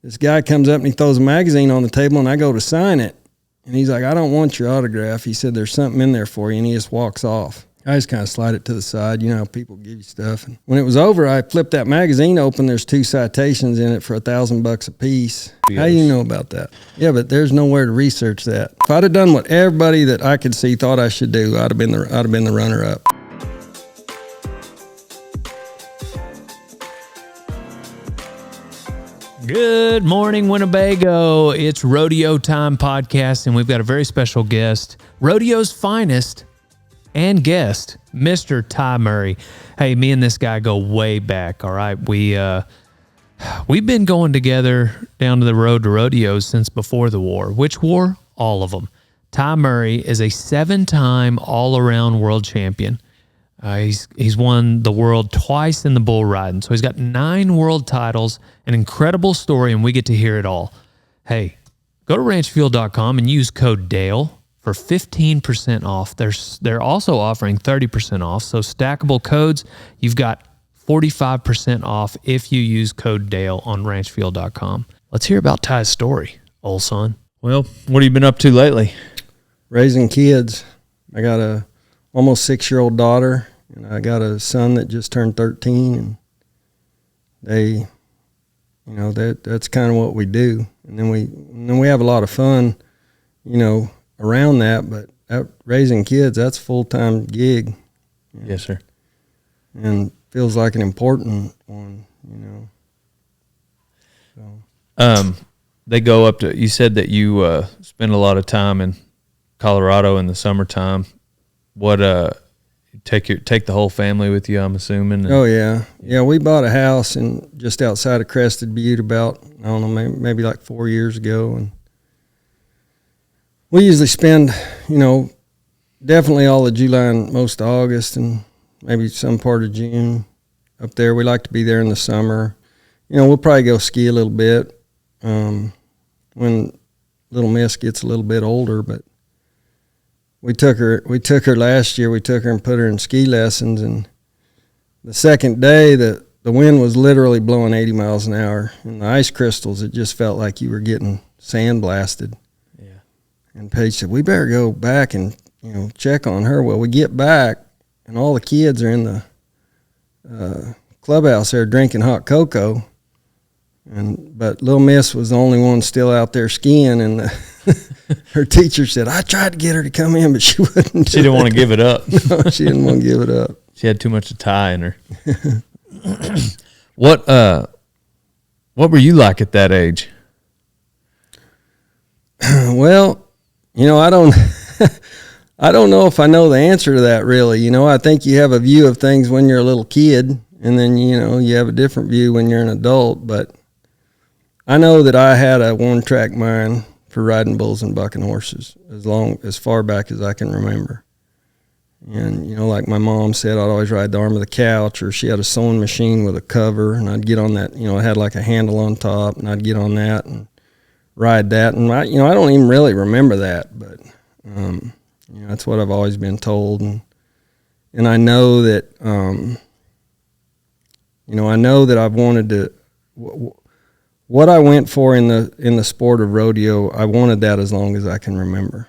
this guy comes up and he throws a magazine on the table, and I go to sign it. And he's like, I don't want your autograph. He said, there's something in there for you, and he just walks off. I just kind of slide it to the side. You know how people give you stuff. And when it was over, I flipped that magazine open. There's 2 citations in it for $1,000 a piece. Yes. How do you know about that? Yeah, but there's nowhere to research that. If I'd have done what everybody that I could see thought I should do, I'd have been the runner-up. Good morning, Winnebago. It's Rodeo Time Podcast, and we've got a very special guest, Rodeo's finest and guest, Mr. Ty Murray. Hey, me and this guy go way back, all right? We've been going together down to the road to rodeos since before the war. Which war? All of them. Ty Murray is a 7-time all-around world champion. He's won the world twice in the bull riding. So he's got 9 world titles, an incredible story, and we get to hear it all. Hey, go to ranchfuel.com and use code DALE for 15% off. They're also offering 30% off. So stackable codes, you've got 45% off if you use code DALE on ranchfuel.com. Let's hear about Ty's story, old son. Well, what have you been up to lately? Raising kids. I got a almost 6-year-old daughter, and I got a son that just turned 13, and that's kind of what we do. And then we have a lot of fun, around that, but raising kids, that's a full-time gig. Yes, sir. And feels like an important one, So. They go up to, you said that you spend a lot of time in Colorado in the summertime. What, take the whole family with you, I'm assuming? Oh, yeah. Yeah, we bought a house just outside of Crested Butte about, I don't know, maybe like 4 years ago, and we usually spend, definitely all of July and most of August and maybe some part of June up there. We like to be there in the summer. We'll probably go ski a little bit when little Miss gets a little bit older, but we took her last year. We took her and put her in ski lessons, and the second day the wind was literally blowing 80 miles an hour, and the ice crystals, it just felt like you were getting sandblasted. And Paige said, we better go back and, check on her. Well, we get back, and all the kids are in the clubhouse there drinking hot cocoa. But little Miss was the only one still out there skiing, and her teacher said, I tried to get her to come in, but she wouldn't. She didn't want to give it up. No, she didn't want to give it up. She had too much of Ty in her. What were you like at that age? Well, I don't I don't know if I know the answer to that, really. I think you have a view of things when you're a little kid, and then, you have a different view when you're an adult. But I know that I had a one-track mind for riding bulls and bucking horses as far back as I can remember. And, like my mom said, I'd always ride the arm of the couch, or she had a sewing machine with a cover, and I'd get on that, it had like a handle on top, and I'd get on that and ride that. And I don't even really remember that, but that's what I've always been told. And I know that I know that I've wanted to what I went for in the sport of rodeo. I wanted that as long as I can remember.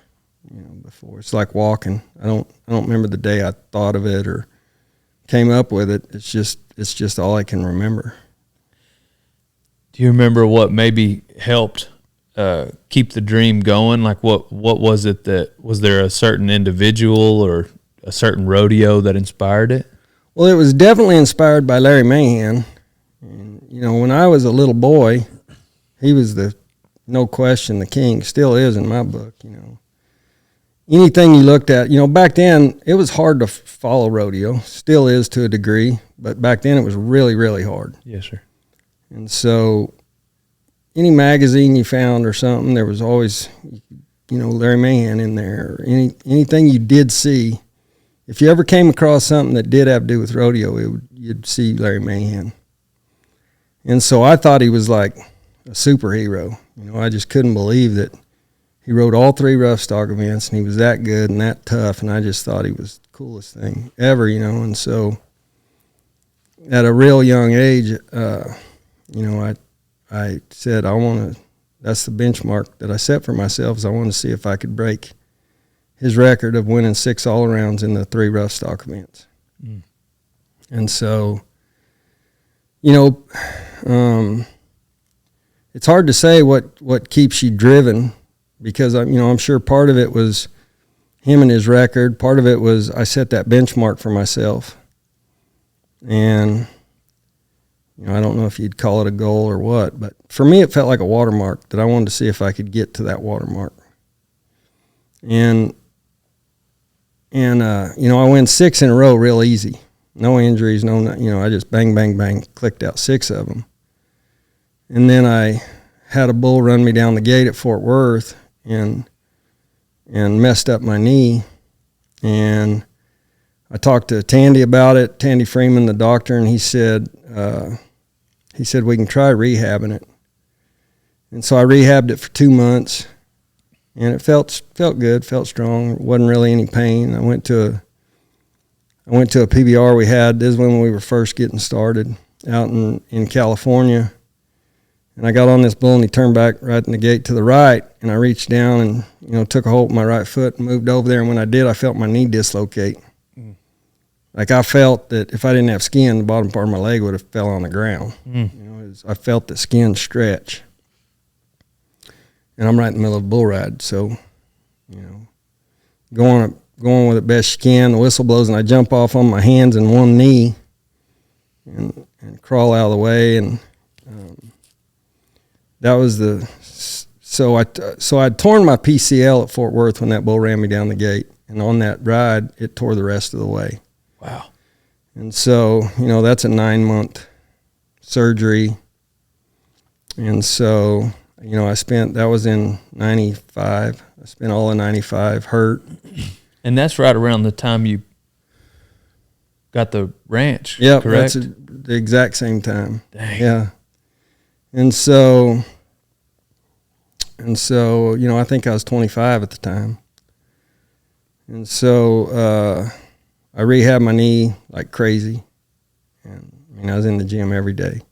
Before, it's like walking. I don't remember the day I thought of it or came up with it. It's just all I can remember. Do you remember what maybe helped keep the dream going? Like what was it was there a certain individual or a certain rodeo that inspired it? Well, it was definitely inspired by Larry Mahan. And, when I was a little boy, he was no question the king, still is in my book. Anything you looked at, back then it was hard to follow rodeo, still is to a degree, but back then it was really, really hard. Yes, sir. And so any magazine you found or something, there was always, Larry Mahan in there. Or anything you did see, if you ever came across something that did have to do with rodeo, you'd see Larry Mahan. And so I thought he was like a superhero. I just couldn't believe that he rode all 3 rough stock events, and he was that good and that tough, and I just thought he was the coolest thing ever, And so at a real young age, I said, that's the benchmark that I set for myself, is I want to see if I could break his record of winning 6 all-arounds in the 3 rough stock events. And so, it's hard to say what keeps you driven, because I'm sure part of it was him and his record. Part of it was I set that benchmark for myself. And, I don't know if you'd call it a goal or what, but for me it felt like a watermark that I wanted to see if I could get to that watermark. And I win 6 in a row real easy. No injuries, I just bang, bang, bang, clicked out 6 of them. And then I had a bull run me down the gate at Fort Worth and messed up my knee. And I talked to Tandy about it, Tandy Freeman, the doctor, and he said we can try rehabbing it. And so I rehabbed it for 2 months, and it felt good, felt strong. Wasn't really any pain. I went to a PBR we had. This is when we were first getting started out in California. And I got on this bull, and he turned back right in the gate to the right, and I reached down and, took a hold with my right foot and moved over there. And when I did, I felt my knee dislocate. Like I felt that if I didn't have skin, the bottom part of my leg would have fell on the ground. I felt the skin stretch. And I'm right in the middle of a bull ride. So, going with it best you can, the whistle blows, and I jump off on my hands and one knee and crawl out of the way. And that was so I'd torn my PCL at Fort Worth when that bull ran me down the gate. And on that ride, it tore the rest of the way. Wow. And so, that's a 9-month surgery. And so, that was in 95. I spent all of 95 hurt. And that's right around the time you got the ranch, yep, correct? That's the exact same time. Dang. Yeah. And so, I think I was 25 at the time. And so, I rehabbed my knee like crazy. And, I was in the gym every day.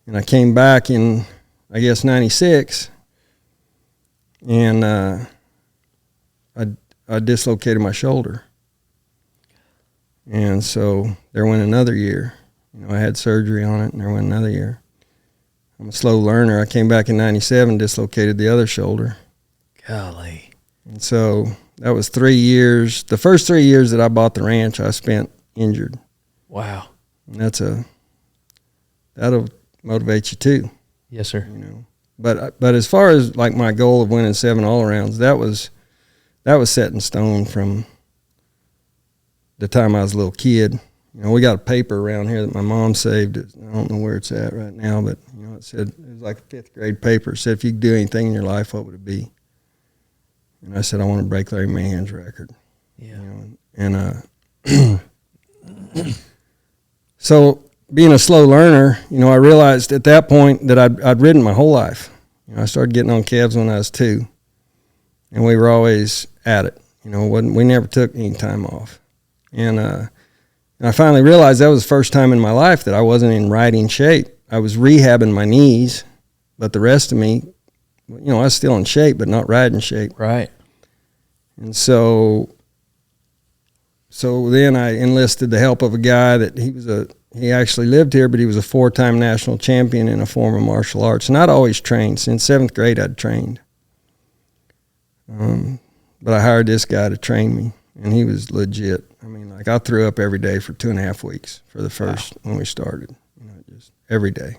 And I came back in, I guess, 96. And, I dislocated my shoulder. And so there went another year. I had surgery on it, and there went another year. I'm a slow learner. I came back in 97, dislocated the other shoulder. Golly. And so that was 3 years. The first 3 years that I bought the ranch, I spent injured. Wow. And that'll motivate you too. Yes, sir. But as far as like my goal of winning 7 all-arounds, that was set in stone from the time I was a little kid. We got a paper around here that my mom saved. I don't know where it's at right now, but it said, it was like a 5th grade paper. It said, if you could do anything in your life, what would it be? And I said, I want to break Larry Mahan's record. Yeah. So being a slow learner, I realized at that point that I'd ridden my whole life. I started getting on calves when I was 2, and we were always at it. We never took any time off. And I finally realized that was the first time in my life that I wasn't in riding shape. I was rehabbing my knees, but the rest of me, I was still in shape, but not riding shape. Right. And so then I enlisted the help of a guy that he actually lived here, but he was a 4-time national champion in a form of martial arts. And I'd always trained. Since 7th grade, I'd trained. But I hired this guy to train me, and he was legit. I threw up every day for 2.5 weeks for the first, when we started, just every day.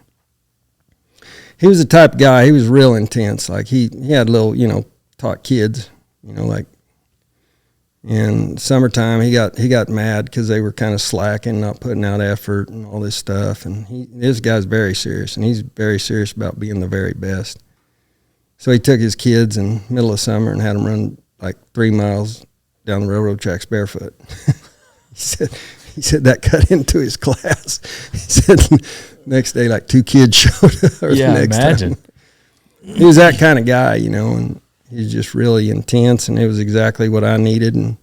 He was the type of guy, he was real intense. Like he had little, taught kids, in summertime, he got mad because they were kind of slacking, not putting out effort and all this stuff. And this guy's very serious, and he's very serious about being the very best. So he took his kids in the middle of summer and had them run like 3 miles down the railroad tracks barefoot. He said that cut into his class. He said next day like 2 kids showed up. Yeah, the next imagine. Time. He was that kind of guy, and he's just really intense, and it was exactly what I needed. And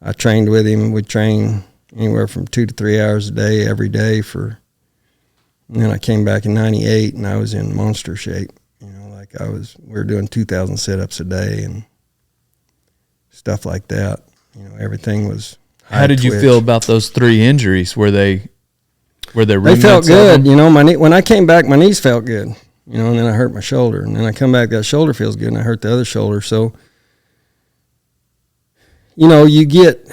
I trained with him. We'd train anywhere from 2 to 3 hours a day every day for And then I came back in 98 and I was in monster shape. You know, like we were doing 2,000 sit-ups a day and stuff like that. You know, everything was How did you feel about those 3 injuries? Were they They felt good. You know, when I came back, my knees felt good. You know, and then I hurt my shoulder. And then I come back, that shoulder feels good, and I hurt the other shoulder. So, you know, you get,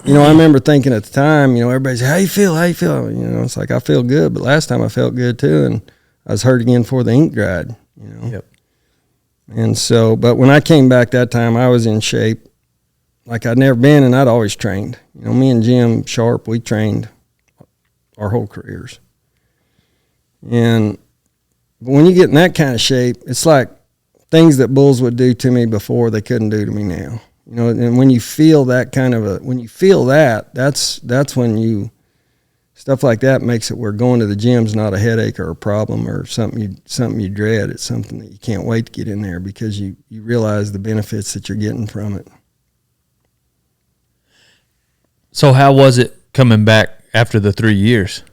you know, I remember thinking at the time, you know, everybody's, how you feel? How you feel? You know, it's like, I feel good. But last time I felt good too. And I was hurt again before the ink dried, you know. Yep. And so, but when I came back that time, I was in shape like I'd never been, and I'd always trained. You know, me and Jim Sharp, we trained our whole careers. And but when you get in that kind of shape, it's like things that bulls would do to me before they couldn't do to me now. You know, and when you feel that that's when you, stuff like that makes it where going to the gym's not a headache or a problem or something you dread. It's something that you can't wait to get in there because you realize the benefits that you're getting from it. So how was it coming back after the 3 years?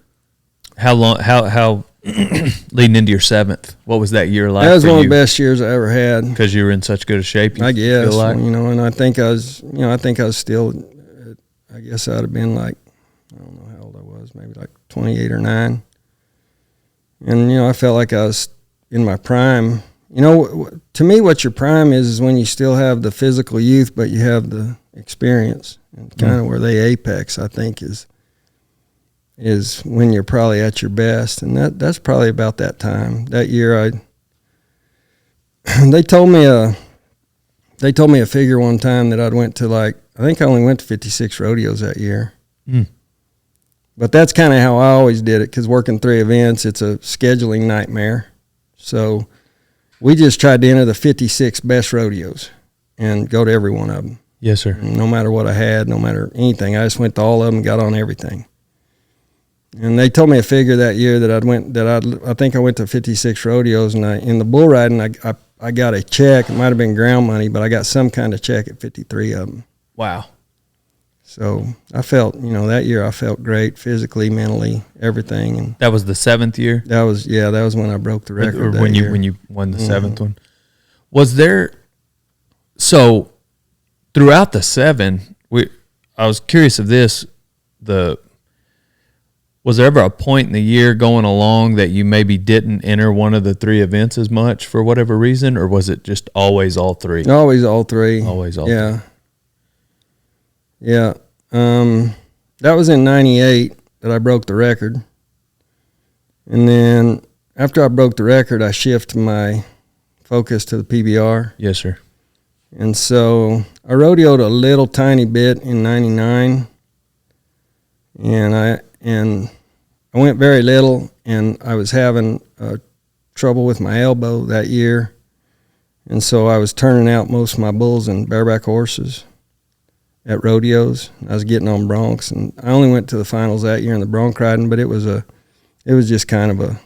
How long? How leading into your 7th? What was that year like? That was one of the best years I ever had. Because you were in such good a shape. I guess, like? You know, and I think I was still. I guess I'd have been like, I don't know how old I was, maybe like 28 or 9. And you know, I felt like I was in my prime. You know, to me, what your prime is when you still have the physical youth, but you have the experience. And kind of where they apex, I think, is when you're probably at your best, and that's probably about that time. That year, they told me a figure one time that I'd went to, like, I think I only went to 56 rodeos that year. Mm. But that's kind of how I always did it, because working 3 events, it's a scheduling nightmare. So we just tried to enter the 56 best rodeos and go to every one of them. Yes, sir. No matter what I had, no matter anything, I just went to all of them and got on everything. And they told me a figure that year that I think I went to 56 rodeos, and in the bull riding, I got a check. It might have been ground money, but I got some kind of check at 53 of them. Wow. So I felt, you know, that year I felt great physically, mentally, everything. And that was the 7th year? That was when I broke the record. Or when you won the 7th one. Was there, so throughout the 7, I was curious of this, was there ever a point in the year going along that you maybe didn't enter one of the 3 events as much for whatever reason, or was it just always all 3? Always all 3. Always all 3. Yeah. That was in 98 that I broke the record. And then after I broke the record, I shifted my focus to the PBR. Yes, sir. And so I rodeoed a little tiny bit in 99. And I went very little, and I was having trouble with my elbow that year. And so I was turning out most of my bulls and bareback horses at rodeos. I was getting on broncs, and I only went to the finals that year in the bronc riding, but it was just kind of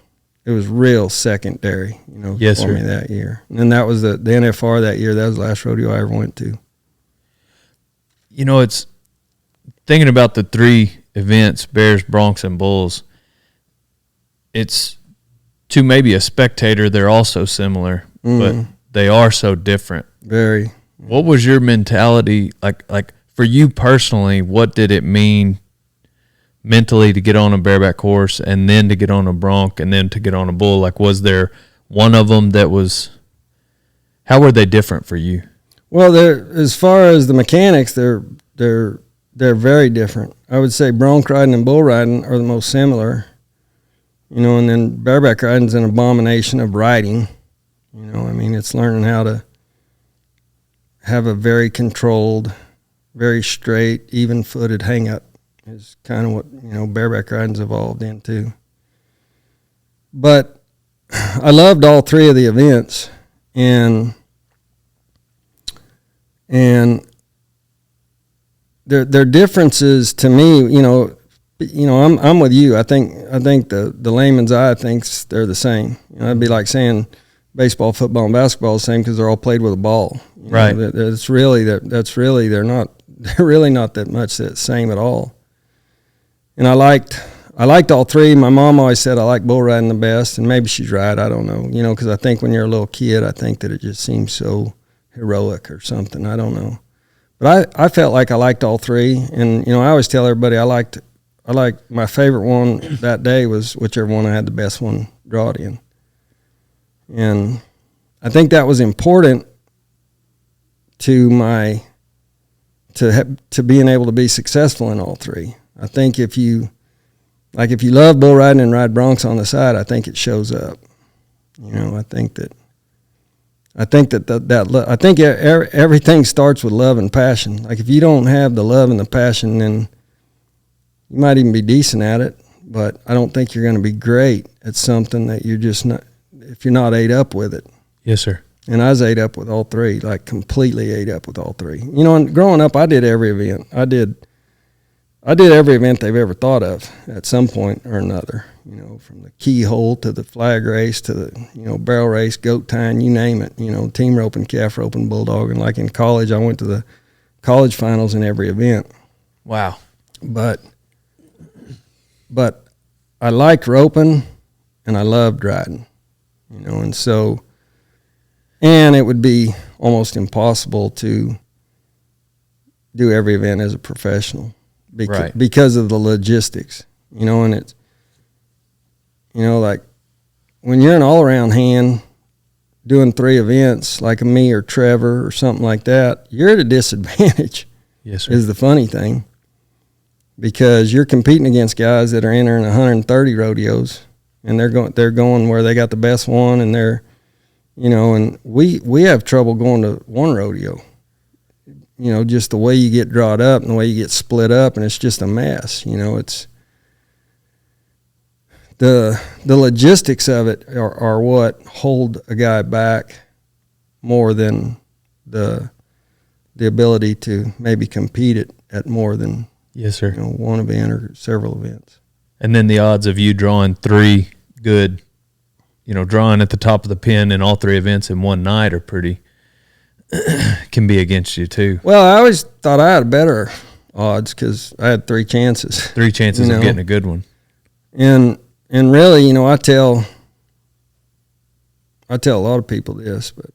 it was real secondary, you know, yes, for sir. me that year. And then that was the NFR that year. That was the last rodeo I ever went to. You know, it's thinking about the 3 events, bears, broncs, and bulls. It's, to maybe a spectator, they're all so similar, but they are so different. Very. What was your mentality like for you personally? What did it mean mentally to get on a bareback horse, and then to get on a bronc, and then to get on a bull? Like, was there one of them that was? How were they different for you? Well, as far as the mechanics, they're very different. I would say bronc riding and bull riding are the most similar. You know, and then bareback riding is an abomination of riding. You know, I mean, it's learning how to have a very controlled, very straight, even-footed hang-up is kind of what, you know, bareback riding's evolved into. But I loved all 3 of the events, and their differences to me, you know, I'm with you. I think the layman's eye thinks they're the same. You know, it'd be like saying baseball, football, and basketball are the same because they're all played with a ball. You right. know, they're really not that much the same at all. And I liked I liked all three. My mom always said I like bull riding the best, and maybe she's right. I don't know. Because I think when you're a little kid, I think that it just seems so heroic or something. I don't know. But I felt like I liked all three, and I always tell everybody I liked my favorite one that day was whichever one I had the best one drawed in, and I think that was important to being able to be successful in all three. I think if you love bull riding and ride broncs on the side, I think it shows up. I think everything starts with love and passion. Like if you don't have the love and the passion, then you might even be decent at it, but I don't think you're going to be great at something that you're just not, if you're not ate up with it. Yes, sir. And I was ate up with all three, like completely ate up with all three. And growing up, I did every event. I did every event they've ever thought of at some point or another, from the keyhole to the flag race to the, barrel race, goat tying, you name it, team roping, calf roping, bulldog. And like in college, I went to the college finals in every event. Wow. But I liked roping and I loved riding, and it would be almost impossible to do every event as a professional because of the logistics, and it's, like when you're an all-around hand doing three events like me or Trevor or something like that, you're at a disadvantage. Yes, sir. Is the funny thing. Because you're competing against guys that are entering 130 rodeos, and they're going where they got the best one, and they're, and we have trouble going to one rodeo. Just the way you get drawn up and the way you get split up, and it's just a mess. It's the logistics of it are what hold a guy back more than the ability to maybe compete at more than. Yes, sir. One event or several events. And then the odds of you drawing three good, drawing at the top of the pin in all three events in one night are pretty, can be against you too. Well, I always thought I had better odds because I had three chances. Three chances of getting a good one. And really, I tell a lot of people this, but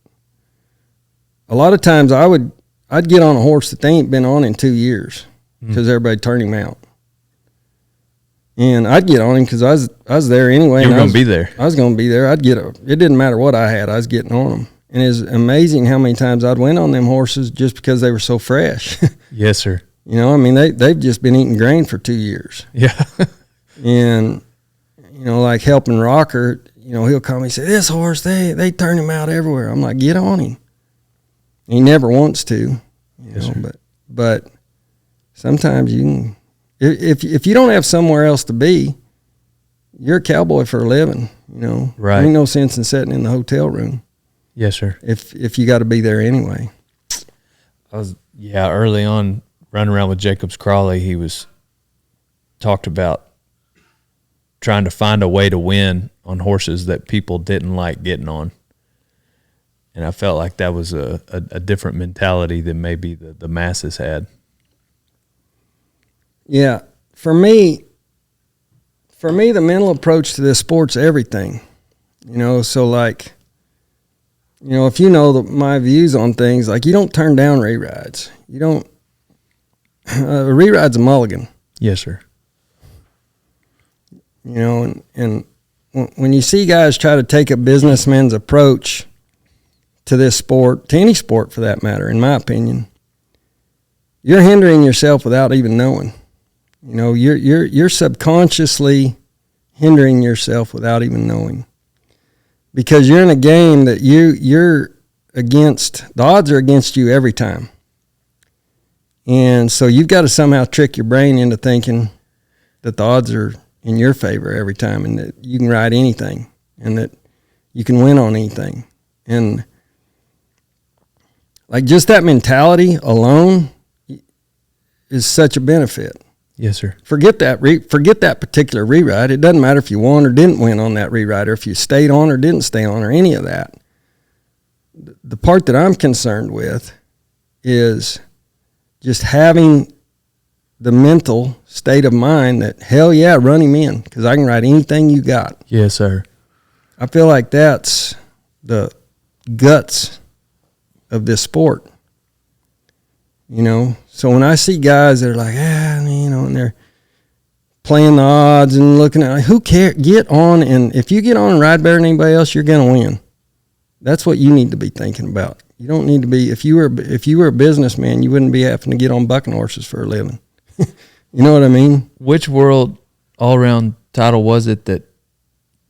a lot of times I'd get on a horse that they ain't been on in 2 years. Because everybody turned him out, and I'd get on him because I was there anyway. You were going to be there. I was going to be there. It didn't matter what I had. I was getting on them, and it's amazing how many times I'd win on them horses just because they were so fresh. Yes, sir. They've just been eating grain for 2 years. Yeah, and like helping Rocker, he'll call me and say, "This horse, they turn him out everywhere." I'm like, "Get on him." He never wants to, yes, but. Sometimes you can, if you don't have somewhere else to be, you're a cowboy for a living, Right. There ain't no sense in sitting in the hotel room. Yes, sir. If you got to be there anyway. I was, early on running around with Jacobs Crawley, he was talked about trying to find a way to win on horses that people didn't like getting on. And I felt like that was a different mentality than maybe the masses had. Yeah, for me, the mental approach to this sport's everything. So like, if my views on things, like you don't turn down rerides. You don't. A reride's a mulligan. Yes, sir. And when you see guys try to take a businessman's approach to this sport, to any sport for that matter, in my opinion, you're hindering yourself without even knowing. You're subconsciously hindering yourself without even knowing, because you're in a game that you're against. The odds are against you every time, and so you've got to somehow trick your brain into thinking that the odds are in your favor every time, and that you can ride anything, and that you can win on anything, and like just that mentality alone is such a benefit. Yes, sir. Forget that particular reride. It doesn't matter if you won or didn't win on that reride, or if you stayed on or didn't stay on, or any of that. The part that I'm concerned with is just having the mental state of mind that, hell yeah, run him in, because I can ride anything you got. Yes, sir. I feel like that's the guts of this sport. You know, so when I see guys that are like, you know, and they're playing the odds and looking at, like, who cares? Get on, and if you get on and ride better than anybody else, you're going to win. That's what you need to be thinking about. You don't need to be, if you were a businessman, you wouldn't be having to get on bucking horses for a living. You know what I mean? Which world all-around title was it that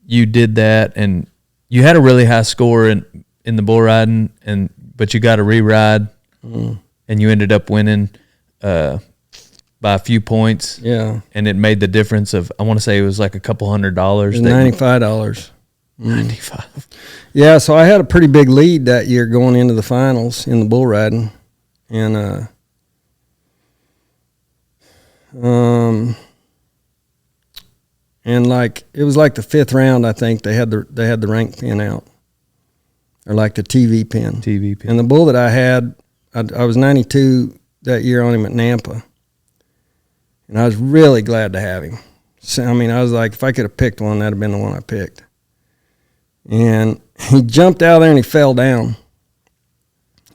you did that, and you had a really high score in the bull riding, but you got a re-ride, and you ended up winning by a few points. Yeah. And it made the difference of, I want to say it was like a couple $100. $95. 95. Yeah, so I had a pretty big lead that year going into the finals in the bull riding. And like it was like the fifth round, I think they had the rank pin out, or like the TV pin. TV pin. And the bull that I had, I was 92 that year on him at Nampa, and I was really glad to have him. So I mean, I was like, if I could have picked one, that'd have been the one I picked. And he jumped out there and he fell down,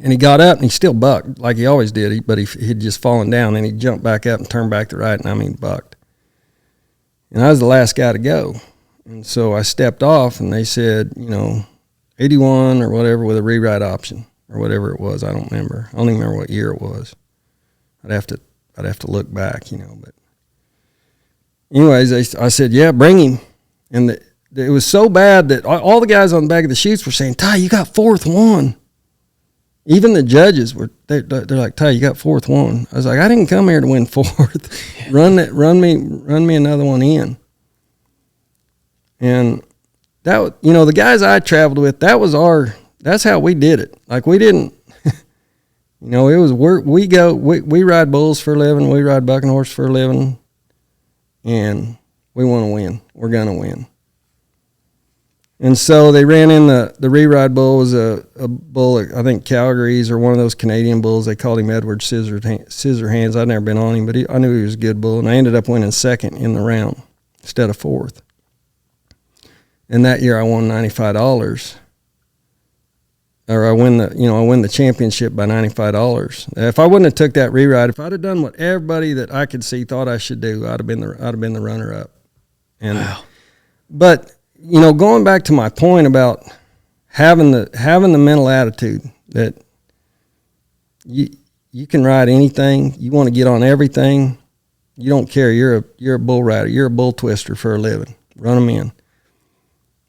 and he got up and he still bucked like he always did. But he'd just fallen down, and he jumped back up and turned back to right, and I mean bucked. And I was the last guy to go. And so I stepped off, and they said, you know, 81 or whatever with a rewrite option or whatever it was. I don't remember. I don't even remember what year it was. I'd have to look back, you know. But anyways, I said, yeah, bring him. And it was so bad that all the guys on the back of the chutes were saying, Ty, you got fourth one. Even the judges they're like, Ty, you got fourth one. I was like, I didn't come here to win fourth. Run me another one in. And that, you know, the guys I traveled with, that's how we did it. Like, we didn't, you know, it was we ride bulls for a living, we ride bucking horse for a living, and we want to win. We're gonna win. And so they ran in the re-ride bull was a bull, I think Calgary's, or one of those Canadian bulls. They called him Edward Scissorhands. I'd never been on him, but I knew he was a good bull. And I ended up winning second in the round instead of fourth. And that year I won $95. Or I win the championship by $95. If I wouldn't have took that re-ride, if I'd have done what everybody that I could see thought I should do, I'd have been the runner up. And wow. But you know, going back to my point about having the mental attitude that you can ride anything, you want to get on everything, you don't care. You're a bull rider, you're a bull twister for a living. Run them in.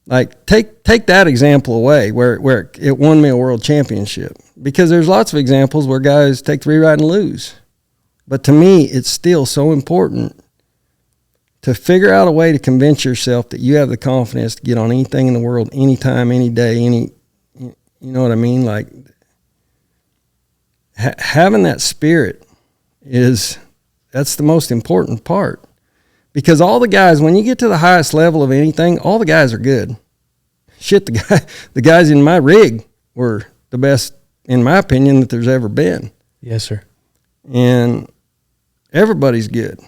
Like take that example away where it won me a world championship, because there's lots of examples where guys take the re-ride and lose. But to me, it's still so important to figure out a way to convince yourself that you have the confidence to get on anything in the world, anytime, any day, you know what I mean? Like, having that spirit that's the most important part. Because all the guys, when you get to the highest level of anything, all the guys are good. Shit, the guys in my rig were the best, in my opinion, that there's ever been. Yes, sir. And everybody's good.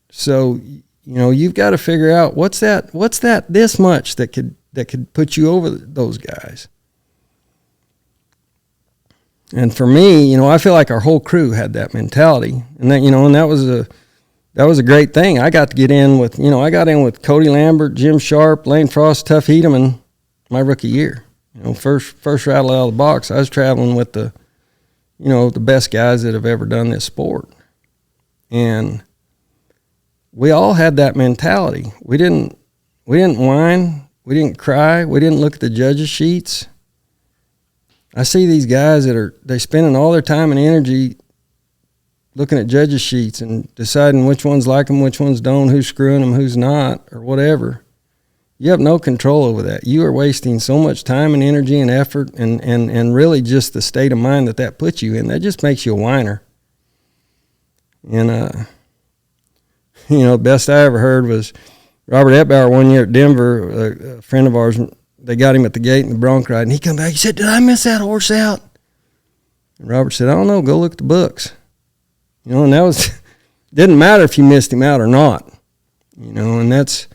So, you know, you've got to figure out what's that this much that could put you over those guys. And for me, you know, I feel like our whole crew had that mentality, and that was a great thing. I got to get in with, you know, I got in with Cody Lambert, Jim Sharp, Lane Frost, Tuff Hedeman my rookie year. You know, first rattle out of the box, I was traveling with the best guys that have ever done this sport. And we all had that mentality. We didn't whine. We didn't cry. We didn't look at the judges' sheets. I see these guys they're spending all their time and energy looking at judges' sheets and deciding which ones like them, which ones don't, who's screwing them, who's not, or whatever. You have no control over that. You are wasting so much time and energy and effort and really just the state of mind that puts you in. That just makes you a whiner. And, you know, the best I ever heard was Robert Etbauer one year at Denver, a friend of ours. They got him at the gate in the bronc ride, and he come back. He said, "Did I miss that horse out?" And Robert said, "I don't know. Go look at the books." You know, and that Didn't matter if you missed him out or not, and that's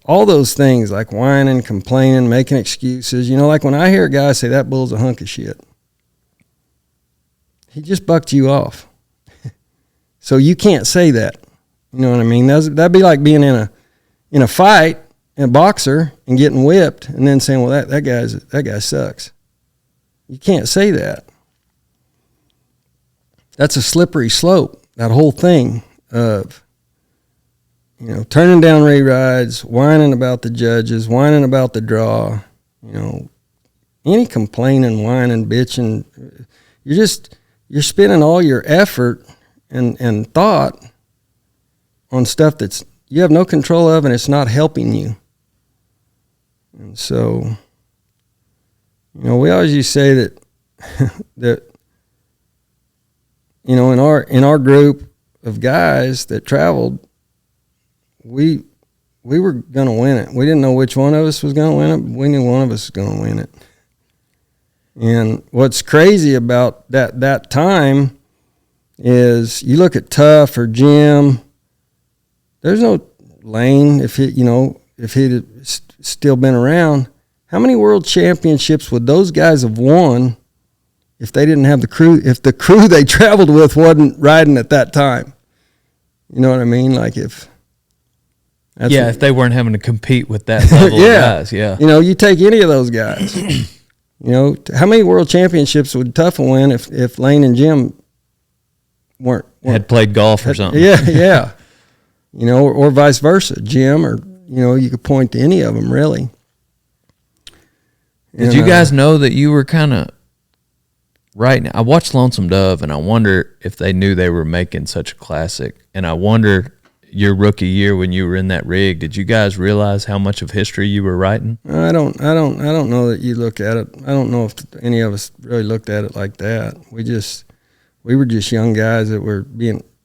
all those things, like whining, complaining, making excuses. Like when I hear a guy say that bull's a hunk of shit, he just bucked you off. So you can't say that. You know what I mean? That'd be like being in a fight, a boxer, and getting whipped, and then saying, well, that guy sucks. You can't say that. That's a slippery slope, that whole thing of, turning down re-rides, whining about the judges, whining about the draw, any complaining, whining, bitching. You're spending all your effort and thought on stuff that's you have no control of, and it's not helping you. And so, we always used to say that that in our group of guys that traveled, we were going to win it. We didn't know which one of us was going to win it, but we knew one of us was going to win it. And what's crazy about that time is you look at Tough or Jim, there's no Lane, if he'd still been around, how many world championships would those guys have won if they didn't have the crew, if the crew they traveled with wasn't riding at that time? You know what I mean? Like if if they weren't having to compete with that level of guys, you take any of those guys. How many world championships would Tough win if Lane and Jim weren't had played golf or something? Yeah. Or vice versa, Jim, or you could point to any of them really. Did you guys know that you were kind of right now? I watched Lonesome Dove, and I wonder if they knew they were making such a classic. And I wonder, your rookie year when you were in that rig, did you guys realize how much of history you were writing? I don't know that you look at it. I don't know if any of us really looked at it like that. We were just young guys that were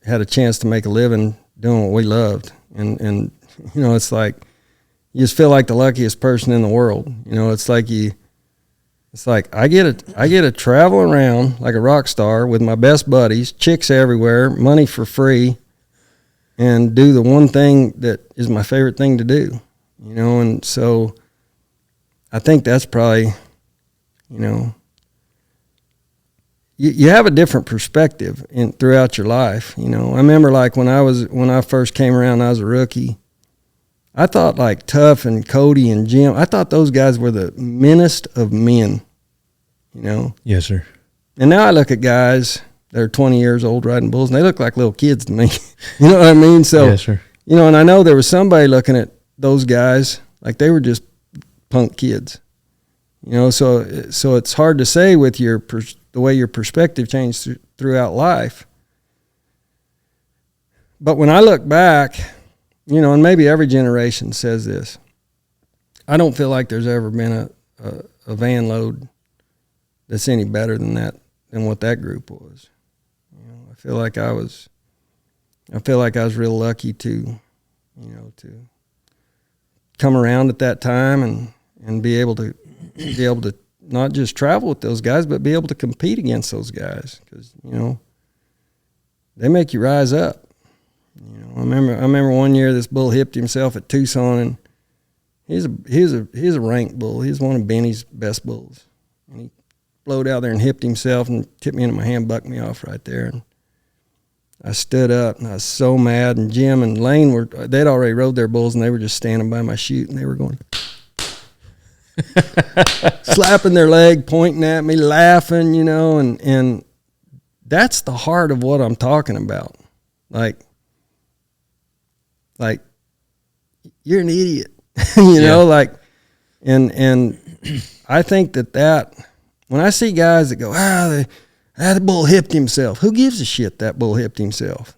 had a chance to make a living doing what we loved. And it's like you just feel like the luckiest person in the world. It's like I get to travel around like a rock star with my best buddies, chicks everywhere, money for free, and do the one thing that is my favorite thing to do. And so I think that's probably, you have a different perspective throughout your life. I remember like when I first came around, I was a rookie. I thought like Tough and Cody and Jim, I thought those guys were the meanest of men, Yes, sir. And now I look at guys that are 20 years old riding bulls, and they look like little kids to me. You know what I mean? So, yes, sir. And I know there was somebody looking at those guys like they were just punk kids. So it's hard to say with the way your perspective changed throughout life. But when I look back, and maybe every generation says this, I don't feel like there's ever been a van load that's any better than what that group was. I feel like I was real lucky to come around at that time and be able to not just travel with those guys, but be able to compete against those guys, because they make you rise up. I remember one year this bull hipped himself at Tucson, and he's a ranked bull. He's one of Benny's best bulls, and he blowed out there and hipped himself and tipped me into my hand, bucked me off right there. And I stood up, and I was so mad. And Jim and Lane they'd already rode their bulls, and they were just standing by my chute, and they were going slapping their leg, pointing at me, laughing, and that's the heart of what I'm talking about. Like you're an idiot, and I think that when I see guys that go, the bull hipped himself, who gives a shit that bull hipped himself,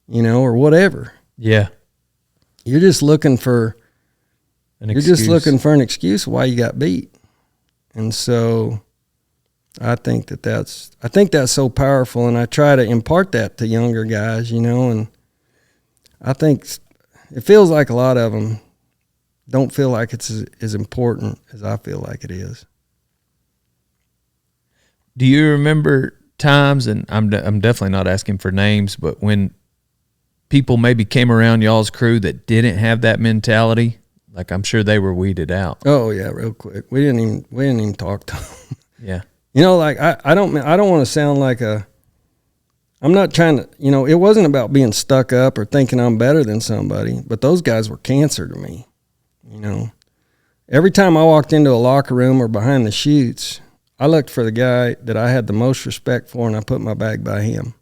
or whatever. Yeah. You're just looking for an excuse why you got beat. And so I think that's so powerful, and I try to impart that to younger guys, and I think it feels like a lot of them don't feel like it's as important as I feel like it is. Do you remember times, and I'm definitely not asking for names, but when people maybe came around y'all's crew that didn't have that mentality, like I'm sure they were weeded out. Oh yeah, real quick. We didn't even talk to them. Yeah. You know, like I don't want to sound like I'm not trying to, you know, it wasn't about being stuck up or thinking I'm better than somebody, but those guys were cancer to me. You know, every time I walked into a locker room or behind the chutes, I looked for the guy that I had the most respect for, and I put my bag by him.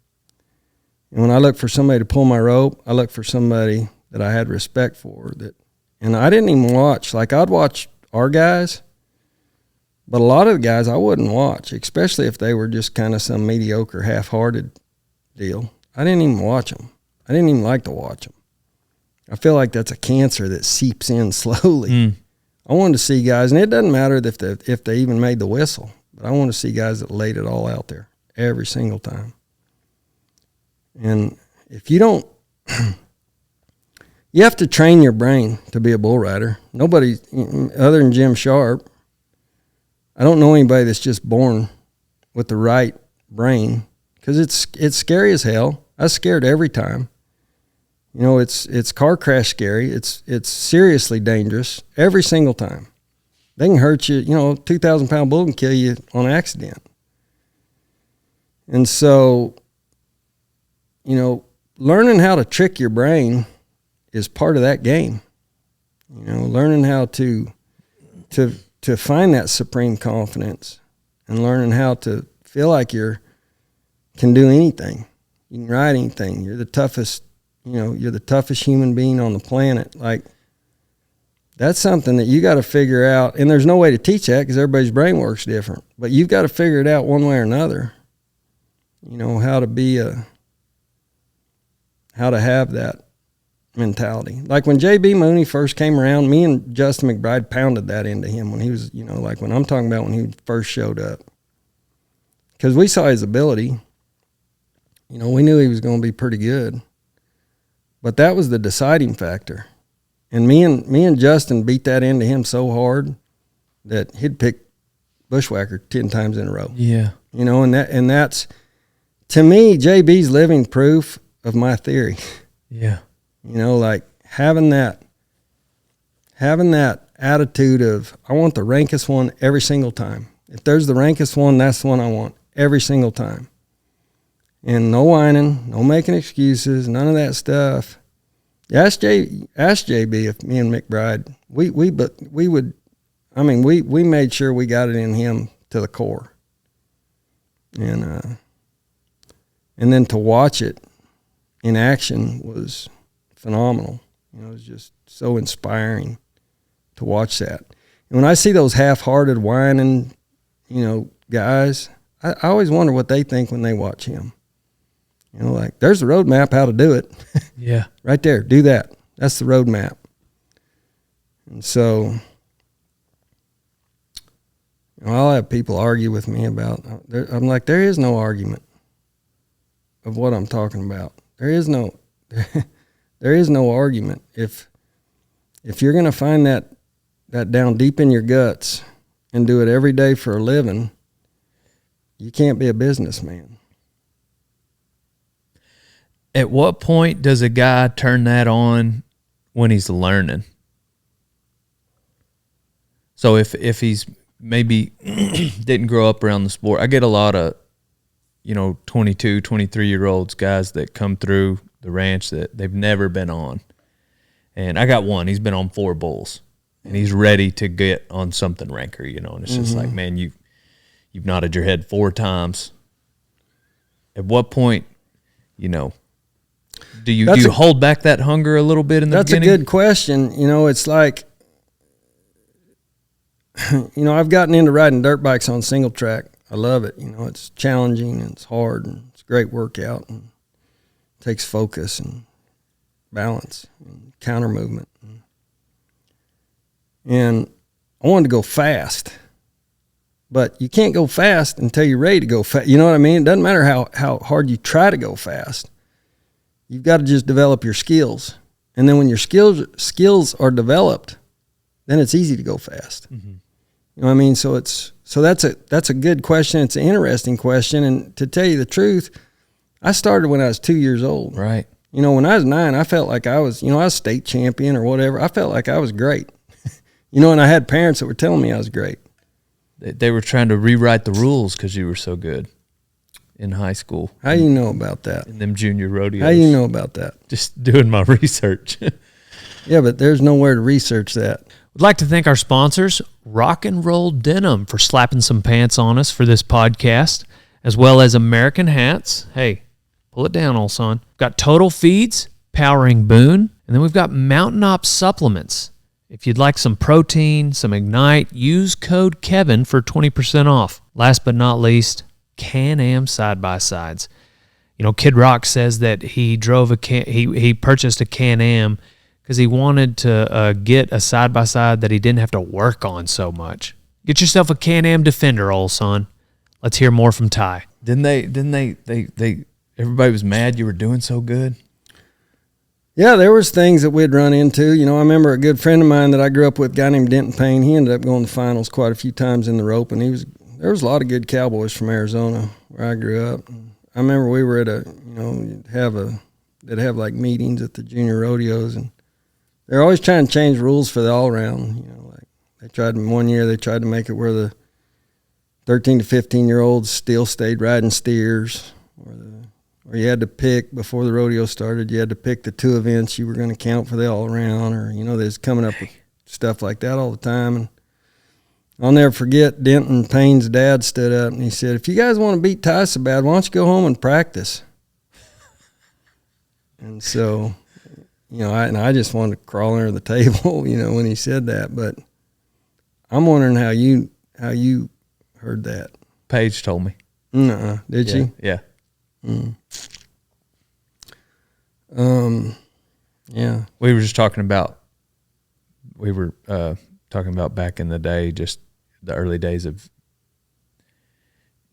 And when I looked for somebody to pull my rope, I looked for somebody that I had respect for. And I didn't even watch. Like, I'd watch our guys, but a lot of the guys I wouldn't watch, especially if they were just kind of some mediocre, half-hearted deal. I didn't even watch them. I didn't even like to watch them. I feel like that's a cancer that seeps in slowly. I wanted to see guys, and it doesn't matter if they even made the whistle, but I want to see guys that laid it all out there every single time. And if you don't, you have to train your brain to be a bull rider. Nobody other than Jim Sharp, I don't know anybody that's just born with the right brain, because it's scary as hell. I was scared every time. You know, it's car crash scary. It's seriously dangerous every single time. They can hurt you. You know, 2,000-pound bull can kill you on accident. And so, you know, learning how to trick your brain is part of that game. You know, learning how to find that supreme confidence, and learning how to feel like can do anything. You can ride anything. You're the toughest, you know, you're the toughest human being on the planet. Like, that's something that you got to figure out. And there's no way to teach that, because everybody's brain works different. But you've got to figure it out one way or another. You know, how to have that mentality. Like when J.B. Mooney first came around, me and Justin McBride pounded that into him when he was, you know, like when I'm talking about when he first showed up. Because we saw his ability. You know, we knew he was going to be pretty good. But that was the deciding factor. And me and Justin beat that into him so hard that he'd pick Bushwhacker 10 times in a row. Yeah. You know, and that's, to me, JB's living proof of my theory. Yeah. You know, like having that attitude of, I want the rankest one every single time. If there's the rankest one, that's the one I want every single time. And no whining, no making excuses, none of that stuff. Ask JB if me and McBride, we made sure we got it in him to the core. And then to watch it in action was phenomenal. You know, it was just so inspiring to watch that. And when I see those half-hearted whining, you know, guys, I always wonder what they think when they watch him. You know, like, there's the roadmap how to do it. Yeah. Right there. Do that. That's the roadmap. And so, you know, I'll have people argue with me about, I'm like, there is no argument of what I'm talking about. There is no argument. If you're going to find that down deep in your guts and do it every day for a living, you can't be a businessman. At what point does a guy turn that on when he's learning? So if he's maybe didn't grow up around the sport, I get a lot of, you know, 22, 23-year-olds, guys that come through the ranch that they've never been on. And I got one, he's been on 4 bulls, and he's ready to get on something ranker, you know, and it's just like, man, you've nodded your head 4 times. At what point, you know, do you hold back that hunger a little bit in the beginning? That's a good question. You know, it's like, you know, I've gotten into riding dirt bikes on single track. I love it. You know, it's challenging and it's hard and it's a great workout and it takes focus and balance and counter movement. And I wanted to go fast, but you can't go fast until you're ready to go fast. You know what I mean? It doesn't matter how hard you try to go fast. You've got to just develop your skills. And then when your skills are developed, then it's easy to go fast. Mm-hmm. You know what I mean? So it's So that's a good question. It's an interesting question. And to tell you the truth, I started when I was 2 years old. Right. You know, when I was 9, I felt like I was state champion or whatever. I felt like I was great. You know, and I had parents that were telling me I was great. They were trying to rewrite the rules because you were so good in high school. How you know about that? In them junior rodeos. How you know about that? Just doing my research. Yeah, but there's nowhere to research that. We'd like to thank our sponsors, Rock and Roll Denim, for slapping some pants on us for this podcast, as well as American Hats. Hey, pull it down, old son. We've got Total Feeds, powering Boone, and then we've got Mountain Ops Supplements. If you'd like some protein, some Ignite, use code Kevin for 20% off. Last but not least, Can-Am side-by-sides. You know, Kid Rock says that he purchased a Can-Am because he wanted to get a side-by-side that he didn't have to work on so much. Get yourself a Can-Am Defender, old son. Let's hear more from Ty. Didn't they everybody was mad you were doing so good? Yeah, there was things that we'd run into. You know, I remember a good friend of mine that I grew up with, a guy named Denton Payne. He ended up going to finals quite a few times in the rope, and there was a lot of good cowboys from Arizona where I grew up. I remember we were at they'd have like meetings at the junior rodeos, and they're always trying to change rules for the all-around. You know, like one year they tried to make it where the 13 to 15-year-olds still stayed riding steers, or you had to pick, before the rodeo started, you had to pick the 2 events you were going to count for the all-around, or, you know, they was coming up with stuff like that all the time. And I'll never forget, Denton Payne's dad stood up and he said, if you guys want to beat Ty so bad, why don't you go home and practice? And so, you know, I just wanted to crawl under the table, you know, when he said that. But I'm wondering how you heard that. Paige told me. Did she? Yeah. Yeah. We were talking about back in the day, just the early days of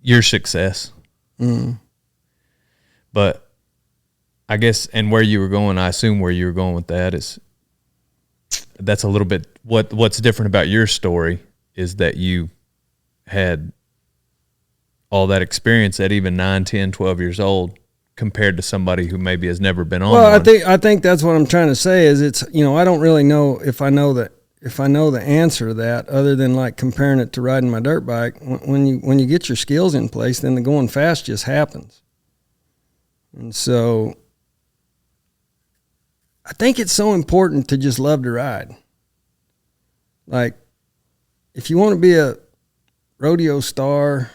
your success. But I guess, and where you were going, I assume where you were going with that is, that's a little bit, what's different about your story is that you had all that experience at even 9, 10, 12 years old compared to somebody who maybe has never been on Well, one. I think that's what I'm trying to say is it's, you know, I don't really know if I know the answer to that other than like comparing it to riding my dirt bike. When you get your skills in place, then the going fast just happens. And so I think it's so important to just love to ride. Like, if you want to be a rodeo star,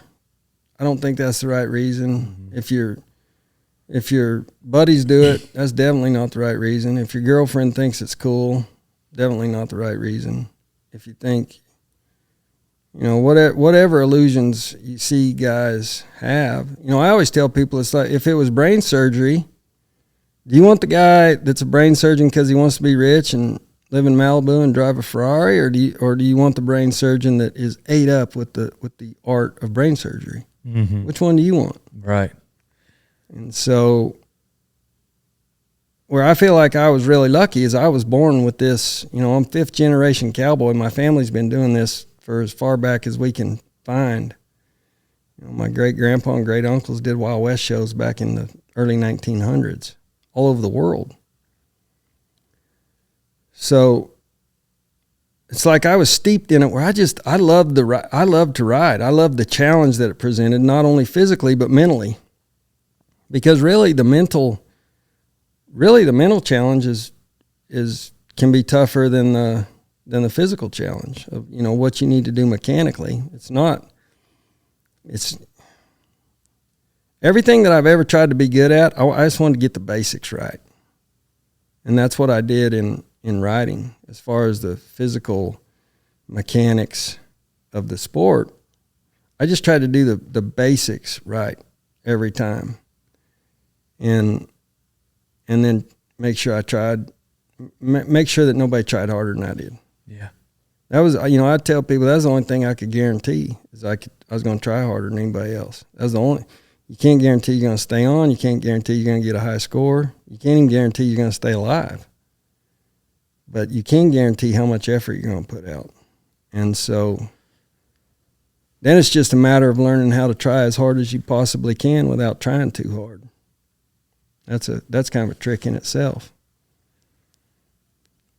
I don't think that's the right reason. Mm-hmm. If your buddies do it, that's definitely not the right reason. If your girlfriend thinks it's cool, definitely not the right reason. If you think, you know, whatever illusions you see guys have, you know, I always tell people, it's like, if it was brain surgery, do you want the guy that's a brain surgeon because he wants to be rich and live in Malibu and drive a Ferrari, or do you want the brain surgeon that is ate up with the art of brain surgery? Mm-hmm. Which one do you want? Right. And so where I feel like I was really lucky is I was born with this, you know, I'm 5th generation cowboy. My family's been doing this for as far back as we can find. You know, my great grandpa and great uncles did Wild West shows back in the early 1900s all over the world. So it's like I was steeped in it where I loved to ride. I loved the challenge that it presented, not only physically but mentally. Because really the mental challenge can be tougher than the physical challenge of, you know, what you need to do mechanically. It's everything that I've ever tried to be good at, I just wanted to get the basics right. And that's what I did in riding. As far as the physical mechanics of the sport, I just tried to do the basics right every time. And then make sure that nobody tried harder than I did. Yeah. That was, you know, I tell people that's the only thing I could guarantee is I was going to try harder than anybody else. You can't guarantee you're going to stay on. You can't guarantee you're going to get a high score. You can't even guarantee you're going to stay alive. But you can guarantee how much effort you're going to put out. And so Then it's just a matter of learning how to try as hard as you possibly can without trying too hard. That's kind of a trick in itself.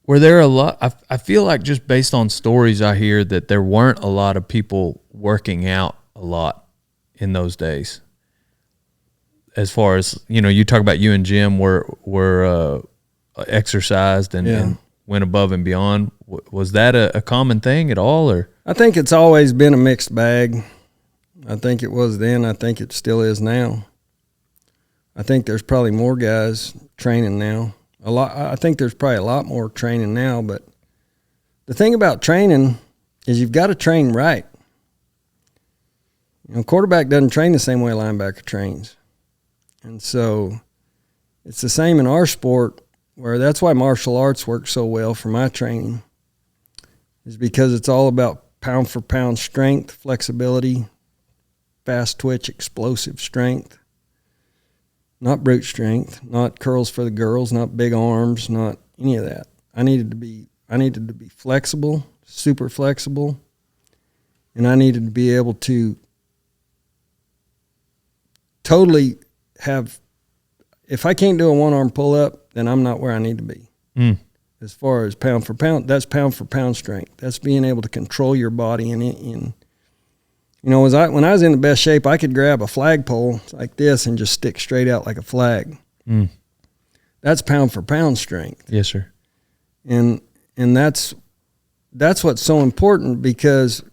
Were there a lot? I feel like just based on stories I hear that there weren't a lot of people working out a lot in those days. As far as, you talk about you and Jim were exercised and went above and beyond. Was that a common thing at all, or? I think it's always been a mixed bag. I think it was then. I think it still is now. I think there's probably more guys training now. I think there's probably a lot more training now, but the thing about training is you've got to train right. Quarterback doesn't train the same way a linebacker trains. And so it's the same in our sport, where that's why martial arts works so well for my training, is because it's all about pound for pound strength, flexibility, fast twitch, explosive strength. Not brute strength, not curls for the girls, not big arms, not any of that. I needed to be flexible, super flexible, and I needed to be able to totally have, if I can't do a one-arm pull-up, then I'm not where I need to be. As far as pound for pound, that's pound for pound strength. That's being able to control your body when I was in the best shape, I could grab a flagpole like this and just stick straight out like a flag. That's pound for pound strength. Yes, sir. And that's what's so important, because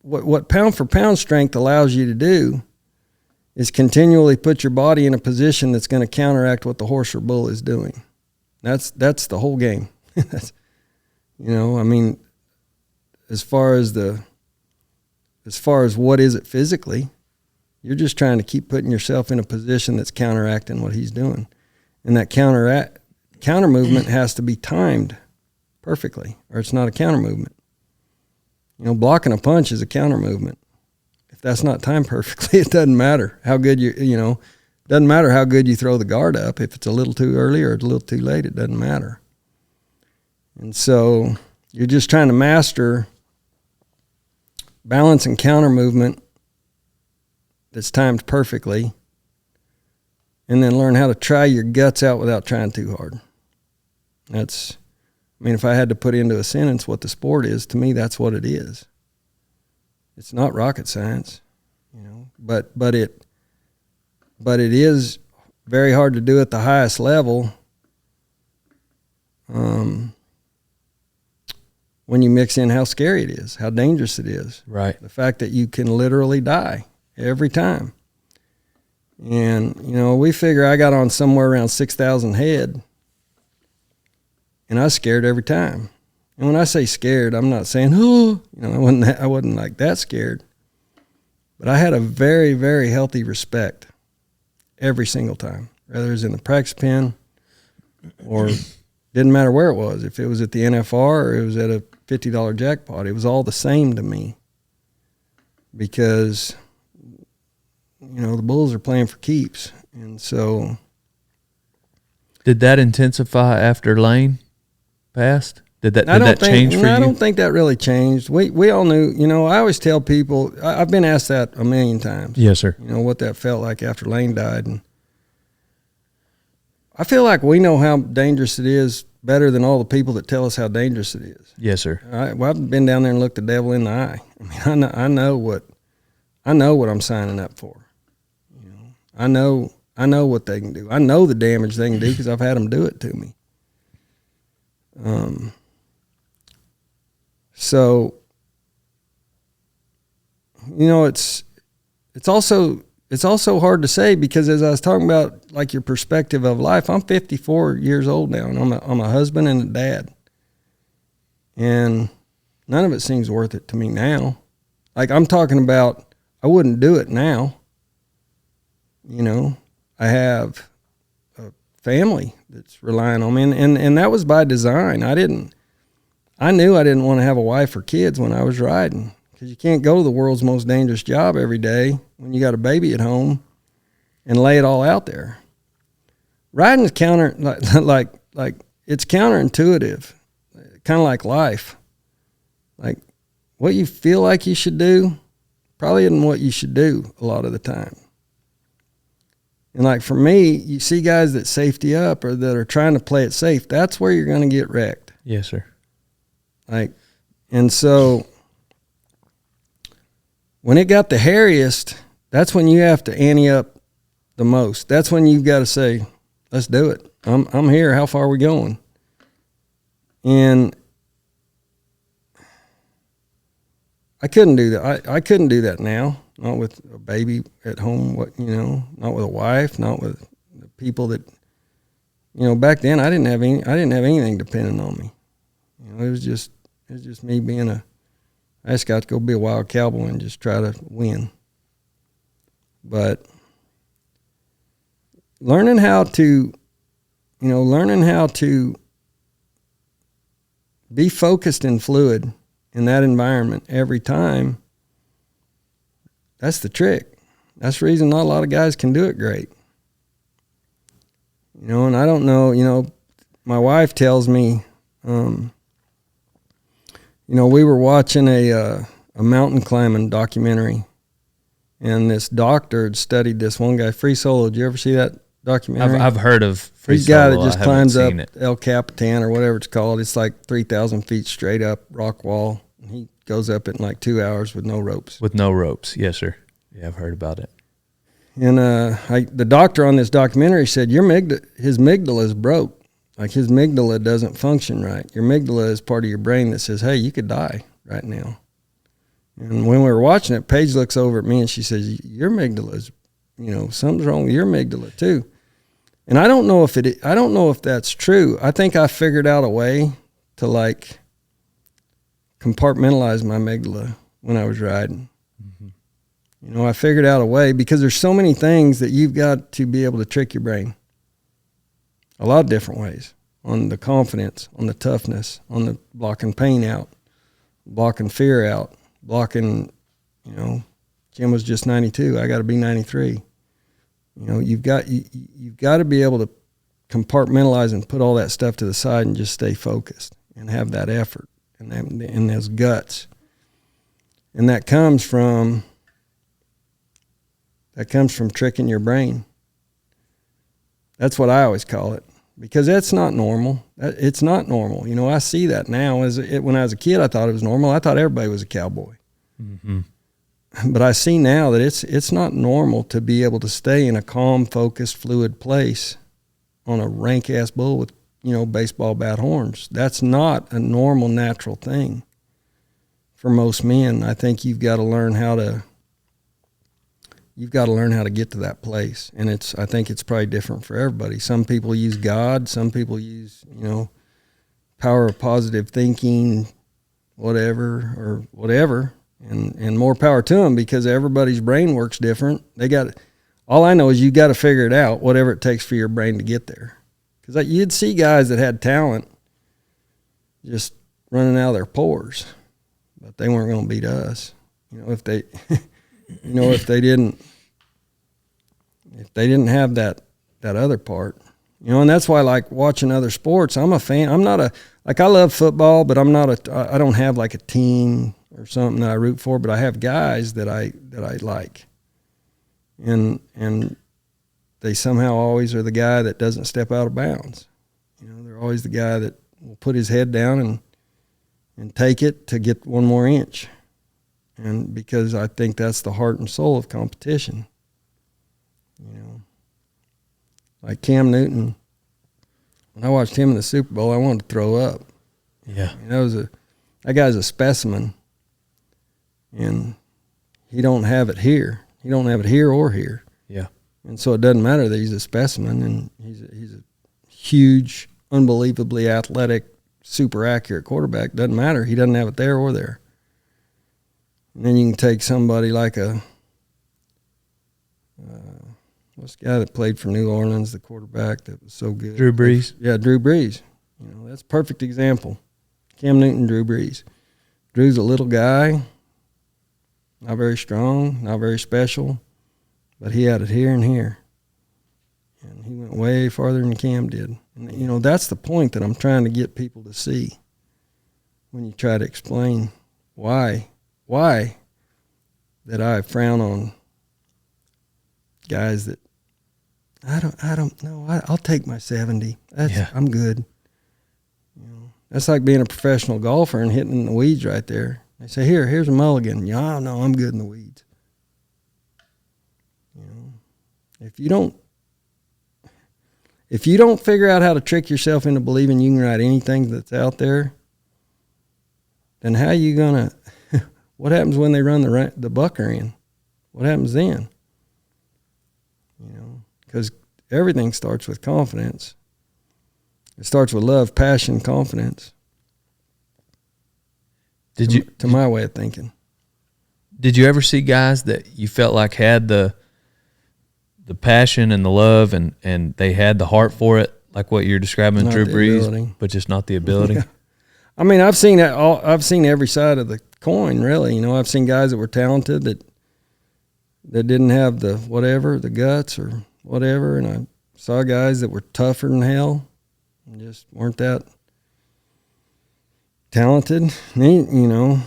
what pound for pound strength allows you to do is continually put your body in a position that's going to counteract what the horse or bull is doing. That's the whole game. As far as what is it physically, you're just trying to keep putting yourself in a position that's counteracting what he's doing. And that counter movement has to be timed perfectly, or it's not a counter movement. Blocking a punch is a counter movement. If that's not timed perfectly, it doesn't matter how good doesn't matter how good you throw the guard up. If it's a little too early or a little too late, it doesn't matter. And so you're just trying to master balance and counter movement that's timed perfectly, and then learn how to try your guts out without trying too hard. If I had to put into a sentence what the sport is, to me, that's what it is. It's not rocket science, but it is very hard to do at the highest level. When you mix in how scary it is, how dangerous it is. Right. The fact that you can literally die every time. And, we figure I got on somewhere around 6,000 head, and I was scared every time. And when I say scared, I'm not saying, I wasn't like that scared. But I had a very, very healthy respect every single time, whether it was in the practice pen or didn't matter where it was. If it was at the NFR or it was at a $50 jackpot, it was all the same to me, because the Bulls are playing for keeps. And so, did that intensify after Lane passed? Did that change for you? I don't think that really changed. We all knew. I always tell people, I've been asked that a million times. Yes, sir. What that felt like after Lane died, and I feel like we know how dangerous it is better than all the people that tell us how dangerous it is. Yes, sir. I've been down there and looked the devil in the eye. I know what I'm signing up for. I know what they can do. I know the damage they can do because I've had them do it to me. So, it's also hard to say, because as I was talking about, like, your perspective of life, I'm 54 years old now, and I'm a husband and a dad. And none of it seems worth it to me now. Like, I'm talking about, I wouldn't do it now. I have a family that's relying on me, and that was by design. I knew I didn't want to have a wife or kids when I was riding, because you can't go to the world's most dangerous job every day when you got a baby at home and lay it all out there. Riding is like it's counterintuitive, kind of like life. Like, what you feel like you should do probably isn't what you should do a lot of the time. And like for me, you see guys that safety up or that are trying to play it safe. That's where you're going to get wrecked. Yes, sir. Like, and so when it got the hairiest, that's when you have to ante up the most. That's when you've got to say, let's do it. I'm here. How far are we going? And I couldn't do that. I couldn't do that now. Not with a baby at home. Not with a wife. Not with the people that, back then I didn't have anything depending on me. It was just me being I just got to go be a wild cowboy and just try to win. But learning how to be focused and fluid in that environment every time, that's the trick. That's the reason not a lot of guys can do it great. And I don't know, my wife tells me, we were watching a mountain climbing documentary, and this doctor had studied this one guy, Free Solo. Did you ever see that documentary? I've heard of Free This Solo. guy that just climbs up it. El Capitan or whatever it's called. It's like 3,000 feet straight up rock wall. And he goes up it in like 2 hours with no ropes. With no ropes, yes, sir. Yeah, I've heard about it. And the doctor on this documentary said his amygdala is broke. Like his amygdala doesn't function right. Your amygdala is part of your brain that says, hey, you could die right now. And when we were watching it, Paige looks over at me and she says, your amygdala is, something's wrong with your amygdala too. And I don't know if that's true. I think I figured out a way to like compartmentalize my amygdala when I was riding. Mm-hmm. I figured out a way because there's so many things that you've got to be able to trick your brain. A lot of different ways. On the confidence, on the toughness, on the blocking pain out, blocking fear out, blocking, Jim was just 92. I got to be 93. You've got to be able to compartmentalize and put all that stuff to the side and just stay focused and have that effort and those guts. And that comes from tricking your brain. That's what I always call it, because that's not normal. It's not normal. I see that now. When I was a kid, I thought it was normal. I thought everybody was a cowboy. Mm-hmm. But I see now that it's not normal to be able to stay in a calm, focused, fluid place on a rank-ass bull with, baseball bat horns. That's not a normal, natural thing for most men. I think you've got to learn how to get to that place. And I think it's probably different for everybody. Some people use God. Some people use, power of positive thinking, whatever. And more power to them, because everybody's brain works different. All I know is you got to figure it out, whatever it takes for your brain to get there. Because you'd see guys that had talent just running out of their pores, but they weren't going to beat us. If they, if they didn't have that other part, and that's why I like watching other sports. I'm a fan. I love football, but I don't have like a team or something that I root for, but I have guys that I like. And they somehow always are the guy that doesn't step out of bounds. They're always the guy that will put his head down and take it to get one more inch. And because I think that's the heart and soul of competition. Like Cam Newton, when I watched him in the Super Bowl, I wanted to throw up. Yeah. That guy's a specimen. And he don't have it here. He don't have it here or here. Yeah. And so it doesn't matter that he's a specimen, and he's a huge, unbelievably athletic, super accurate quarterback. Doesn't matter. He doesn't have it there or there. And then you can take somebody like what's the guy that played for New Orleans, the quarterback that was so good? Drew Brees. Yeah, Drew Brees. That's a perfect example. Cam Newton, Drew Brees. Drew's a little guy, not very strong, not very special, but he had it here and here. And he went way farther than Cam did. And, that's the point that I'm trying to get people to see when you try to explain why that I frown on guys that I don't know. I'll take my 70. I'm good. That's like being a professional golfer and hitting in the weeds right there. They say, here's a mulligan. Yeah, no, I'm good in the weeds. If you don't figure out how to trick yourself into believing you can ride anything that's out there, then how are you gonna? What happens when they run the bucker in? What happens then? Because everything starts with confidence. It starts with love, passion, confidence. To my way of thinking. Did you ever see guys that you felt like had the passion and the love and they had the heart for it, like what you're describing, Drew Brees, but just not the ability? Yeah. I mean, I've seen that. I've seen every side of the coin, really. I've seen guys that were talented that didn't have the guts or whatever, and I saw guys that were tougher than hell and just weren't that talented. And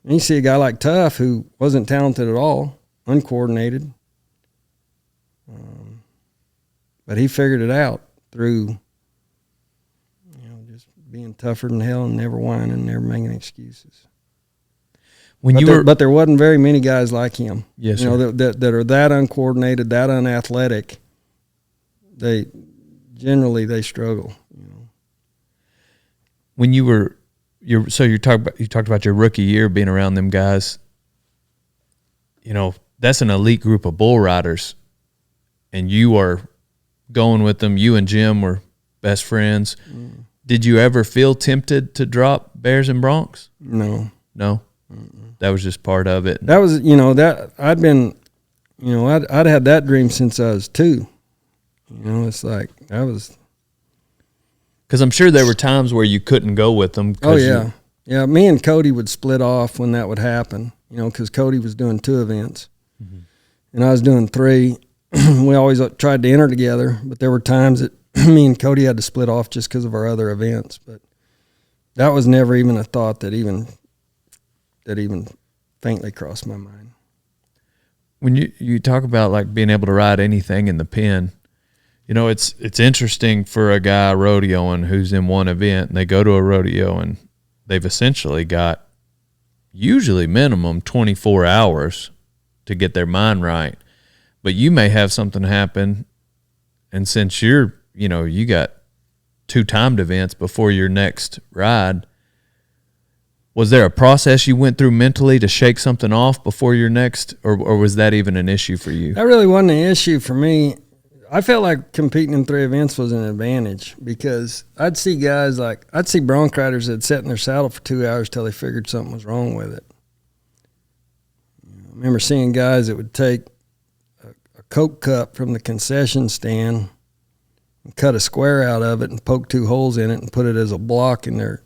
you see a guy like Tough who wasn't talented at all, uncoordinated. But he figured it out through, just being tougher than hell and never whining, never making excuses. But there wasn't very many guys like him. Yes, that are that uncoordinated, that unathletic. They struggle. When you talked about your rookie year being around them guys. That's an elite group of bull riders, and you are going with them. You and Jim were best friends. Did you ever feel tempted to drop Bears and Broncs? No. That was just part of it. That was, that I'd been, I'd had that dream since I was 2. It's like that was. Because I'm sure there were times where you couldn't go with them. Oh, yeah. Yeah, me and Cody would split off when that would happen, because Cody was doing 2 events. Mm-hmm. And I was doing 3. We always tried to enter together, but there were times that me and Cody had to split off just because of our other events. But that was never even a thought that even faintly crossed my mind. When you talk about like being able to ride anything in the pen, it's interesting for a guy rodeoing who's in one event and they go to a rodeo and they've essentially got usually minimum 24 hours to get their mind right. But you may have something happen, and since you got 2 timed events before your next ride, was there a process you went through mentally to shake something off before your next, or was that even an issue for you? That really wasn't an issue for me. I felt like competing in 3 events was an advantage because I'd see bronc riders that sat in their saddle for 2 hours till they figured something was wrong with it. I remember seeing guys that would take a Coke cup from the concession stand and cut a square out of it and poke 2 holes in it and put it as a block in their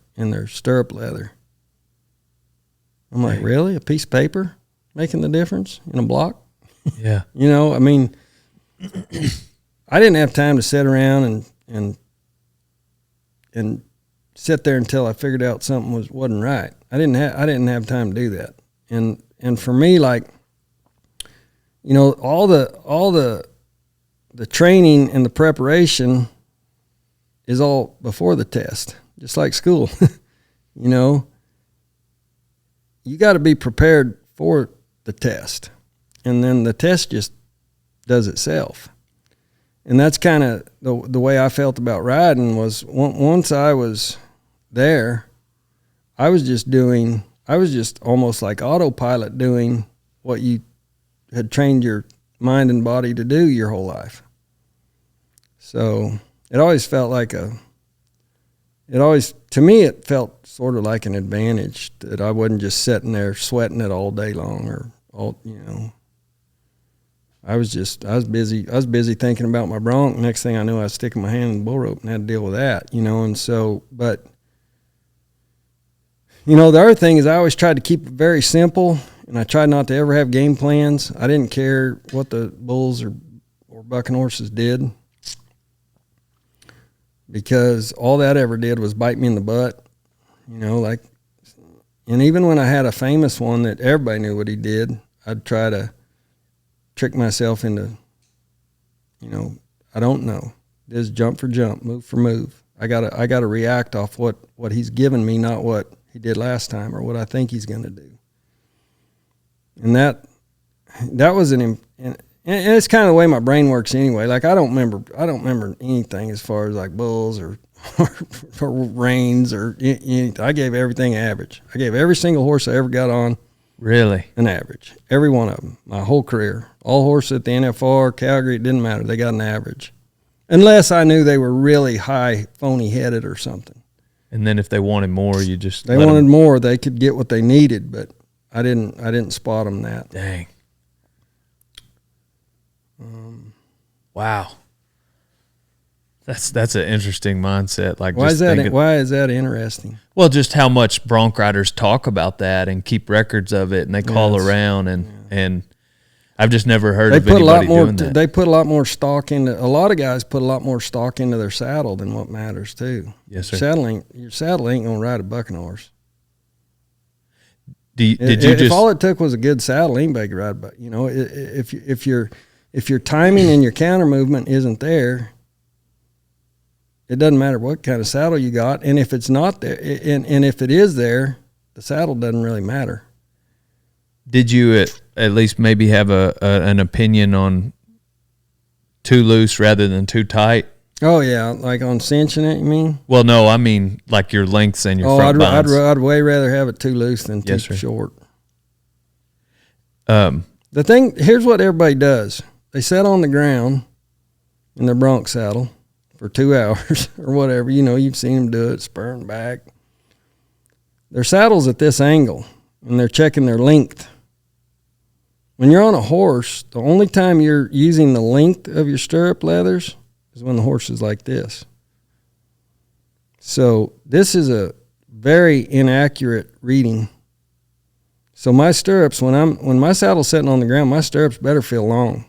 stirrup leather. I'm like, really? A piece of paper making the difference in a block? Yeah. I mean, I didn't have time to sit around and sit there until I figured out something wasn't right. I didn't have time to do that. And for me, like, all the training and the preparation is all before the test, just like school. You got to be prepared for the test, and then the test just does itself. And that's kind of the way I felt about riding was once I was there, I was just almost like autopilot doing what you had trained your mind and body to do your whole life. So it always felt like to me, it felt sort of like an advantage that I wasn't just sitting there sweating it all day long I was busy thinking about my bronc. Next thing I knew, I was sticking my hand in the bull rope and had to deal with that, and so, but, the other thing is I always tried to keep it very simple, and I tried not to ever have game plans. I didn't care what the bulls or bucking horses did, because all that ever did was bite me in the butt, and even when I had a famous one that everybody knew what he did, I'd try to trick myself into, I don't know. Just jump for jump, move for move. I gotta react off what he's given me, not what he did last time or what I think he's going to do. And that was and it's kind of the way my brain works anyway. Like I don't remember anything as far as like bulls or reins or anything. I gave everything average. I gave every single horse I ever got on really an average. Every one of them, my whole career. All horses at the NFR, Calgary, it didn't matter. They got an average. Unless I knew they were really high, phony headed or something. And then if they wanted more, you just they wanted more, they could get what they needed, but I didn't spot them that. Dang. Wow. That's an interesting mindset. Like, why is that interesting? Well, just how much bronc riders talk about that and keep records of it, and they call around and I've just never heard of anybody doing that. They put a lot more stock into. A lot of guys put a lot more stock into their saddle than what matters too. Yes, sir. Your saddle ain't gonna ride a bucking horse. If all it took was a good saddle, anybody could ride. But if your timing and your counter movement isn't there, it doesn't matter what kind of saddle you got. And if it's not there, and if it is there, the saddle doesn't really matter. Did you at least maybe have an opinion on too loose rather than too tight? Oh yeah, like on cinching it, you mean? Well, no, I mean like your lengths and your front binds. I'd way rather have it too loose than too short. The thing, here's what everybody does. They sit on the ground in their bronc saddle for 2 hours or whatever. You've seen them do it, spurring back. Their saddle's at this angle, and they're checking their length. When you're on a horse, the only time you're using the length of your stirrup leathers is when the horse is like this. So this is a very inaccurate reading. So my stirrups, when my saddle's sitting on the ground, my stirrups better feel long.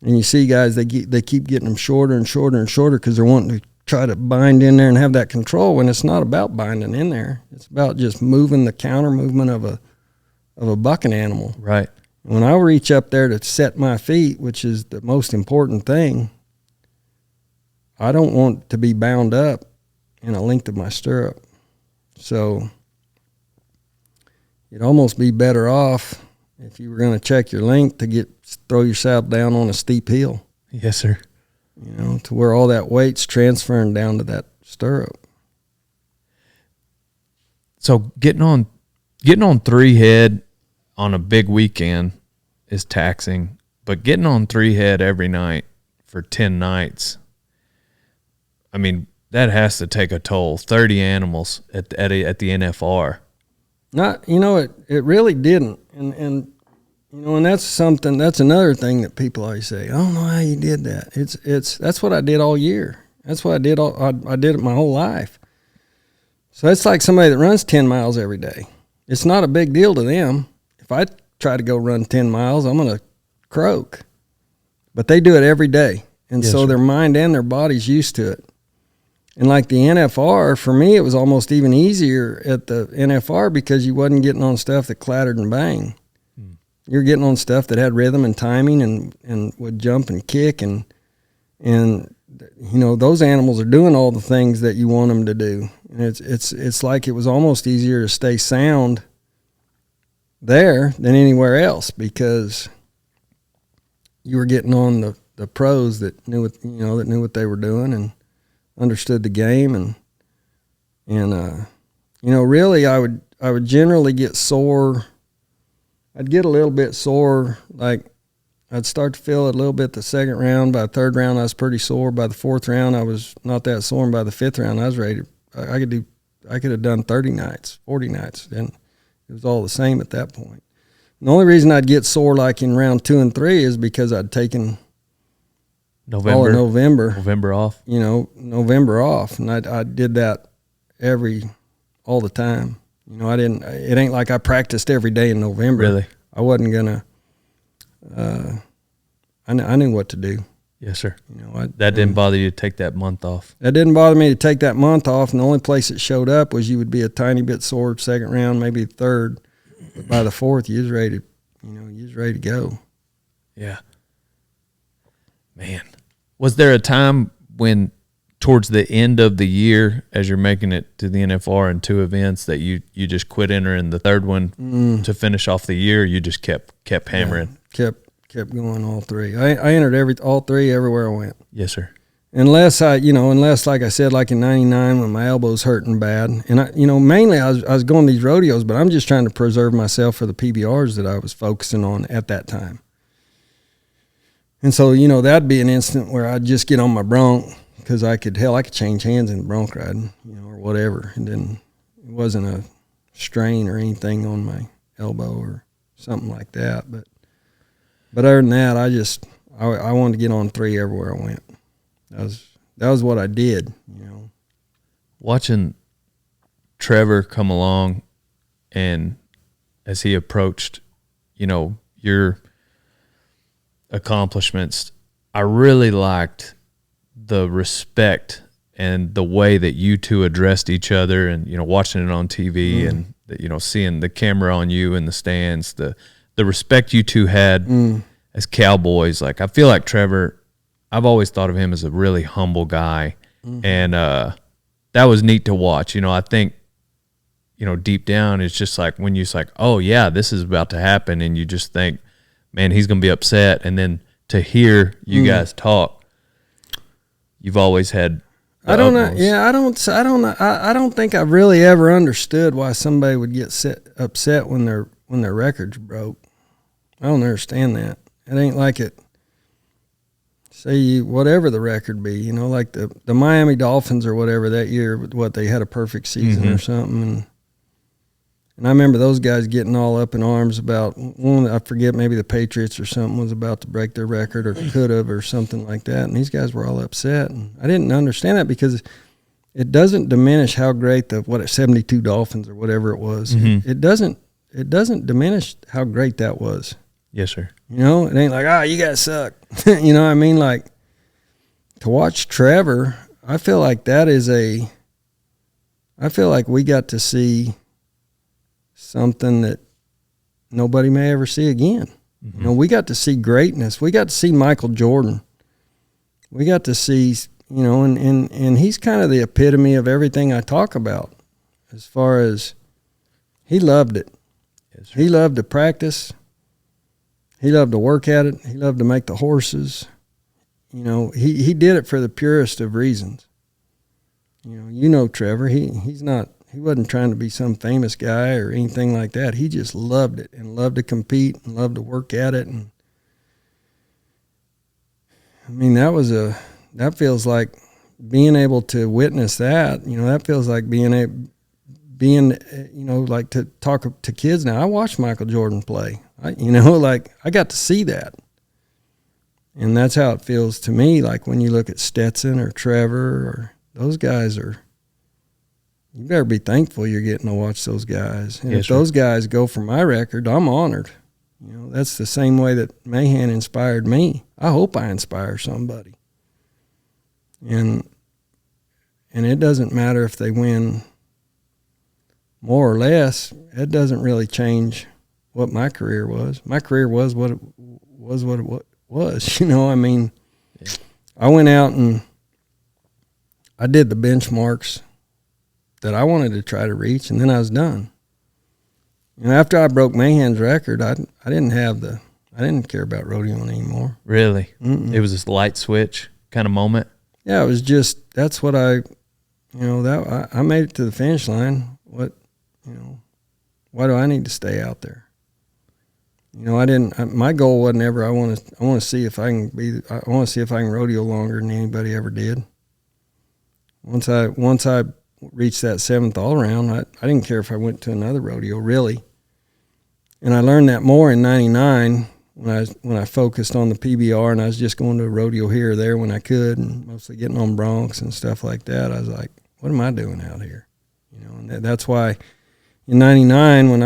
And you see guys, they keep getting them shorter and shorter and shorter because they're wanting to try to bind in there and have that control, when it's not about binding in there. It's about just moving the counter movement of a bucking animal. Right. When I reach up there to set my feet, which is the most important thing, I don't want to be bound up in a length of my stirrup. So you'd almost be better off if you were going to check your length to throw your saddle down on a steep hill. Yes, sir. To where all that weight's transferring down to that stirrup. So getting on 3 head on a big weekend is taxing, but getting on 3 head every night for 10 nights, I mean, that has to take a toll. 30 animals at the NFR. It really didn't. And that's another thing that people always say, I don't know how you did that. That's what I did all year. That's what I did. I did it my whole life. So it's like somebody that runs 10 miles every day. It's not a big deal to them. If I try to go run 10 miles, I'm going to croak. But they do it every day. And so their mind and their body's used to it. And like the NFR, for me, it was almost even easier at the NFR because you wasn't getting on stuff that clattered and banged. You're getting on stuff that had rhythm and timing and would jump and kick. And those animals are doing all the things that you want them to do. And it's like it was almost easier to stay sound there than anywhere else because you were getting on the pros that knew what they were doing and understood the game. And really I would generally get sore. I'd get a little bit sore. Like I'd start to feel it a little bit the second round. By the third round, I was pretty sore. By the fourth round, I was not that sore. And by the fifth round, I was ready. I could have done 30 nights, 40 nights. And it was all the same at that point. And the only reason I'd get sore like in round 2 and 3 is because I'd taken all of November off. November off. And I did that all the time. It ain't like I practiced every day in November. Really? I wasn't gonna, I knew what to do. Yes, sir. That didn't bother you to take that month off? That didn't bother me to take that month off. And the only place it showed up was you would be a tiny bit sore second round, maybe third. But by the fourth, you was ready to go. Yeah. Man. Was there a time when towards the end of the year, as you're making it to the NFR in 2 events, that you just quit entering the third one to finish off the year? You just kept hammering. Yeah, kept going all 3. I entered all 3 everywhere I went. Yes, sir. Unless like I said, like in '99 when my elbow's hurting bad, and mainly I was going to these rodeos, but I'm just trying to preserve myself for the PBRs that I was focusing on at that time. And so, that'd be an instant where I'd just get on my bronc because I could change hands in the bronc riding, or whatever. And then it wasn't a strain or anything on my elbow or something like that. But other than that, I wanted to get on 3 everywhere I went. That was what I did, Watching Trevor come along, and as he approached, your accomplishments, I really liked the respect and the way that you two addressed each other, and watching it on TV and seeing the camera on you in the stands, the respect you two had as cowboys. Like, I feel like Trevor, I've always thought of him as a really humble guy, and that was neat to watch. I think deep down it's just like when you're like, oh yeah, this is about to happen, and you just think, man, he's gonna be upset, and then to hear you guys talk, you've always had. I don't know. Yeah, I don't think I've really ever understood why somebody would get upset when their records broke. I don't understand that. It ain't like it. Say whatever the record be, like the Miami Dolphins or whatever that year, they had a perfect season or something, and I remember those guys getting all up in arms about one. I forget, maybe the Patriots or something was about to break their record or could have or something like that, and these guys were all upset, and I didn't understand that because it doesn't diminish how great 72 Dolphins or whatever it was. It doesn't diminish how great that was. Yes, sir. It ain't like, you guys suck. What I mean? Like, to watch Trevor, I feel like we got to see something that nobody may ever see again. We got to see greatness. We got to see Michael Jordan. We got to see, and he's kind of the epitome of everything I talk about as far as he loved it. Yes, he loved to practice. He loved to work at it. He loved to make the horses. He did it for the purest of reasons. Trevor, he wasn't trying to be some famous guy or anything like that. He just loved it and loved to compete and loved to work at it. And I mean, that feels like being able to witness that. That feels like being like to talk to kids now. I watched Michael Jordan play. I got to see that. And that's how it feels to me. Like when you look at Stetson or Trevor or those guys you better be thankful you're getting to watch those guys. And if those guys go for my record, I'm honored. That's the same way that Mahan inspired me. I hope I inspire somebody. And it doesn't matter if they win more or less. It doesn't really change what my career was. My career was what it was. I mean, I went out and I did the benchmarks that I wanted to try to reach, and then I was done. And after I broke Mahan's record, I didn't care about rodeoing anymore. Really? It was this light switch kind of moment? Yeah, it was just, that's what I made it to the finish line. Why do I need to stay out there? My goal wasn't ever, I want to see if I can rodeo longer than anybody ever did. Once I reached that 7th all-around, I didn't care if I went to another rodeo, really. And I learned that more in '99 when I focused on the PBR, and I was just going to a rodeo here or there when I could, and mostly getting on broncs and stuff like that. I was like, what am I doing out here? And that's why in '99 when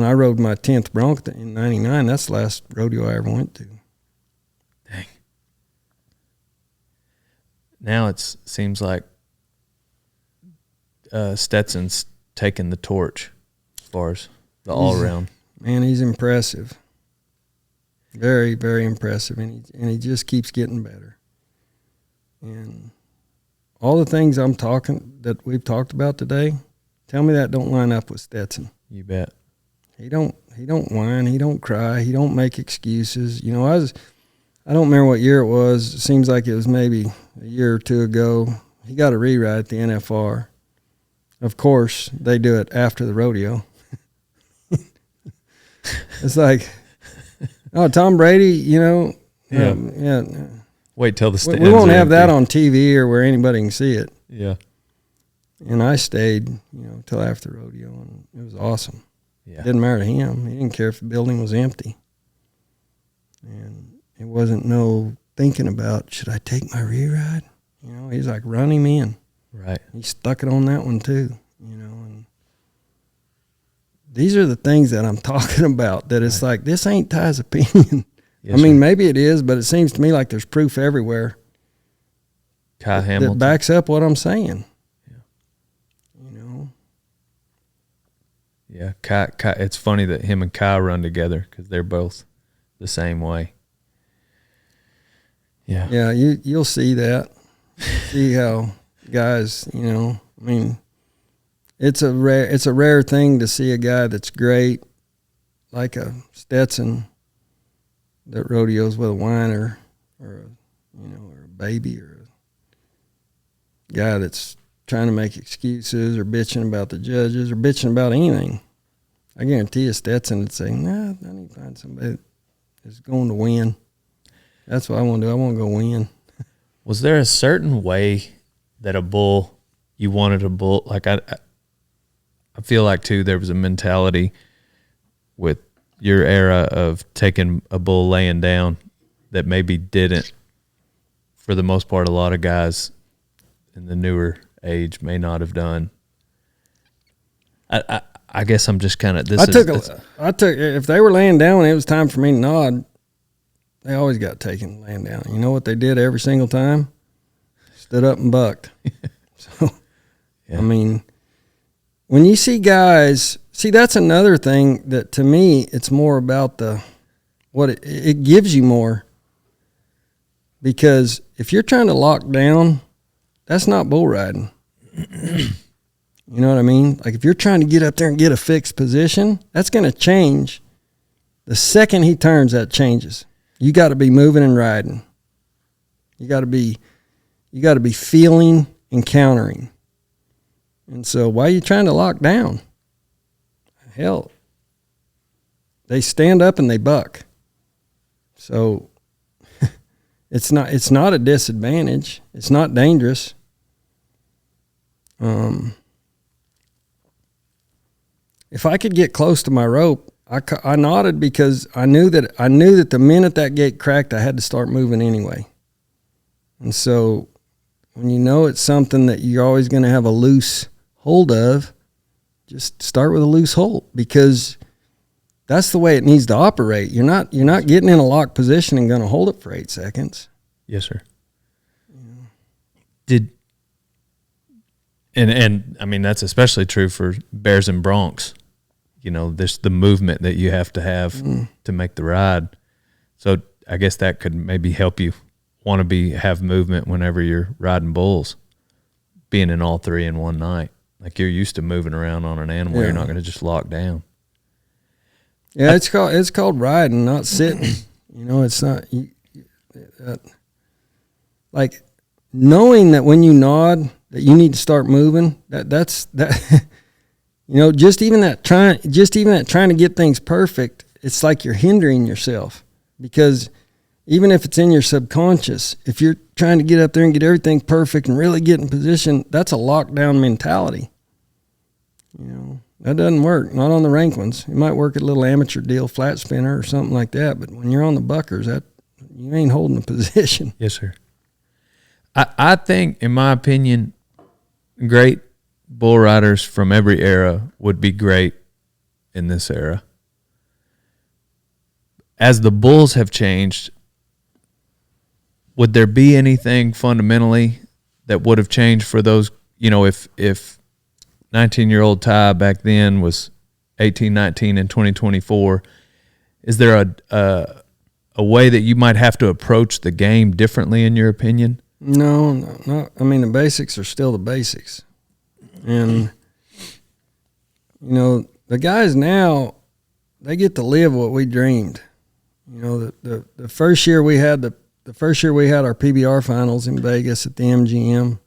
I rode my 10th bronc in '99, that's the last rodeo I ever went to. Dang. Now it seems like Stetson's taking the torch as far as the all around. Man, he's impressive. Very, very impressive, and he just keeps getting better. And all the things that we've talked about today, tell me that don't line up with Stetson. You bet. He don't whine, he don't cry, he don't make excuses. You know, I don't remember what year it was. It seems like it was maybe a year or two ago. He got a reride at the NFR. Of course, they do it after the rodeo. It's like, oh, Tom Brady, you know. Yeah. Wait till the stands We won't are have that empty. on TV or where anybody can see it. Yeah. And I stayed, till after the rodeo, and it was awesome. Yeah. Didn't matter to him. He didn't care if the building was empty. And it wasn't no thinking about, should I take my reride? He's like, run him in. Right. He stuck it on that one too, and these are the things that I'm talking about, that it's like, this ain't Ty's opinion. Yes, I mean, sir. maybe it is, but it seems to me like there's proof everywhere Kai that Hamilton. backs up what I'm saying. Yeah. Kai, it's funny that him and Kai run together because they're both the same way. Yeah. Yeah, you'll see that. See how guys, I mean, it's a rare thing to see a guy that's great, like a Stetson, that rodeos with a whiner or a baby, or a guy that's trying to make excuses or bitching about the judges or bitching about anything. I guarantee you Stetson would say, nah, I need to find somebody that's going to win. That's what I want to do. I want to go win. Was there a certain way that you wanted a bull? Like I feel like too, there was a mentality with your era of taking a bull laying down that maybe didn't, for the most part, a lot of guys in the newer age may not have done. I guess I'm just kind of I took if they were laying down when it was time for me to nod, they always got taken laying down. You know what they did every single time? Stood up and bucked. So, yeah. I mean, when you see guys, that's another thing that to me, it's more about what it gives you more. Because if you're trying to lock down, that's not bull riding. You know what I mean? Like if you're trying to get up there and get a fixed position, that's going to change. The second he turns, that changes. You got to be moving and riding. You got to be feeling and countering. And so why are you trying to lock down? Hell, they stand up and they buck. So it's not a disadvantage. It's not dangerous. If I could get close to my rope, I nodded because I knew that the minute that gate cracked, I had to start moving anyway. And so when you know it's something that you're always going to have a loose hold of, just start with a loose hold, because that's the way it needs to operate. You're not getting in a locked position and going to hold it for 8 seconds. Yes, sir. And I mean, that's especially true for bears and broncs. There's the movement that you have to make the ride. So I guess that could maybe help you want to have movement whenever you're riding bulls, being in all three in one night. Like you're used to moving around on an animal. Yeah. You're not going to just lock down. Yeah, it's called riding, not sitting. It's not like knowing that when you nod that you need to start moving. That's just even that trying to get things perfect. It's like you're hindering yourself, because even if it's in your subconscious, if you're trying to get up there and get everything perfect and really get in position, that's a lockdown mentality. That doesn't work. Not on the rank ones. It might work at a little amateur deal, flat spinner or something like that. But when you're on the buckers, that you ain't holding a position. Yes, sir. I think, in my opinion, great bull riders from every era would be great in this era. As the bulls have changed, would there be anything fundamentally that would have changed for those? If 19-year-old Ty back then was 18, 19, and 2024. Is there a way that you might have to approach the game differently, in your opinion? No. I mean, the basics are still the basics. And, the guys now, they get to live what we dreamed. The first year we had our PBR finals in Vegas at the MGM.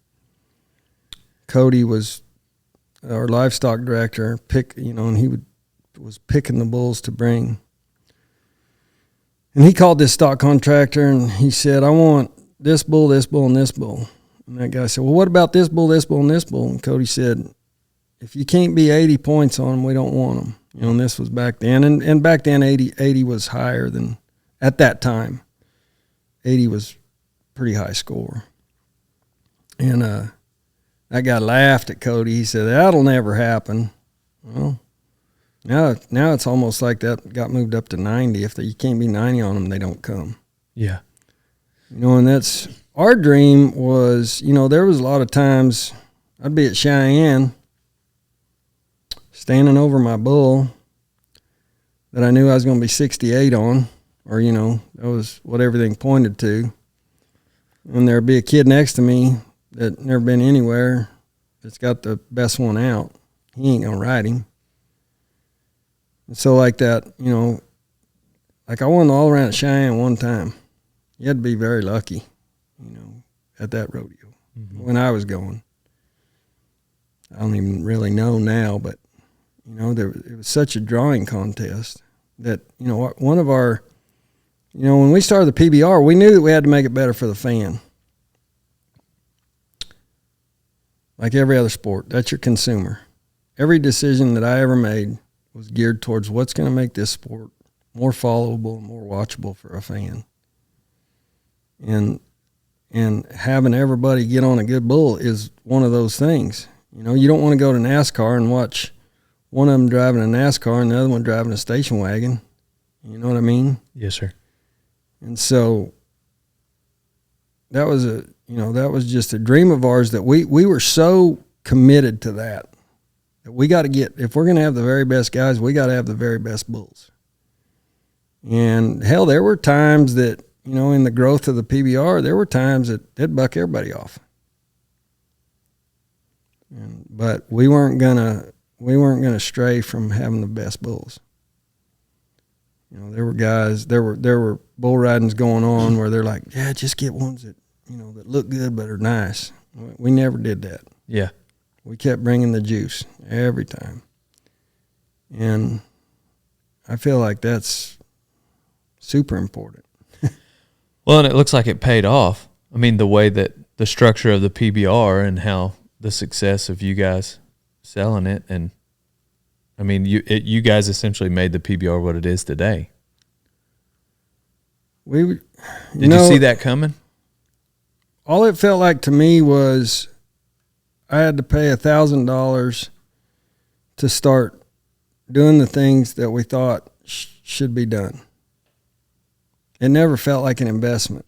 Cody was our livestock director, and he was picking the bulls to bring. And he called this stock contractor and he said, I want this bull, and this bull. And that guy said, well, what about this bull, and this bull? And Cody said, if you can't be 80 points on them, we don't want them. And this was back then. And back then, 80 was higher than, at that time, 80 was pretty high score. And that guy laughed at Cody. He said, that'll never happen. Well, now it's almost like that got moved up to 90. If you can't be 90 on them, they don't come. Yeah. And that's our dream was, there was a lot of times I'd be at Cheyenne standing over my bull that I knew I was going to be 68 on, or, that was what everything pointed to. And there'd be a kid next to me that never been anywhere that's got the best one out. He ain't going to ride him. And so like that, like I won all around at Cheyenne one time. You had to be very lucky, at that rodeo when I was going. I don't even really know now, but, it was such a drawing contest that, one of our, when we started the PBR, we knew that we had to make it better for the fan. Like every other sport, that's your consumer. Every decision that I ever made was geared towards what's going to make this sport more followable and more watchable for a fan. And having everybody get on a good bull is one of those things. You don't want to go to NASCAR and watch one of them driving a NASCAR and the other one driving a station wagon. You know what I mean? Yes, sir. And so that was just a dream of ours that we were so committed to that we got to get, if we're going to have the very best guys, we got to have the very best bulls. And hell, there were times that, in the growth of the PBR, there were times that they'd buck everybody off. But we weren't gonna stray from having the best bulls. There were guys, there were bull ridings going on where they're like, yeah, just get ones that, that look good but are nice. We never did that. Yeah. We kept bringing the juice every time. And I feel like that's super important. Well, and it looks like it paid off. I mean, the way that the structure of the PBR and how the success of you guys selling it, and I mean, you guys essentially made the PBR what it is today. Did you see that coming? All it felt like to me was I had to pay $1,000 to start doing the things that we thought should be done. It never felt like an investment.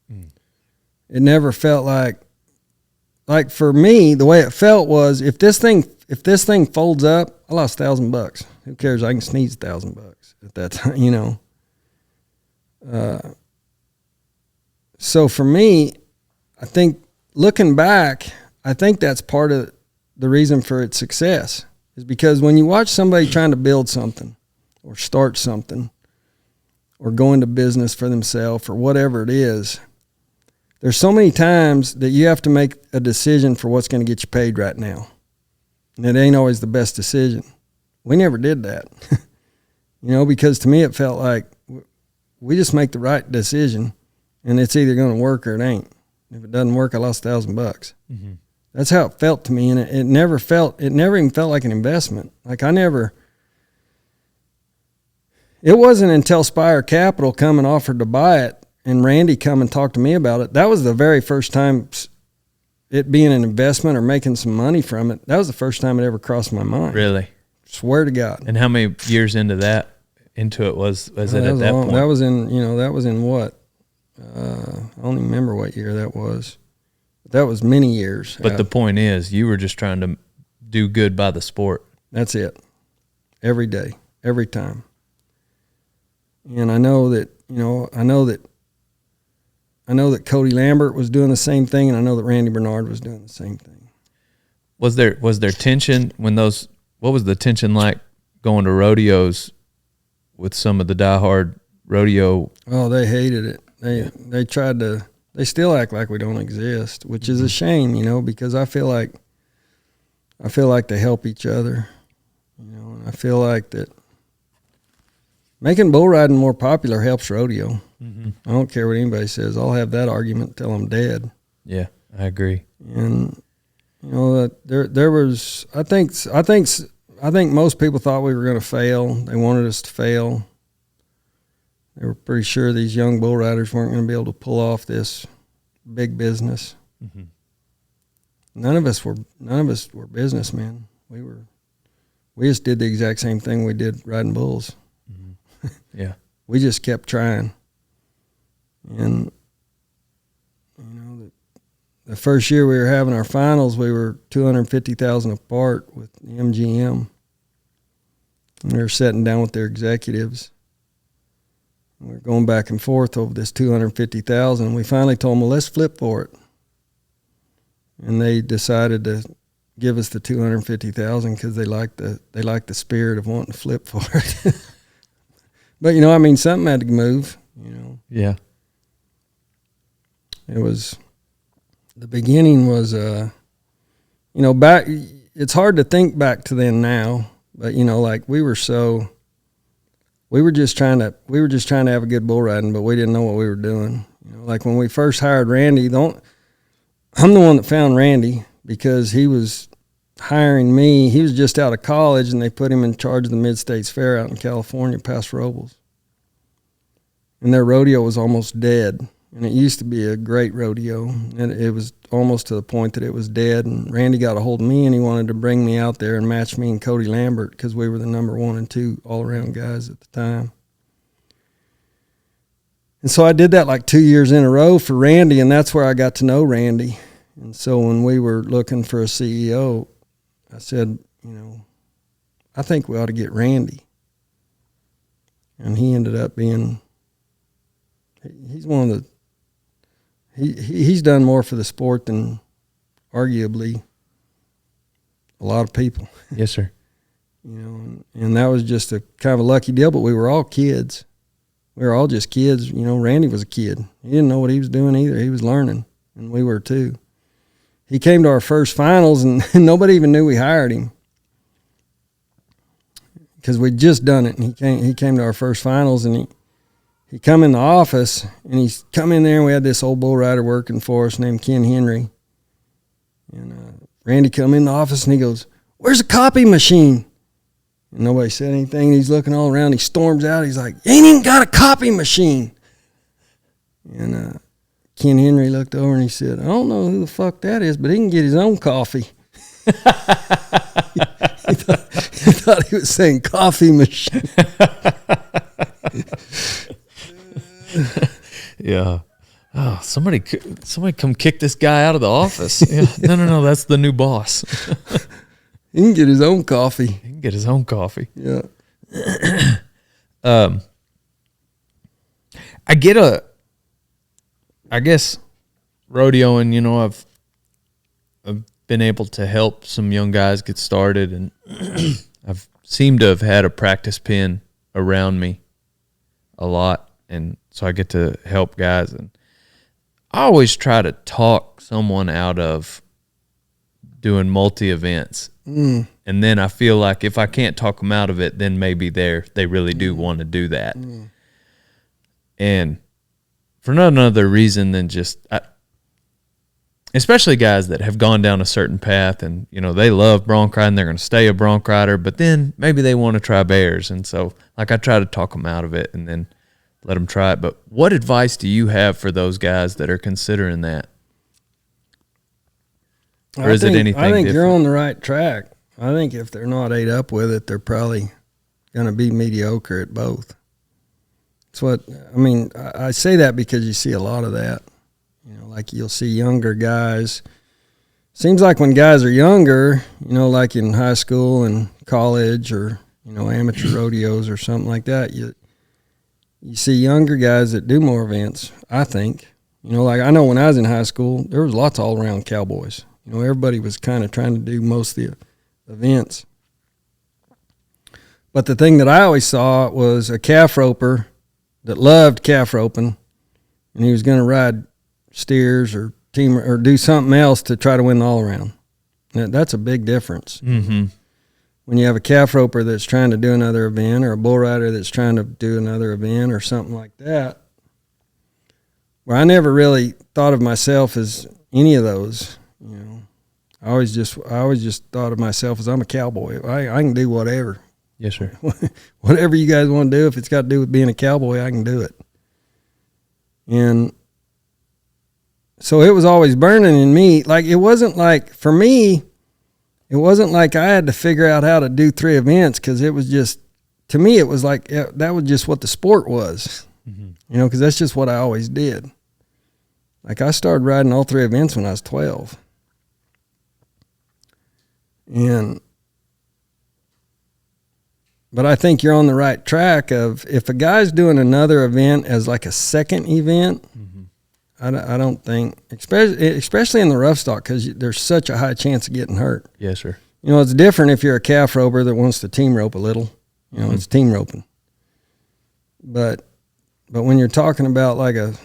It never felt like for me, the way it felt was if this thing folds up, I lost $1,000. Who cares? I can sneeze $1,000 at that time, So for me, I think looking back, I think that's part of the reason for its success is because when you watch somebody trying to build something or start something or go into business for themselves or whatever it is, there's so many times that you have to make a decision for what's going to get you paid right now. And it ain't always the best decision. We never did that, because to me it felt like we just make the right decision and it's either going to work or it ain't. If it doesn't work, I lost $1,000. Mm-hmm. That's how it felt to me. And it never even felt like an investment. Like it wasn't until Spire Capital come and offered to buy it and Randy come and talk to me about it. That was the very first time it being an investment or making some money from it. That was the first time it ever crossed my mind. Really? Swear to God. And how many years into it was it at that point? That was in what? I don't even remember what year that was. But that was many years. But the point is, you were just trying to do good by the sport. That's it. every day, every time. And I know that Cody Lambert was doing the same thing, and I know that Randy Bernard was doing the same thing. Was there tension when those? What was the tension like going to rodeos with some of the diehard rodeo? Oh, they hated it. They tried to. They still act like we don't exist, which is a shame, because I feel like they help each other, and I feel like that making bull riding more popular helps rodeo. Mm-hmm. I don't care what anybody says. I'll have that argument till I'm dead. Yeah, I agree. And that there was. I think most people thought we were going to fail. They wanted us to fail. They were pretty sure these young bull riders weren't going to be able to pull off this big business. Mm-hmm. None of us were businessmen. We just did the exact same thing we did riding bulls. Mm-hmm. Yeah. We just kept trying. And the first year we were having our finals, we were $250,000 apart with the MGM. And we were sitting down with their executives. We were going back and forth over this $250,000. And we finally told them, well, let's flip for it. And they decided to give us the $250,000 because they liked the spirit of wanting to flip for it. But something had to move. Yeah. It was the beginning was back. It's hard to think back to then now, but we were just trying to have a good bull riding, but we didn't know what we were doing. Like when we first hired Randy, I'm the one that found Randy because he was hiring me. He was just out of college, and they put him in charge of the Mid-States Fair out in California, past Robles. And their rodeo was almost dead. And it used to be a great rodeo, and it was almost to the point that it was dead. And Randy got a hold of me, and he wanted to bring me out there and match me and Cody Lambert because we were the number 1 and 2 all-around guys at the time. And so I did that like 2 years in a row for Randy, and that's where I got to know Randy. And so when we were looking for a CEO, I said, I think we ought to get Randy. And he ended up being, he's one of the, he's done more for the sport than arguably a lot of people. Yes, sir. And that was just a kind of a lucky deal, but we were all kids. We were all just kids. Randy was a kid. He didn't know what he was doing either. He was learning, and we were too. He came to our first finals, and nobody even knew we hired him because we'd just done it. And he came to our first finals, and he come in the office, and he's come in there, and we had this old bull rider working for us named Ken Henry. And Randy come in the office, and he goes, "Where's the copy machine?" And nobody said anything. He's looking all around. He storms out. He's like, "You ain't even got a copy machine." And Ken Henry looked over, and he said, "I don't know who the fuck that is, but he can get his own coffee." he thought he was saying coffee machine. Yeah. Oh, somebody come kick this guy out of the office. Yeah. No, that's the new boss. He can get his own coffee. He can get his own coffee. Yeah. I guess rodeoing, I've been able to help some young guys get started, and I've seemed to have had a practice pen around me a lot, and so I get to help guys. And I always try to talk someone out of doing multi-events. And then I feel like if I can't talk them out of it, then maybe they really do want to do that. And for none other reason than just, especially guys that have gone down a certain path and, they love bronc riding, they're going to stay a bronc rider, but then maybe they want to try bears. And so I try to talk them out of it and then let them try it. But what advice do you have for those guys that are considering that? Or is it anything I think different? you're on the right track. I think if they're not ate up with it, they're probably going to be mediocre at both. It's what I say that because you see a lot of that. Like you'll see younger guys. Seems like when guys are younger, like in high school and college or, amateur rodeos or something like that, you see younger guys that do more events, I think. Like I know when I was in high school, there was lots of all-around cowboys. Everybody was kind of trying to do most of the events. But the thing that I always saw was a calf roper that loved calf roping, and he was going to ride steers or do something else to try to win the all-around. That's a big difference. Mm-hmm. When you have a calf roper that's trying to do another event, or a bull rider that's trying to do another event or something like that, where I never really thought of myself as any of those. I always just thought of myself as I'm a cowboy. I can do whatever. Yes, sir. Whatever you guys want to do, if it's got to do with being a cowboy, I can do it. And so it was always burning in me. Like, it wasn't like, for me, it wasn't like I had to figure out how to do 3 events, because it was just, to me, it was like, that was just what the sport was, because that's just what I always did. Like, I started riding all 3 events when I was 12. But I think you're on the right track of, if a guy's doing another event as like a second event, I don't think, especially in the rough stock, because there's such a high chance of getting hurt. Yes, sir. It's different if you're a calf roper that wants to team rope a little. It's team roping. But when you're talking about like a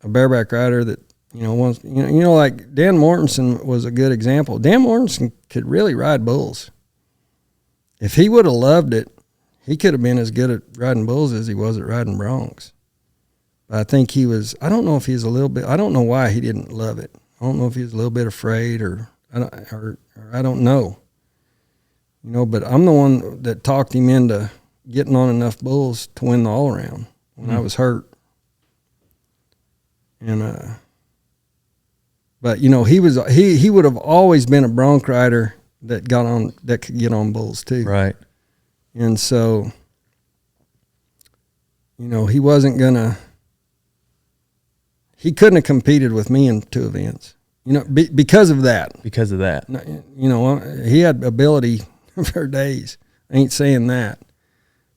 bareback rider that, wants, like Dan Mortensen was a good example. Dan Mortensen could really ride bulls. If he would have loved it, he could have been as good at riding bulls as he was at riding broncs. I think he was, I don't know if he's a little bit, I don't know why he didn't love it. I don't know if he was a little bit afraid or I don't know. But I'm the one that talked him into getting on enough bulls to win the all-around when I was hurt. And, but he would have always been a bronc rider that could get on bulls too. Right. And so, he wasn't gonna, he couldn't have competed with me in 2 events, because of that. Because of that. He had ability for days. I ain't saying that.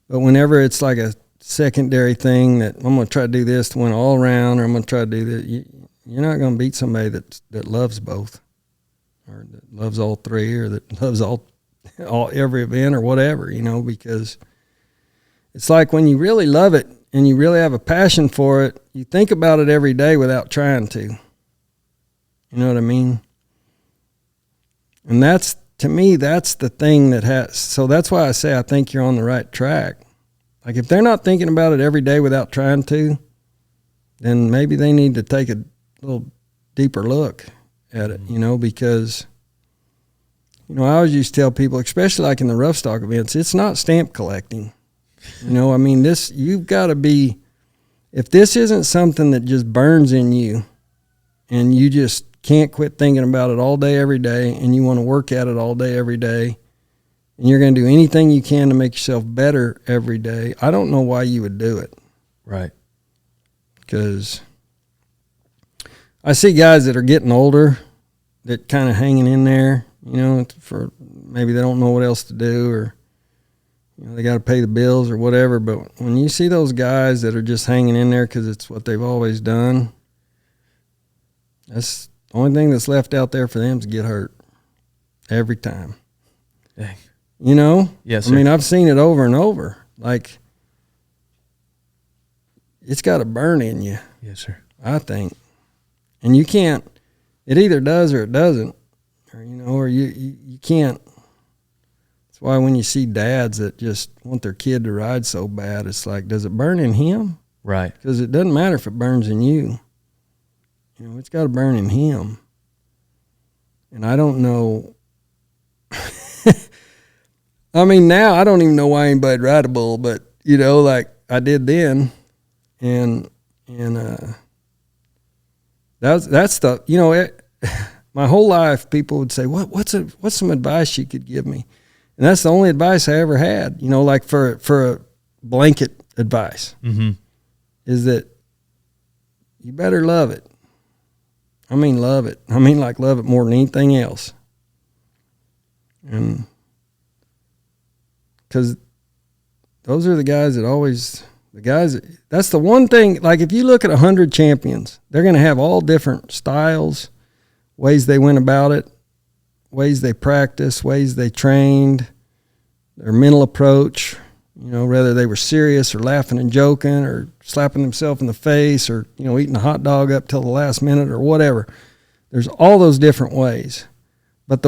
But whenever it's like a secondary thing that I'm going to try to do this to win all around, or I'm going to try to do that, you're not going to beat somebody that loves both, or that loves all 3, or that loves all every event or whatever, because it's like when you really love it and you really have a passion for it, you think about it every day without trying to. You know what I mean? And that's, to me, that's the thing that has, so that's why I say I think you're on the right track. Like, if they're not thinking about it every day without trying to, then maybe they need to take a little deeper look at it, because, I always used to tell people, especially like in the rough stock events, it's not stamp collecting. You've got to be, if this isn't something that just burns in you and you just can't quit thinking about it all day, every day, and you want to work at it all day, every day, and you're going to do anything you can to make yourself better every day, I don't know why you would do it. Right. Because I see guys that are getting older that kind of hanging in there, for maybe they don't know what else to do, or they got to pay the bills or whatever. But when you see those guys that are just hanging in there because it's what they've always done, that's the only thing that's left out there for them is get hurt every time. Dang. I Yes, sir. mean, I've seen it over and over. Like, it's got to burn in you. Yes, sir. I think. And you can't, it either does or it doesn't, or you can't. That's why when you see dads that just want their kid to ride so bad, it's like, does it burn in him? Right. Because it doesn't matter if it burns in you. It's got to burn in him. And I don't know. I mean, now I don't even know why anybody'd ride a bull, but, like I did then. And that's the, my whole life people would say, what's some advice you could give me? And that's the only advice I ever had, like for a blanket advice, is that you better love it. I mean, love it. I mean, like, love it more than anything else. And because those are the guys that always, that's the one thing, like if you look at 100 champions, they're going to have all different styles, ways they went about it, ways they practice, ways they trained, their mental approach, whether they were serious or laughing and joking or slapping themselves in the face or, eating a hot dog up till the last minute or whatever. There's all those different ways. But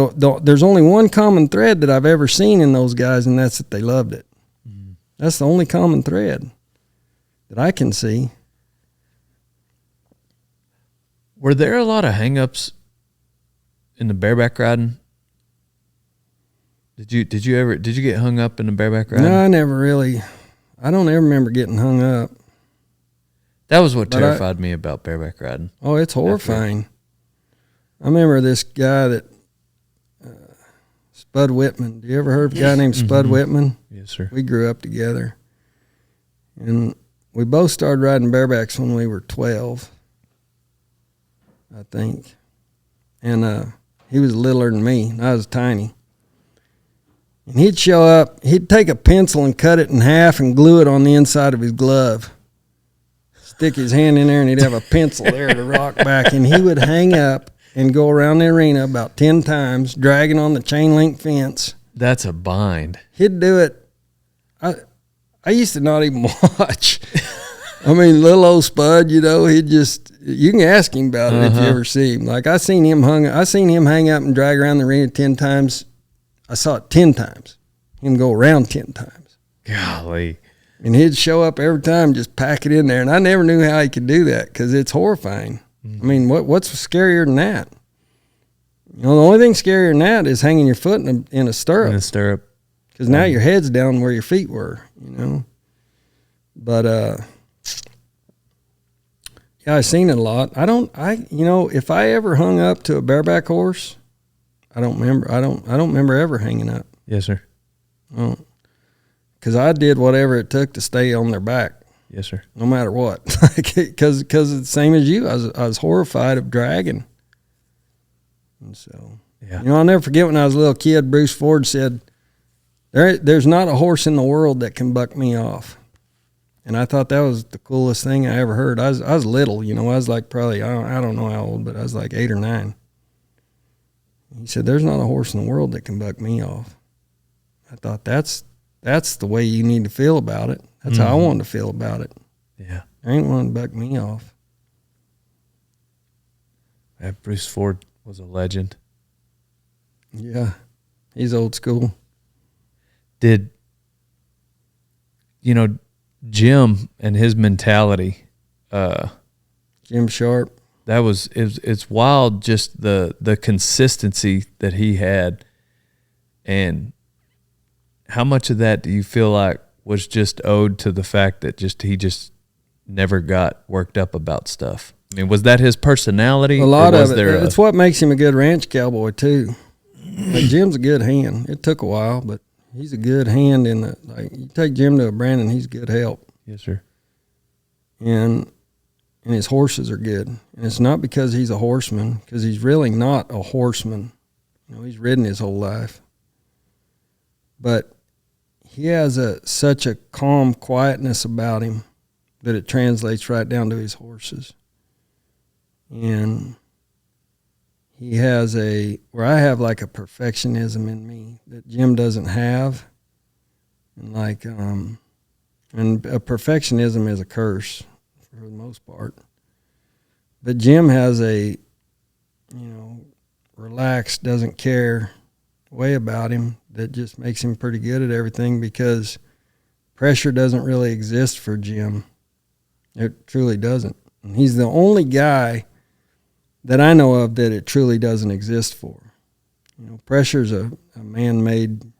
there's only one common thread that I've ever seen in those guys, and that's that they loved it. Mm-hmm. That's the only common thread that I can see. Were there a lot of hang-ups in the bareback riding? Did you get hung up in the bareback riding? No, I never really. I don't ever remember getting hung up. That was what terrified me about bareback riding. Oh, it's horrifying. I remember this guy that Spud Whitman. Do you ever heard of a guy named Spud Whitman? Yes, sir. We grew up together. And we both started riding barebacks when we were 12, I think. And he was littler than me, and I was tiny. And he'd show up, he'd take a pencil and cut it in half and glue it on the inside of his glove. Stick his hand in there, and he'd have a pencil there to rock back. And he would hang up and go around the arena about 10 times, dragging on the chain link fence. That's a bind. He'd do it. I used to not even watch. I mean, little old Spud, he'd just, you can ask him about it if you ever see him. Like I seen him hang up and drag around the arena 10 times. I saw it 10 times. Him go around 10 times. Golly. And he'd show up every time, just pack it in there. And I never knew how he could do that because it's horrifying. I mean, what's scarier than that? The only thing scarier than that is hanging your foot in a stirrup. In a stirrup. Because now your head's down where your feet were, But, yeah, I've seen it a lot. If I ever hung up to a bareback horse, I don't remember ever hanging up. Yes, sir. Oh, because I did whatever it took to stay on their back. Yes, sir. No matter what, because it's the same as you. I was horrified of dragging, and so yeah. I'll never forget when I was a little kid. Bruce Ford said, "There's not a horse in the world that can buck me off," and I thought that was the coolest thing I ever heard. I was little, I was like probably I don't know how old, but I was like 8 or 9. He said, "There's not a horse in the world that can buck me off." I thought that's the way you need to feel about it. That's how I wanted to feel about it. Yeah. There ain't one to buck me off. Yeah, Bruce Ford was a legend. Yeah. He's old school. Did, Jim and his mentality, Jim Sharp. It's wild, just the consistency that he had, and how much of that do you feel like was just owed to the fact that he just never got worked up about stuff? I mean, was that his personality? A lot of it. It's what makes him a good ranch cowboy too. Like Jim's a good hand. It took a while, but he's a good hand you take Jim to a Brandon, he's good help. Yes, sir. And his horses are good. And it's not because he's a horseman, because he's really not a horseman. He's ridden his whole life. But he has such a calm quietness about him that it translates right down to his horses. And he has where I have like a perfectionism in me that Jim doesn't have. And and a perfectionism is a curse for the most part. But Jim has relaxed, doesn't care way about him that just makes him pretty good at everything, because pressure doesn't really exist for Jim. It truly doesn't. And he's the only guy that I know of that it truly doesn't exist for. Pressure's a man-made,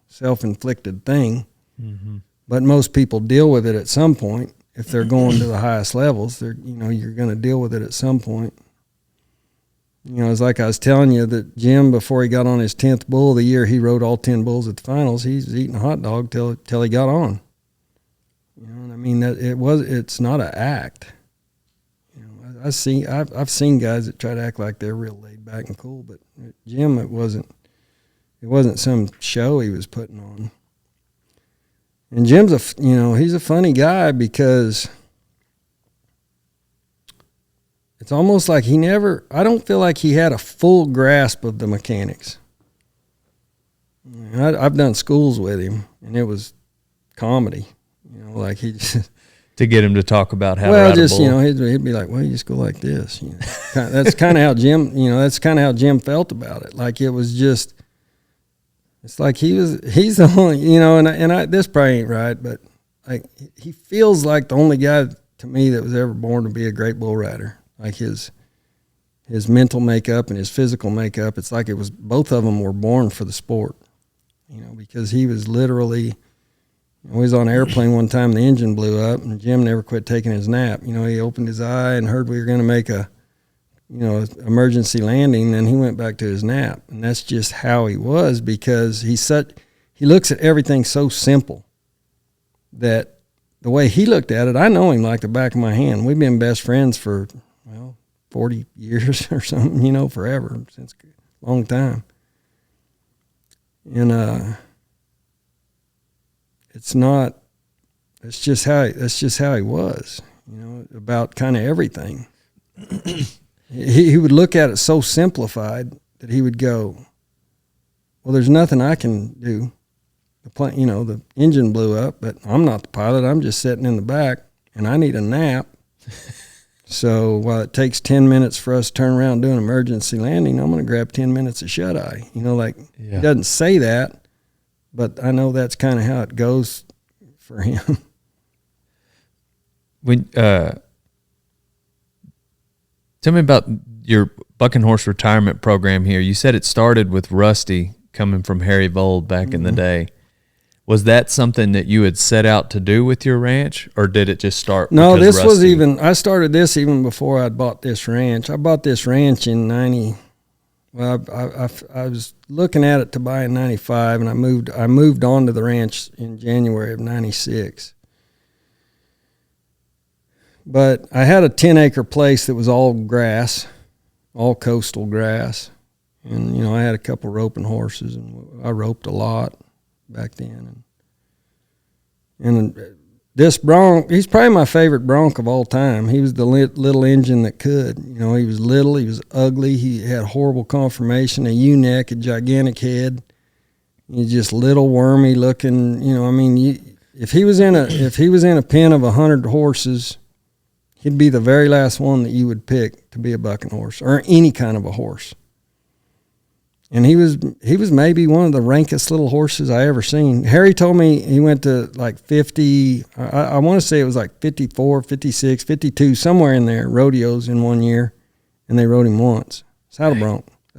self-inflicted thing. Mm-hmm. But most people deal with it at some point. If they're going to the highest levels, you're going to deal with it at some point. It's like I was telling you that Jim, before he got on his 10th bull of the year, he rode all 10 bulls at the finals. He's eating a hot dog till he got on. And I mean that it's not an act. I've seen guys that try to act like they're real laid back and cool, but Jim, it wasn't some show he was putting on. And Jim's he's a funny guy because it's almost like I don't feel like he had a full grasp of the mechanics. I've done schools with him, and it was comedy. Like he just to get him to talk about how to ride a bull. He'd be like, well, you just go like this. That's kind of how Jim, that's kind of how Jim felt about it. Like it was just, it's like he's the only, and this probably ain't right, but like he feels like the only guy to me that was ever born to be a great bull rider. Like his mental makeup and his physical makeup, it's like both of them were born for the sport, because he was literally, we was on an airplane one time, the engine blew up, and Jim never quit taking his nap. He opened his eye and heard we were going to make a emergency landing, and he went back to his nap. And that's just how he was, because he looks at everything so simple that the way he looked at it, I know him like the back of my hand. We've been best friends for, 40 years or something, forever, since a long time. And, that's just how he was, about kind of everything. He would look at it so simplified that he would go, well, there's nothing I can do. The engine blew up, but I'm not the pilot. I'm just sitting in the back, and I need a nap. So while it takes 10 minutes for us to turn around and do an emergency landing, I'm going to grab 10 minutes of shut-eye. He doesn't say that, but I know that's kind of how it goes for him. Tell me about your bucking horse retirement program here. You said it started with Rusty coming from Harry Vold back in the day. Was that something that you had set out to do with your ranch, or did it just start? No, this Rusty I started this even before I'd bought this ranch. I bought this ranch in 90. Well, I was looking at it to buy in 95, and I moved on to the ranch in January of 96. But I had a 10-acre place that was all grass, all coastal grass. And, I had a couple roping horses, and I roped a lot back then. And this bronc, he's probably my favorite bronc of all time. He was the little engine that could. He was little, he was ugly, he had horrible conformation, a U-neck, a gigantic head. He's just little wormy looking, if he was in a pen of 100 horses, he'd be the very last one that you would pick to be a bucking horse or any kind of a horse. And he was maybe one of the rankest little horses I ever seen. Harry told me he went to like 50, I want to say it was like 54, 56, 52, somewhere in there, rodeos in one year, and they rode him once. A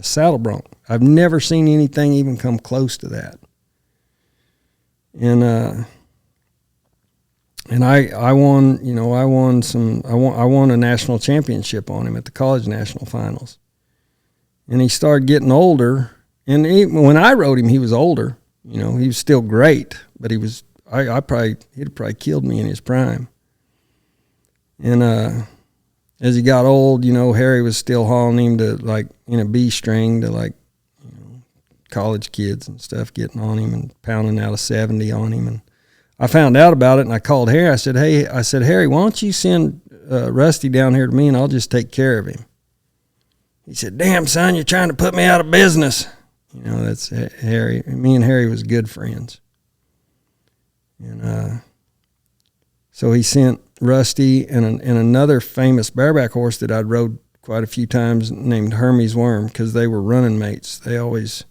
saddle bronc. I've never seen anything even come close to that. And I won a national championship on him at the college national finals. And he started getting older. And when I rode him, he was older. He was still great, but he'd have probably killed me in his prime. And as he got old, Harry was still hauling him to like in a B string to like, college kids and stuff, getting on him and pounding out a 70 on him. And I found out about it, and I called Harry. I said, Harry, why don't you send Rusty down here to me, and I'll just take care of him. He said, damn, son, you're trying to put me out of business. That's Harry. Me and Harry was good friends. And so he sent Rusty and another famous bareback horse that I'd rode quite a few times named Hermes Worm, because they were running mates. If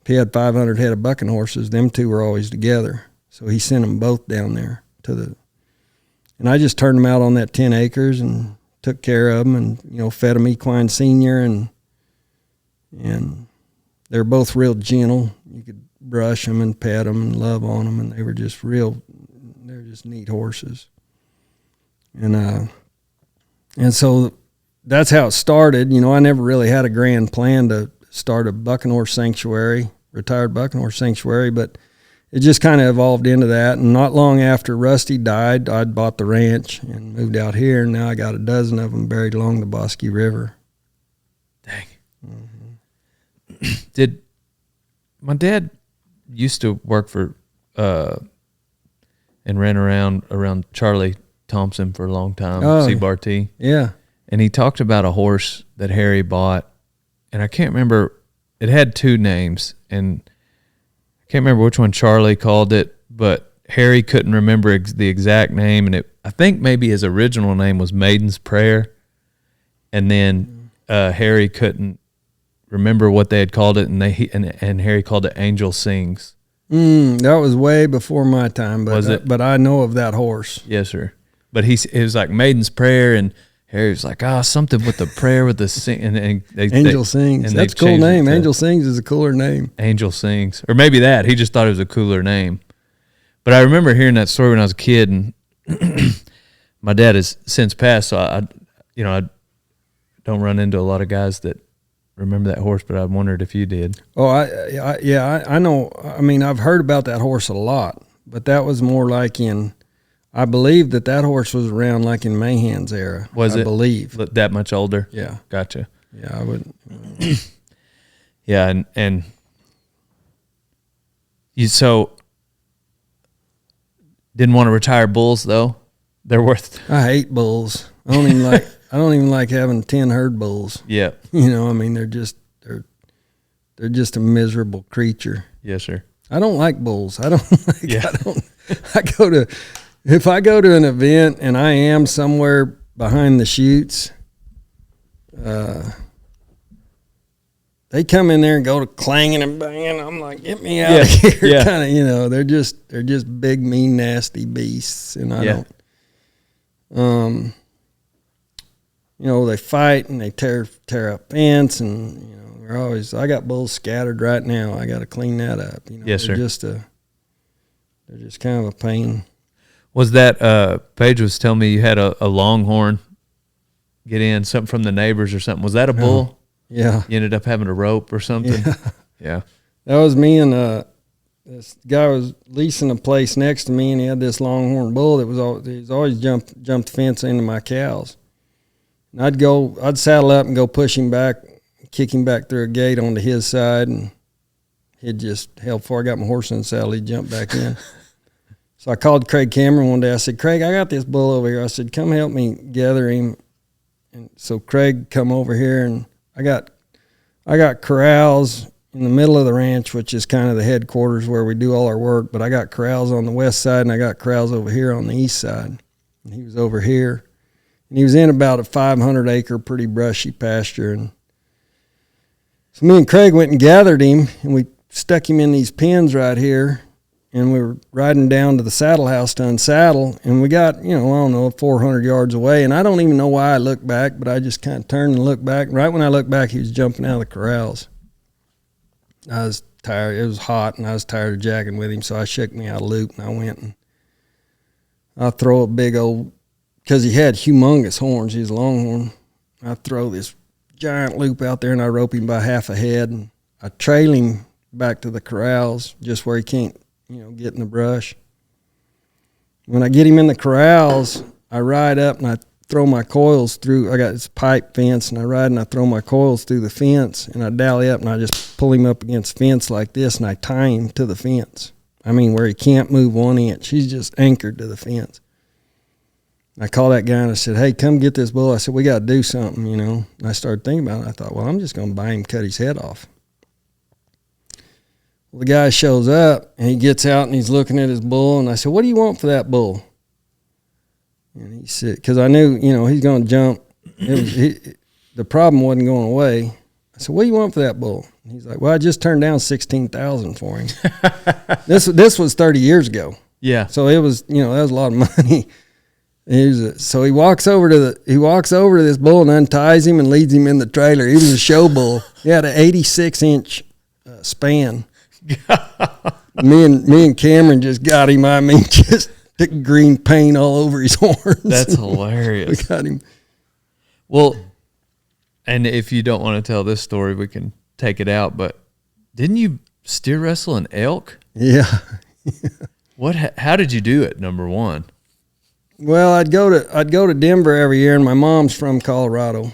he had 500 head of bucking horses, them two were always together. So he sent them both down there and I just turned them out on that 10 acres and took care of them and, fed them equine senior and they're both real gentle. You could brush them and pet them and love on them, and they were just they're just neat horses. And so that's how it started. I never really had a grand plan to start a bucking horse sanctuary, retired bucking horse sanctuary, but it just kind of evolved into that. And not long after Rusty died, I'd bought the ranch and moved out here, and now I got a dozen of them buried along the Bosque River. Dang. Mm-hmm. My dad used to work for and ran around Charlie Thompson for a long time, Oh, C-Bar-T. Yeah. And he talked about a horse that Harry bought, and I can't remember. It had two names, and I can't remember which one Charlie called it, but Harry couldn't remember the exact name, and I think maybe his original name was Maiden's Prayer, and then Harry couldn't remember what they had called it, and Harry called it Angel Sings. That was way before my time, but Was it? But I know of that horse. Yes, sir. But it was like Maiden's Prayer, and Harry was like, something with the prayer with the sing, and Angel Sings. and That's a they cool changed it name. to Angel Sings is a cooler name. Angel Sings, or maybe that he just thought it was a cooler name. But I remember hearing that story when I was a kid, and my dad has since passed, so I don't run into a lot of guys that remember that horse, but I wondered if you did. Oh, I know. I mean, I've heard about that horse a lot, but that was more like I believe that horse was around like in Mahan's era. Was it? I believe. That much older? Yeah. Gotcha. Yeah, I would. Yeah, and you didn't want to retire bulls though? They're worth. I hate bulls. I don't even like having 10 herd bulls. Yeah. You know, I mean, they're just a miserable creature. Yes, sir. I don't like bulls. If I go to an event and I am somewhere behind the chutes, they come in there and go to clanging and banging. I'm like, get me out of here. Yeah. Kind of, you know, they're just big, mean, nasty beasts. And I don't, you know, they fight and they tear up fence, and, you know, I got bulls scattered right now. I got to clean that up. You know, yes, sir. They're just kind of a pain. Was that Paige was telling me you had a longhorn get in, something from the neighbors or something? Was that a bull? Yeah. You ended up having a rope or something? Yeah. Yeah. That was me, and this guy was leasing a place next to me, and he had this longhorn bull that was always jumped the fence into my cows. And I'd saddle up and go push him back, kick him back through a gate onto his side, and he'd just, before I got my horse in the saddle, he'd jump back in. So I called Craig Cameron one day. I said, Craig, I got this bull over here. I said, come help me gather him. And so Craig come over here, and I got corrals in the middle of the ranch, which is kind of the headquarters where we do all our work. But I got corrals on the west side, and I got corrals over here on the east side. And he was over here. And he was in about a 500-acre, pretty brushy pasture. And so me and Craig went and gathered him, and we stuck him in these pens right here. And we were riding down to the saddle house to unsaddle, and we got, 400 yards away. And I don't even know why I looked back, but I just kind of turned and looked back. Right when I looked back, he was jumping out of the corrals. I was tired. It was hot, and I was tired of jacking with him, so I shook me out of loop, and I went and I throw a big old, because he had humongous horns. He was a longhorn. I throw this giant loop out there, and I rope him by half a head, and I trail him back to the corrals just where he can't, get in the brush. When I get him in the corrals, I ride up and I throw my coils through. I got this pipe fence, and I ride and I throw my coils through the fence, and I dally up and I just pull him up against the fence like this, and I tie him to the fence. I mean, where he can't move 1 inch. He's just anchored to the fence. I called that guy and I said, hey, come get this bull. I said, we got to do something, And I started thinking about it. I thought, well, I'm just going to buy him, cut his head off. Well, the guy shows up, and he gets out, and he's looking at his bull, and I said, what do you want for that bull? And he said, because I knew, he's going to jump. The problem wasn't going away. I said, what do you want for that bull? And he's like, well, I just turned down $16,000 for him. This was 30 years ago. Yeah. So it was, that was a lot of money. So he walks over to this bull and unties him and leads him in the trailer. He was a show bull. He had an 86-inch span. Me and Cameron just got him. I mean, just took green paint all over his horns. That's hilarious. We got him. Well, and if you don't want to tell this story, we can take it out. But didn't you steer wrestle an elk? Yeah. How did you do it? Number one. Well, I'd go to Denver every year, and my mom's from Colorado,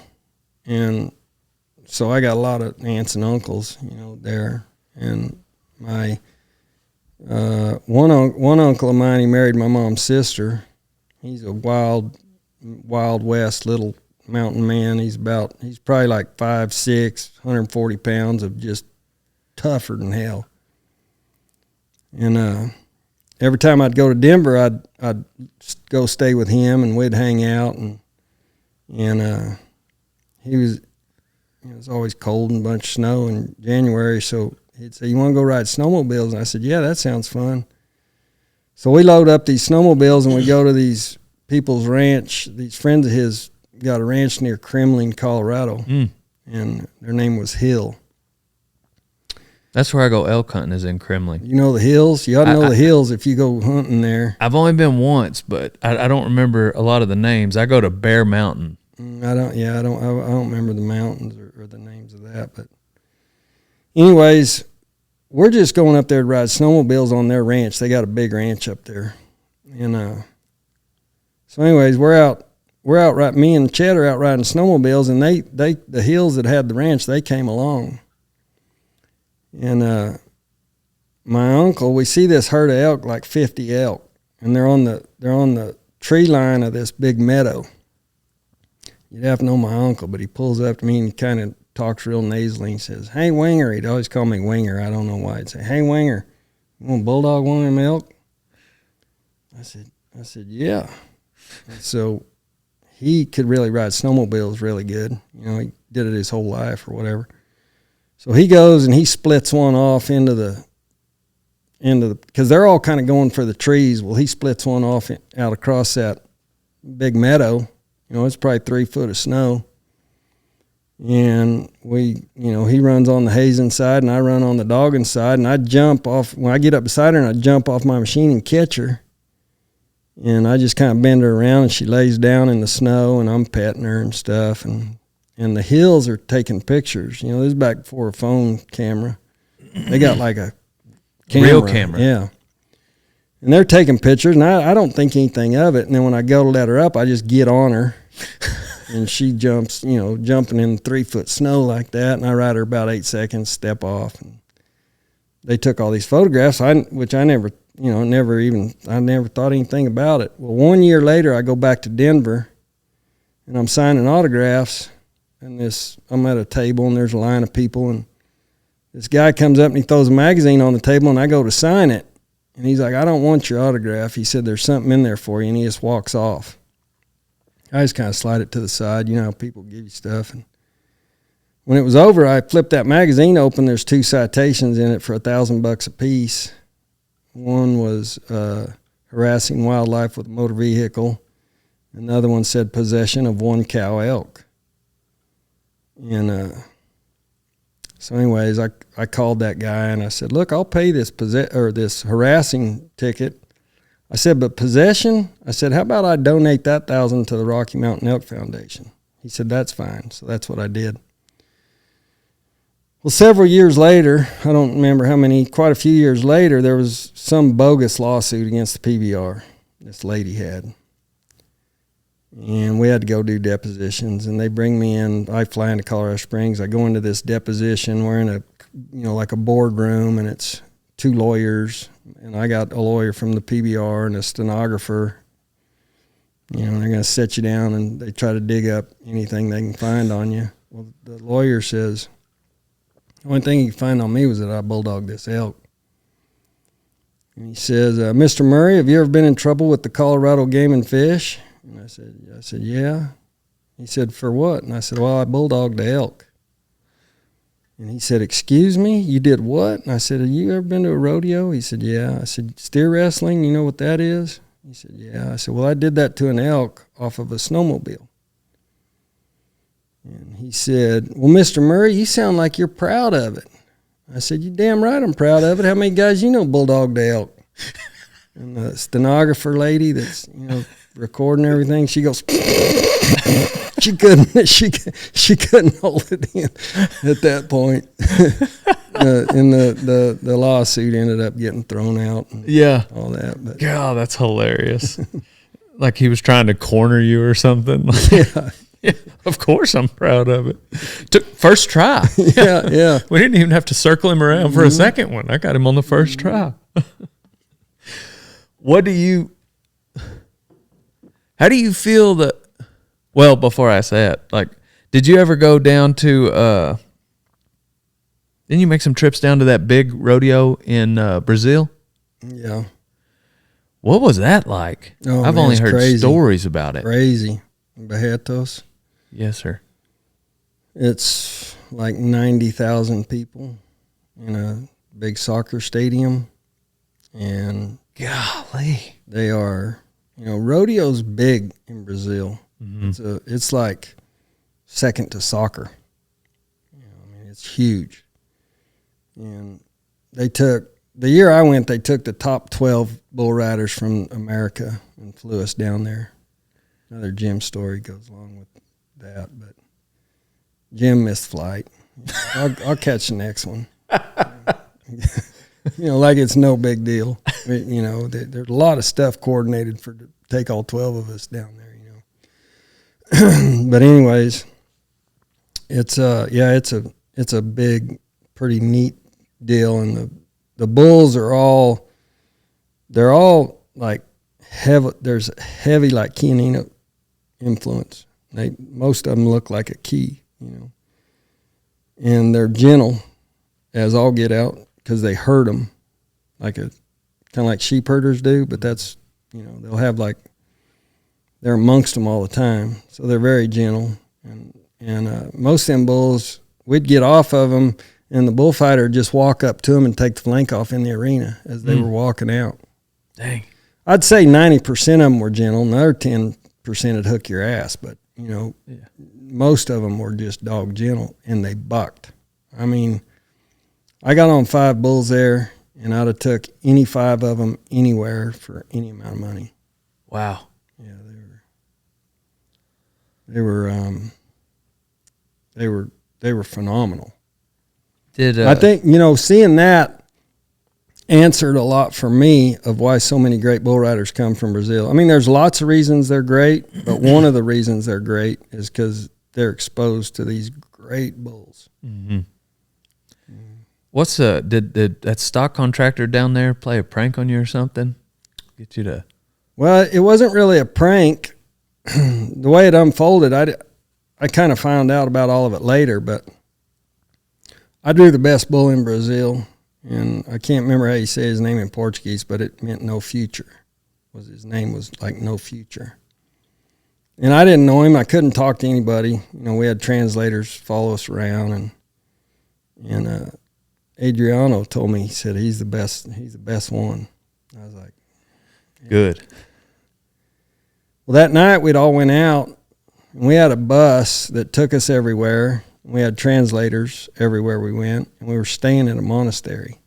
and so I got a lot of aunts and uncles, there, and my One uncle of mine, he married my mom's sister. He's a wild west little mountain man. He's probably like 5'6", 140 pounds of just tougher than hell. And every time I'd go to Denver, I'd go stay with him, and we'd hang out. And he was, it was always cold and a bunch of snow in January, so he'd say, "You want to go ride snowmobiles?" And I said, "Yeah, that sounds fun." So we load up these snowmobiles and we go to these people's ranch. These friends of his got a ranch near Kremlin, Colorado, and their name was Hill. That's where I go elk hunting, is in Kremlin. You know the hills? You ought to know the hills if you go hunting there. I've only been once, but I don't remember a lot of the names. I go to Bear Mountain. I don't remember the mountains or the names of that. But anyways, we're just going up there to ride snowmobiles on their ranch. They got a big ranch up there. And so anyways, we're out me and Chet are out riding snowmobiles, and the hills that had the ranch, they came along. And my uncle, we see this herd of elk, like 50 elk, and they're on the tree line of this big meadow. You'd have to know my uncle, but he pulls up to me and he kind of talks real nasally. He says, "Hey, Winger." He'd always call me Winger. I don't know why. He'd say, "Hey, Winger, you want to bulldog one of them elk?" I said, "Yeah." And so he could really ride snowmobiles really good. You know, he did it his whole life or whatever. So he goes and he splits one off into the because they're all kind of going for the trees. Well, he splits one off out across that big meadow. You know, it's probably 3 foot of snow. And he runs on the hazing side and I run on the dogging side, and I jump off. When I get up beside her, and I jump off my machine and catch her. And I just kind of bend her around, and she lays down in the snow, and I'm petting her and stuff. And the hills are taking pictures. You know, this is back before a phone camera. They got like a camera. Real camera. Yeah. And they're taking pictures, and I don't think anything of it. And then when I go to let her up, I just get on her. And she jumps, jumping in 3 foot snow like that. And I ride her about 8 seconds, step off. And they took all these photographs, which I never thought anything about it. Well, 1 year later, I go back to Denver, and I'm signing autographs. And I'm at a table, and there's a line of people, and this guy comes up and he throws a magazine on the table, and I go to sign it. And he's like, "I don't want your autograph." He said, "There's something in there for you," and he just walks off. I just kind of slide it to the side. You know how people give you stuff. And when it was over, I flipped that magazine open. There's 2 citations in it for $1,000 a piece. One was harassing wildlife with a motor vehicle. Another one said possession of 1 cow elk. And so anyways, I called that guy and I said, "Look, I'll pay this this harassing ticket." I said, "But possession?" I said, "How about I donate that $1,000 to the Rocky Mountain Elk Foundation?" He said, "That's fine." So that's what I did. Well, several years later, I don't remember how many, quite a few years later, there was some bogus lawsuit against the PBR this lady had. And we had to go do depositions, and they bring me in. I fly into Colorado Springs. I go into this deposition. We're in like a boardroom, and it's 2 lawyers, and I got a lawyer from the PBR and a stenographer. They're going to set you down, and they try to dig up anything they can find on you. Well, the lawyer says, the only thing he could find on me was that I bulldogged this elk. And he says, "Mr. Murray, have you ever been in trouble with the Colorado Game and Fish?" And I said, "Yeah." He said, "For what?" And I said, "Well, I bulldogged the elk." And he said, "Excuse me, you did what?" And I said, "Have you ever been to a rodeo?" He said, "Yeah." I said, "Steer wrestling, you know what that is?" He said, "Yeah." I said, "Well, I did that to an elk off of a snowmobile." And he said, "Well, Mr. Murray, you sound like you're proud of it." I said, "You damn right I'm proud of it. How many guys you know bulldogged the elk?" And the stenographer lady that's, recording everything, she goes, she couldn't hold it in at that point. And the lawsuit ended up getting thrown out. And all that. But God, that's hilarious. Like he was trying to corner you or something. Yeah, of course I'm proud of it. Took first try. Yeah. We didn't even have to circle him around for a second one. I got him on the first try. how do you feel well, before I say it, like, did you ever go down to, didn't you make some trips down to that big rodeo in Brazil? Yeah. What was that like? Oh, I've man, only it's heard crazy. stories about it. Crazy. Barretos. Yes, sir. It's like 90,000 people in a big soccer stadium. And golly, they are, rodeo's big in Brazil. Mm-hmm. It's like second to soccer. It's huge. And the year I went, they took the top 12 bull riders from America and flew us down there. Another Jim story goes along with that, but Jim missed flight. I'll catch the next one. Like it's no big deal. There's a lot of stuff coordinated to take all 12 of us down there, But anyways, it's a big, pretty neat deal, and the bulls are all like heavy. There's heavy like Chianina influence. Most of them look like a key, and they're gentle as all get out because they herd them kind of like sheep herders do. But that's they'll have they're amongst them all the time, so they're very gentle. And most of them bulls, we'd get off of them, and the bullfighter would just walk up to them and take the flank off in the arena as they were walking out. Dang. I'd say 90% of them were gentle. Another 10% would hook your ass. But, most of them were just dog gentle, and they bucked. I got on 5 bulls there, and I'd have took any 5 of them anywhere for any amount of money. Wow. Yeah, they were phenomenal. I think, seeing that answered a lot for me of why so many great bull riders come from Brazil. There's lots of reasons they're great, but one of the reasons they're great is because they're exposed to these great bulls. Mm-hmm. What's did that stock contractor down there play a prank on you or something? Get you to? Well, it wasn't really a prank. The way it unfolded, I kind of found out about all of it later, but I drew the best bull in Brazil, and I can't remember how you say his name in Portuguese, but it meant no future. His name was like no future. And I didn't know him. I couldn't talk to anybody. We had translators follow us around, and Adriano told me, he said, he's the best one. I was like, yeah. Good. Well, that night we'd all went out, and we had a bus that took us everywhere. We had translators everywhere we went, and we were staying at a monastery.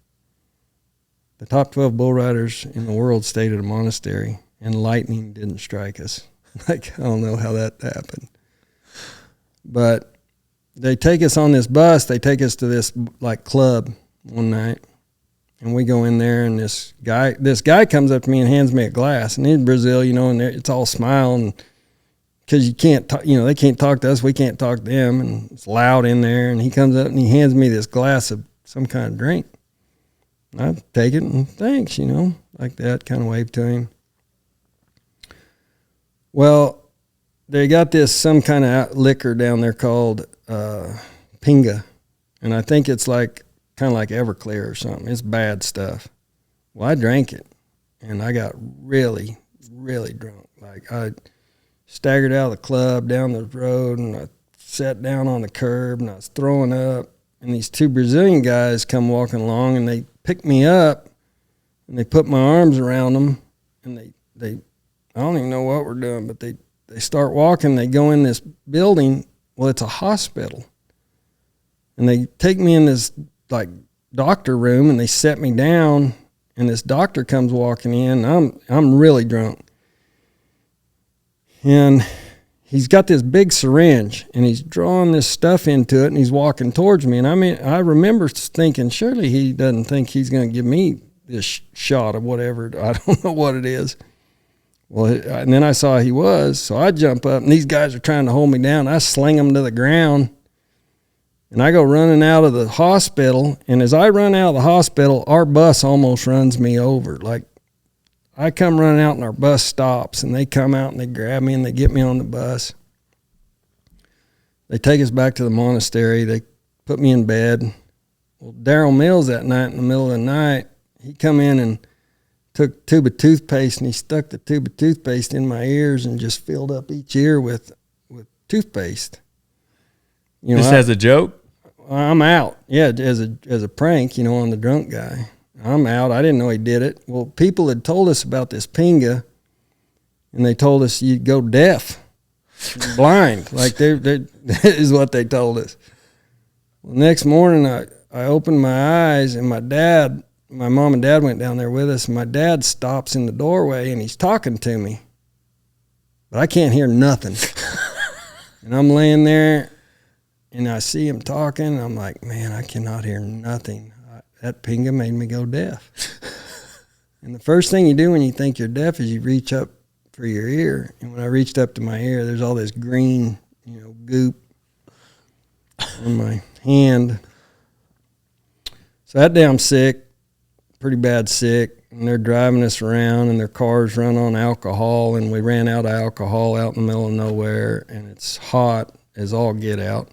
The top 12 bull riders in the world stayed at a monastery, and lightning didn't strike us. I don't know how that happened. But they take us on this bus. They take us to this club one night, and we go in there, and this guy comes up to me and hands me a glass. And in Brazil, and it's all smiling because you can't talk, they can't talk to us, we can't talk to them, and it's loud in there. And he comes up and he hands me this glass of some kind of drink. And I take it and thanks, like that, kind of wave to him. Well, they got some kind of liquor down there called Pinga, and I think it's kind of like Everclear or something. It's bad stuff. Well, I drank it, and I got really, really drunk. I staggered out of the club down the road, and I sat down on the curb, and I was throwing up. And these 2 Brazilian guys come walking along, and they pick me up, and they put my arms around them, and they I don't even know what we're doing, but they start walking. They go in this building. Well, it's a hospital. And they take me in this doctor room, and they set me down, and this doctor comes walking in. I'm really drunk. And he's got this big syringe, and he's drawing this stuff into it, and he's walking towards me. And I remember thinking, surely he doesn't think he's going to give me this shot of whatever. I don't know what it is. Well, and then I saw he was, so I jump up, and these guys are trying to hold me down. I sling them to the ground, and I go running out of the hospital. And as I run out of the hospital, our bus almost runs me over. I come running out and our bus stops, and they come out and they grab me and they get me on the bus. They take us back to the monastery. They put me in bed. Well, Daryl Mills that night, in the middle of the night, he come in and took a tube of toothpaste, and he stuck the tube of toothpaste in my ears and just filled up each ear with toothpaste. You know, Just as a joke? I'm out. Yeah, as a prank, you know, on the drunk guy. I'm out. I didn't know he did it. Well, people had told us about this pinga, and they told us you'd go deaf, blind. Like that is what they told us. Well, next morning, I opened my eyes, and my mom and dad went down there with us, and my dad stops in the doorway, and he's talking to me. But I can't hear nothing. And I'm laying there, and I see him talking, and I'm like, man, I cannot hear nothing. That pinga made me go deaf. And the first thing you do when you think you're deaf is you reach up for your ear. And when I reached up to my ear, there's all this green, you know, goop on my hand. So that day I'm sick, pretty bad sick, and they're driving us around, and their cars run on alcohol, and we ran out of alcohol out in the middle of nowhere, and it's hot as all get out,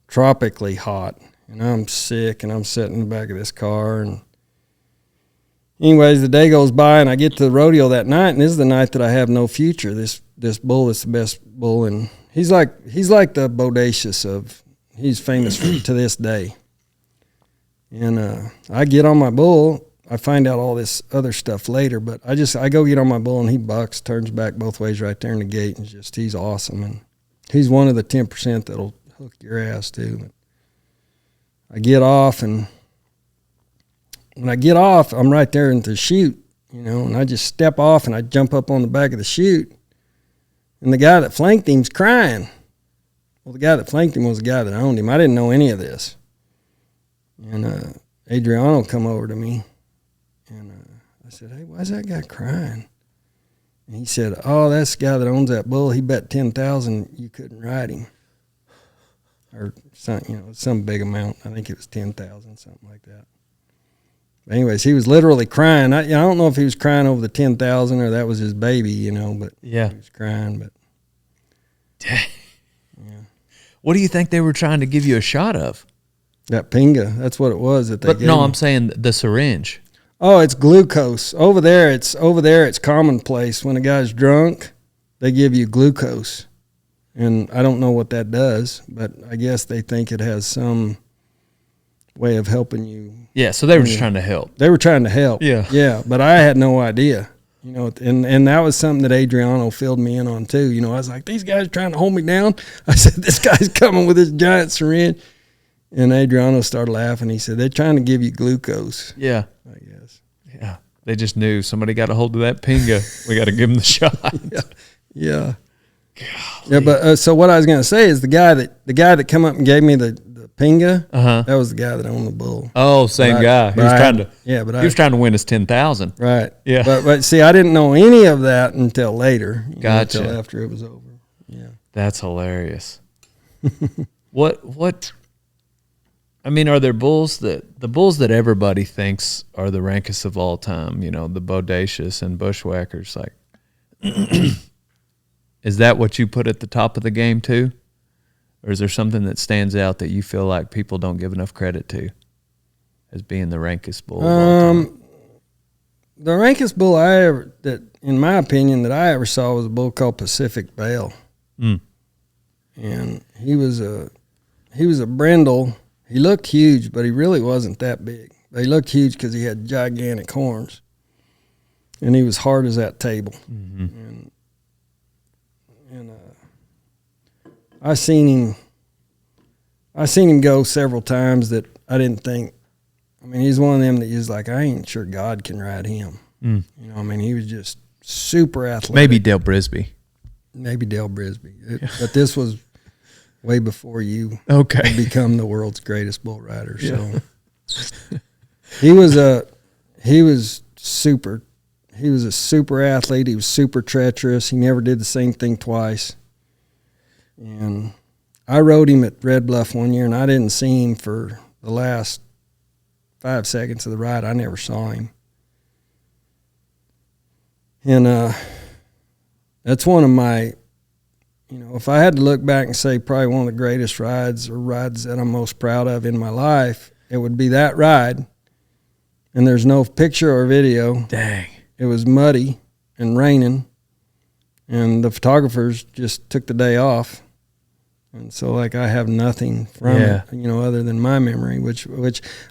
tropically hot. And I'm sick, and I'm sitting in the back of this car. And anyways, the day goes by, and I get to the rodeo that night, and this is the night that I have no future. This bull is the best bull, and he's like the bodacious of. He's famous to this day. And I get on my bull. I find out all this other stuff later, but I go get on my bull, and he bucks, turns back both ways right there in the gate, and he's awesome. And he's one of the 10% that'll hook your ass too. I get off, and when I get off, I'm right there in the chute, you know, and I just step off, and I jump up on the back of the chute, and the guy that flanked him's crying. Well, the guy that flanked him was the guy that owned him. I didn't know any of this. And Adriano come over to me, and I said, hey, why's that guy crying? And he said, oh, that's the guy that owns that bull. He bet $10,000 you couldn't ride him. Or some, you know, some big amount. I think it was 10,000, something like that. But anyways, he was literally crying. I don't know if he was crying over the 10,000 or that was his baby, you know, but yeah, he was crying. But yeah. What do you think they were trying to give you a shot of? That pinga, that's what it was that they gave me. I'm saying the syringe. Oh, it's glucose. Over there it's commonplace. When a guy's drunk, they give you glucose. And I don't know what that does, but I guess they think it has some way of helping you. Yeah, so they were just trying to help. They were trying to help. Yeah. Yeah, but I had no idea. You know, and that was something that Adriano filled me in on too. You know, I was like, these guys are trying to hold me down. I said, this guy's coming with this giant syringe. And Adriano started laughing. He said, they're trying to give you glucose. Yeah. I guess. Yeah. They just knew somebody got a hold of that pinga. We got to give them the shot. Yeah. Yeah. Golly. Yeah, but so what I was going to say is the guy that come up and gave me the pinga, that was the guy that owned the bull. Oh, same guy. He was trying to win us 10,000. Right. Yeah. But see, I didn't know any of that until later. Gotcha. Until after it was over. Yeah. That's hilarious. What? I mean, are there the bulls that everybody thinks are the rankest of all time? You know, the bodacious and bushwhackers. Like, is that what you put at the top of the game too? Or is there something that stands out that you feel like people don't give enough credit to as being the rankest bull of all time? The rankest bull in my opinion, that I ever saw was a bull called Pacific Bale. Mm. And he was a brindle. He looked huge, but he really wasn't that big. But he looked huge because he had gigantic horns. And he was hard as that table. Mm-hmm. And I seen him go several times that I didn't think. I mean, he's one of them that he's like, I ain't sure God can ride him. Mm. You know, I mean, he was just super athletic. Maybe Dale Brisby. But this was way before you become the world's greatest bull rider. So he was a super athlete. He was super treacherous. He never did the same thing twice. And I rode him at Red Bluff one year, and I didn't see him for the last 5 seconds of the ride. I never saw him. And that's one of my, if I had to look back and say probably one of the greatest rides or rides that I'm most proud of in my life, it would be that ride. And there's no picture or video. Dang. It was muddy and raining, and the photographers just took the day off. And so, like, I have nothing from it, other than my memory, which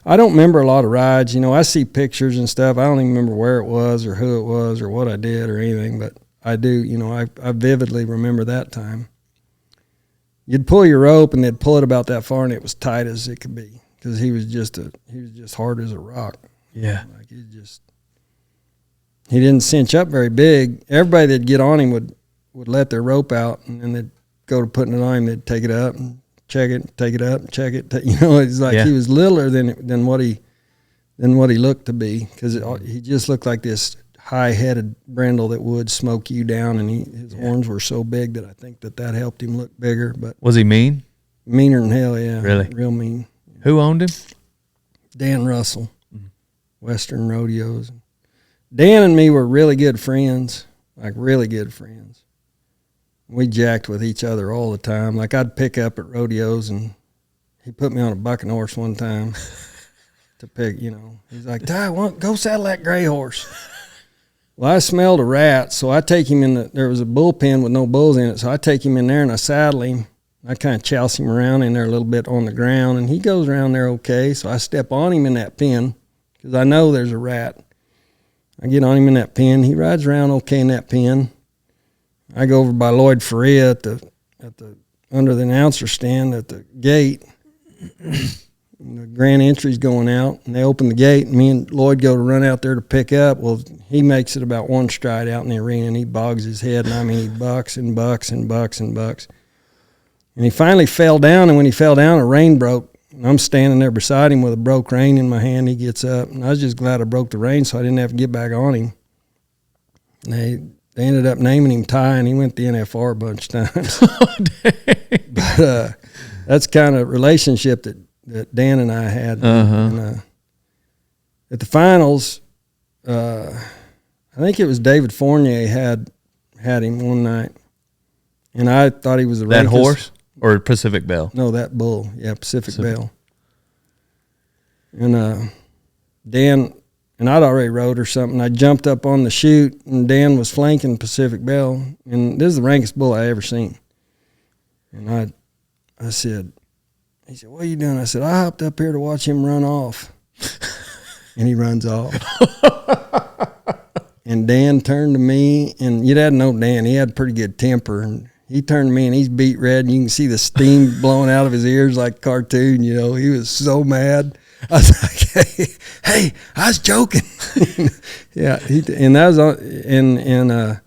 I don't remember a lot of rides. I see pictures and stuff. I don't even remember where it was or who it was or what I did or anything, but I do, I vividly remember that time. You'd pull your rope, and they'd pull it about that far, and it was tight as it could be because he was just hard as a rock. Yeah. Like, he didn't cinch up very big. Everybody that'd get on him would let their rope out, and then they'd go to putting it on him. They'd take it up and check it, take it up, check it. It's like he was littler than what he looked to be, because he just looked like this high-headed brindle that would smoke you down, and his horns were so big that I think that helped him look bigger. But was he mean? Meaner than hell, yeah. Really? Real mean. Who owned him? Dan Russell, Western Rodeos. Dan and me were really good friends, like really good friends. We jacked with each other all the time. Like, I'd pick up at rodeos, and he put me on a bucking horse one time to pick, He's like, Ty, go saddle that gray horse. Well, I smelled a rat, so I take him there was a bullpen with no bulls in it, so I take him in there and I saddle him. I kind of chouse him around in there a little bit on the ground, and he goes around there okay, so I step on him in that pen because I know there's a rat. I get on him in that pen. He rides around okay in that pen. I go over by Lloyd Faria at the under the announcer stand at the gate. The grand entry's going out, and they open the gate, and me and Lloyd go to run out there to pick up. Well, he makes it about one stride out in the arena, and he bogs his head, and I mean, he bucks and bucks and bucks and bucks. And he finally fell down, and when he fell down, a rein broke. And I'm standing there beside him with a broke rein in my hand. He gets up, and I was just glad I broke the rein so I didn't have to get back on him. And they ended up naming him Ty, and he went to the NFR a bunch of times. Oh, dang. But that's kind of relationship that Dan and I had. And, at the finals, I think it was David Fournier had him one night, and I thought he was that horse or Pacific Bell. No, that bull. Yeah, Pacific Bell. And Dan and I'd already rode or something. I jumped up on the chute, and Dan was flanking Pacific Bell, and this is the rankest bull I ever seen. And I said, he said, "What are you doing?" I said, "I hopped up here to watch him run off." And he runs off. And Dan turned to me, and you'd have to know Dan, he had pretty good temper, and he turned to me, and he's beat red, and you can see the steam blowing out of his ears like a cartoon, He was so mad. I was like, hey, I was joking. Yeah, and that was and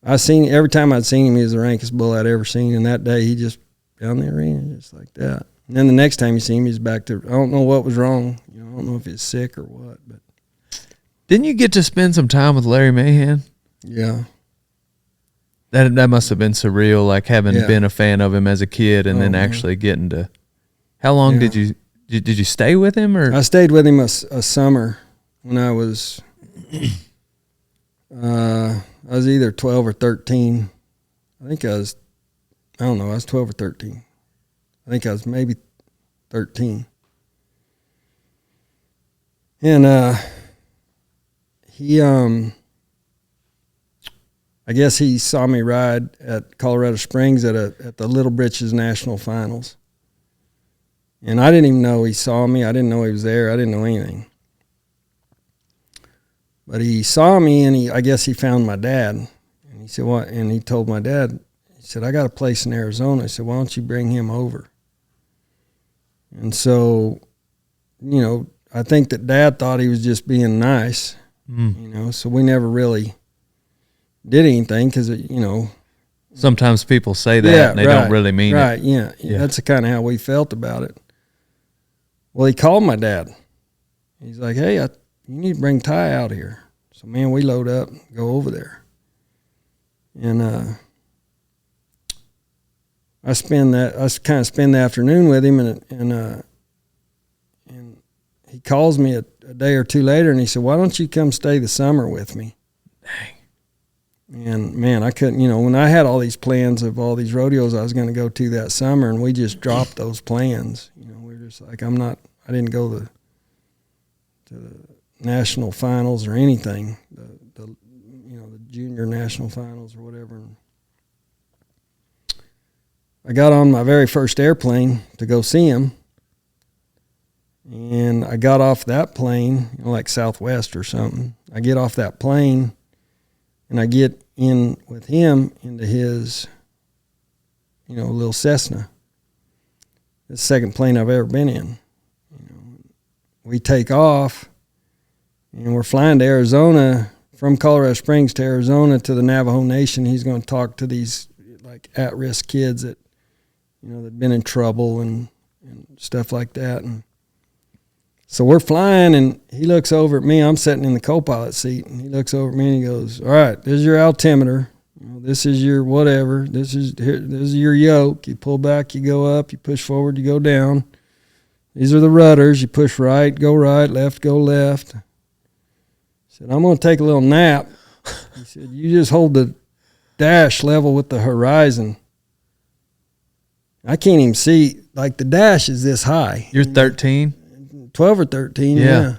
I seen every time I'd seen him, he was the rankest bull I'd ever seen. And that day, he just down the arena just like that. And then the next time you see him, he's back to. I don't know what was wrong. I don't know if he's sick or what. But didn't you get to spend some time with Larry Mahan? Yeah. That must have been surreal, like having been a fan of him as a kid and then actually getting to. How long did you stay with him? Or I stayed with him a summer when I was either 12 or 13. I think I was 12 or 13. I think I was maybe 13. And he I guess he saw me ride at Colorado Springs at the Little Britches National Finals. And I didn't even know he saw me. I didn't know he was there. I didn't know anything. But he saw me, and I guess he found my dad. And he said, "What?" And he told my dad, he said, "I got a place in Arizona." I said, "Why don't you bring him over?" And so, I think that Dad thought he was just being nice, so we never really did anything because, sometimes people say that and they don't really mean it. Right, yeah. That's kind of how we felt about it. Well, he called my dad. He's like, "Hey, you need to bring Ty out here." So, man, we load up, go over there. And I kind of spend the afternoon with him, and he calls me a day or two later, and he said, "Why don't you come stay the summer with me?" Dang. And man, I couldn't, when I had all these plans of all these rodeos I was going to go to that summer, and we just dropped those plans. We were just like, I didn't go to the national finals or anything, the junior national finals or whatever. And I got on my very first airplane to go see him. And I got off that plane, like Southwest or something. I get off that plane, and I get in with him into his, little Cessna. It's the second plane I've ever been in. We take off, and we're flying to Arizona, from Colorado Springs to Arizona to the Navajo Nation. He's going to talk to these like at-risk kids that, that've been in trouble and stuff like that. And so we're flying, and he looks over at me. I'm sitting in the co-pilot seat, and he looks over at me and he goes, "All right, this is your altimeter. This is your whatever. This is your yoke. You pull back, you go up. You push forward, you go down. These are the rudders. You push right, go left, go left." He said, "I'm going to take a little nap." He said, "You just hold the dash level with the horizon." I can't even see. Like, the dash is this high. You're 13? 12 or 13, yeah.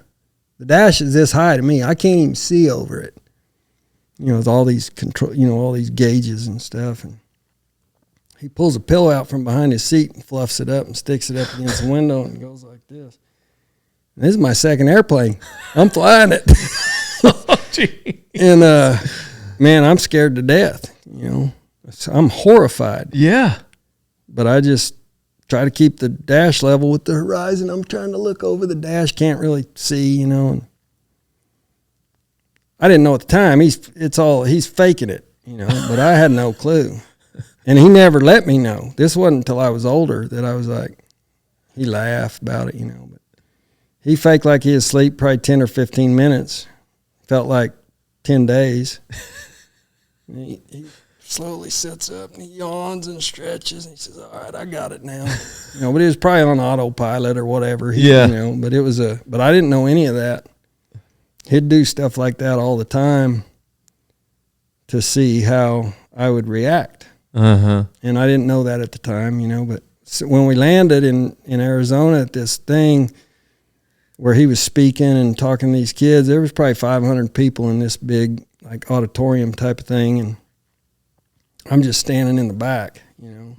The dash is this high to me. I can't even see over it. With all these control, all these gauges and stuff. And he pulls a pillow out from behind his seat and fluffs it up and sticks it up against the window and goes like this. And this is my second airplane. I'm flying it. Oh, gee. And, man, I'm scared to death, I'm horrified. Yeah. But I just try to keep the dash level with the horizon. I'm trying to look over the dash, can't really see, And I didn't know at the time. He's faking it, But I had no clue, and he never let me know. This wasn't until I was older that I was like, he laughed about it, But he faked like he was asleep probably 10 or 15 minutes. Felt like 10 days. He slowly sits up and he yawns and stretches and he says, "All right, I got it now." But it was probably on autopilot or whatever. But but I didn't know any of that. He'd do stuff like that all the time to see how I would react. Uh-huh. And I didn't know that at the time, but when we landed in Arizona at this thing where he was speaking and talking to these kids, there was probably 500 people in this big like auditorium type of thing, and I'm just standing in the back, And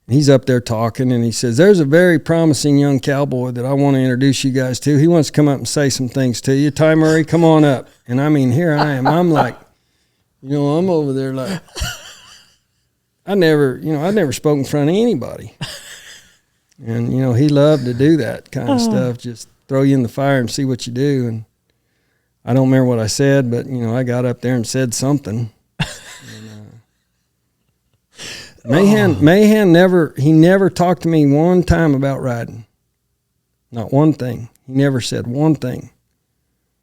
he's up there talking, and he says, "There's a very promising young cowboy that I want to introduce you guys to. He wants to come up and say some things to you. Ty Murray, come on up." And I mean, here I am. I'm like, I'm over there like, I never spoke in front of anybody. And, he loved to do that kind of stuff, just throw you in the fire and see what you do. And I don't remember what I said, but, I got up there and said something. Mahan never talked to me one time about riding. Not one thing. He never said one thing.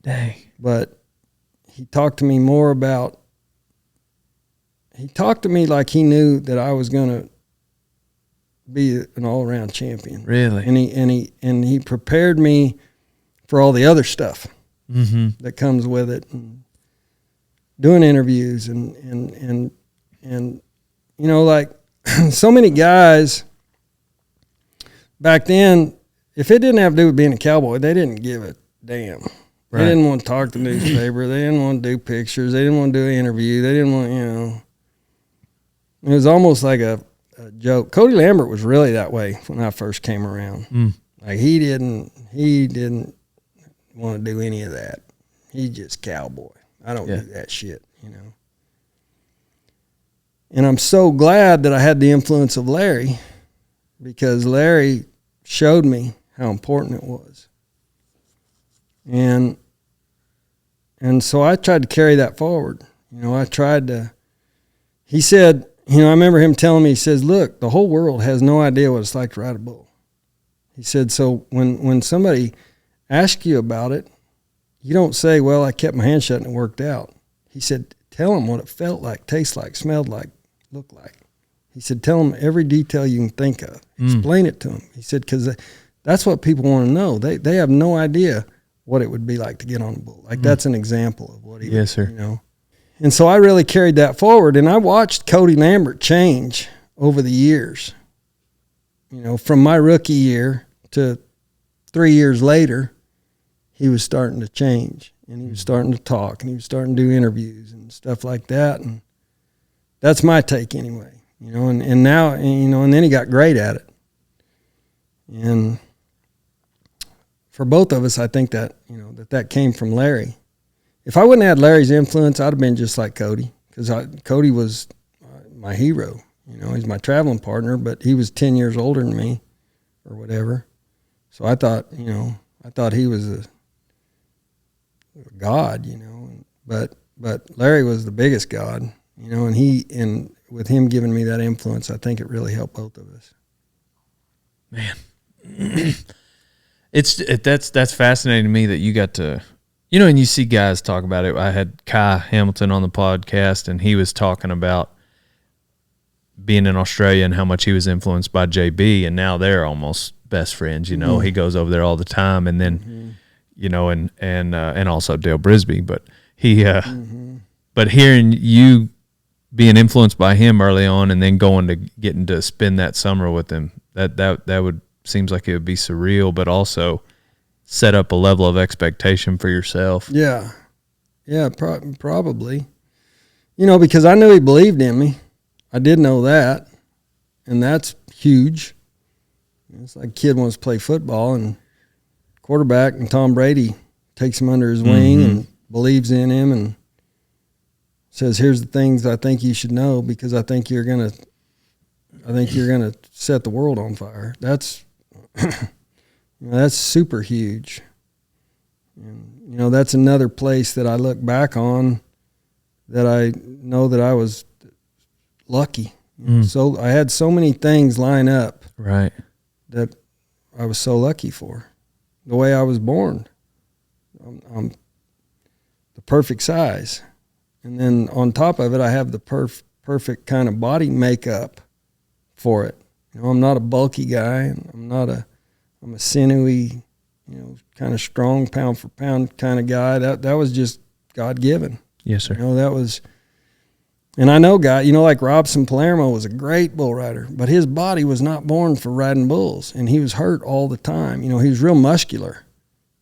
Dang. But he talked to me like he knew that I was going to be an all-around champion. Really? And he prepared me for all the other stuff that comes with it, and doing interviews and like so many guys back then, if it didn't have to do with being a cowboy, they didn't give a damn. Right. They didn't want to talk to the newspaper. They didn't want to do pictures. They didn't want to do an interview. They didn't want, it was almost like a joke. Cody Lambert was really that way when I first came around. Like he didn't want to do any of that. He's just cowboy. I don't do that shit, And I'm so glad that I had the influence of Larry, because Larry showed me how important it was. And so I tried to carry that forward. He said, I remember him telling me, he says, "Look, the whole world has no idea what it's like to ride a bull." He said, "So when somebody asks you about it, you don't say, 'Well, I kept my hand shut and it worked out.'" He said, "Tell them what it felt like, tasted like, smelled like, looked like." He said, "Tell them every detail you can think of. Explain it to them." He said, "Because that's what people want to know. They have no idea what it would be like to get on a bull." Like that's an example of what he, yes, sir. And so I really carried that forward, and I watched Cody Lambert change over the years. You know, from my rookie year to 3 years later, he was starting to change, and he was starting to talk, and he was starting to do interviews and stuff like that. And that's my take anyway, you know, and now, you know, and then he got great at it. And for both of us, I think that, you know, that came from Larry. If I wouldn't have had Larry's influence, I'd have been just like Cody, because Cody was my hero. You know, he's my traveling partner, but he was 10 years older than me or whatever. So I thought, you know, he was a god, you know, but Larry was the biggest god, you know, and with him giving me that influence, I think it really helped both of us. Man, that's fascinating to me that you got to, you know, and you see guys talk about it. I had Kai Hamilton on the podcast, and he was talking about being in Australia and how much he was influenced by JB, and now they're almost best friends. You know, he goes over there all the time, and then, you know, and also Dale Brisby, but he, but hearing you being influenced by him early on, and then getting to spend that summer with him, that would seems like it would be surreal, but also set up a level of expectation for yourself. Yeah, probably. You know, because I knew he believed in me. I did know that, and that's huge. It's like a kid wants to play football, and quarterback and Tom Brady takes him under his wing and believes in him and says, "Here's the things I think you should know, because I think you're gonna set the world on fire." That's that's super huge. And, you know, that's another place that I look back on that I know that I was lucky. So I had so many things line up, right, that I was so lucky for. The way I was born, I'm the perfect size, and then on top of it, I have the perfect kind of body makeup for it. You know, I'm not a bulky guy. I'm a sinewy, you know, kind of strong, pound for pound kind of guy. That was just God given. Yes, sir. You know, that was. And I know you know, like Robson Palermo was a great bull rider, but his body was not born for riding bulls, and he was hurt all the time. You know, he was real muscular,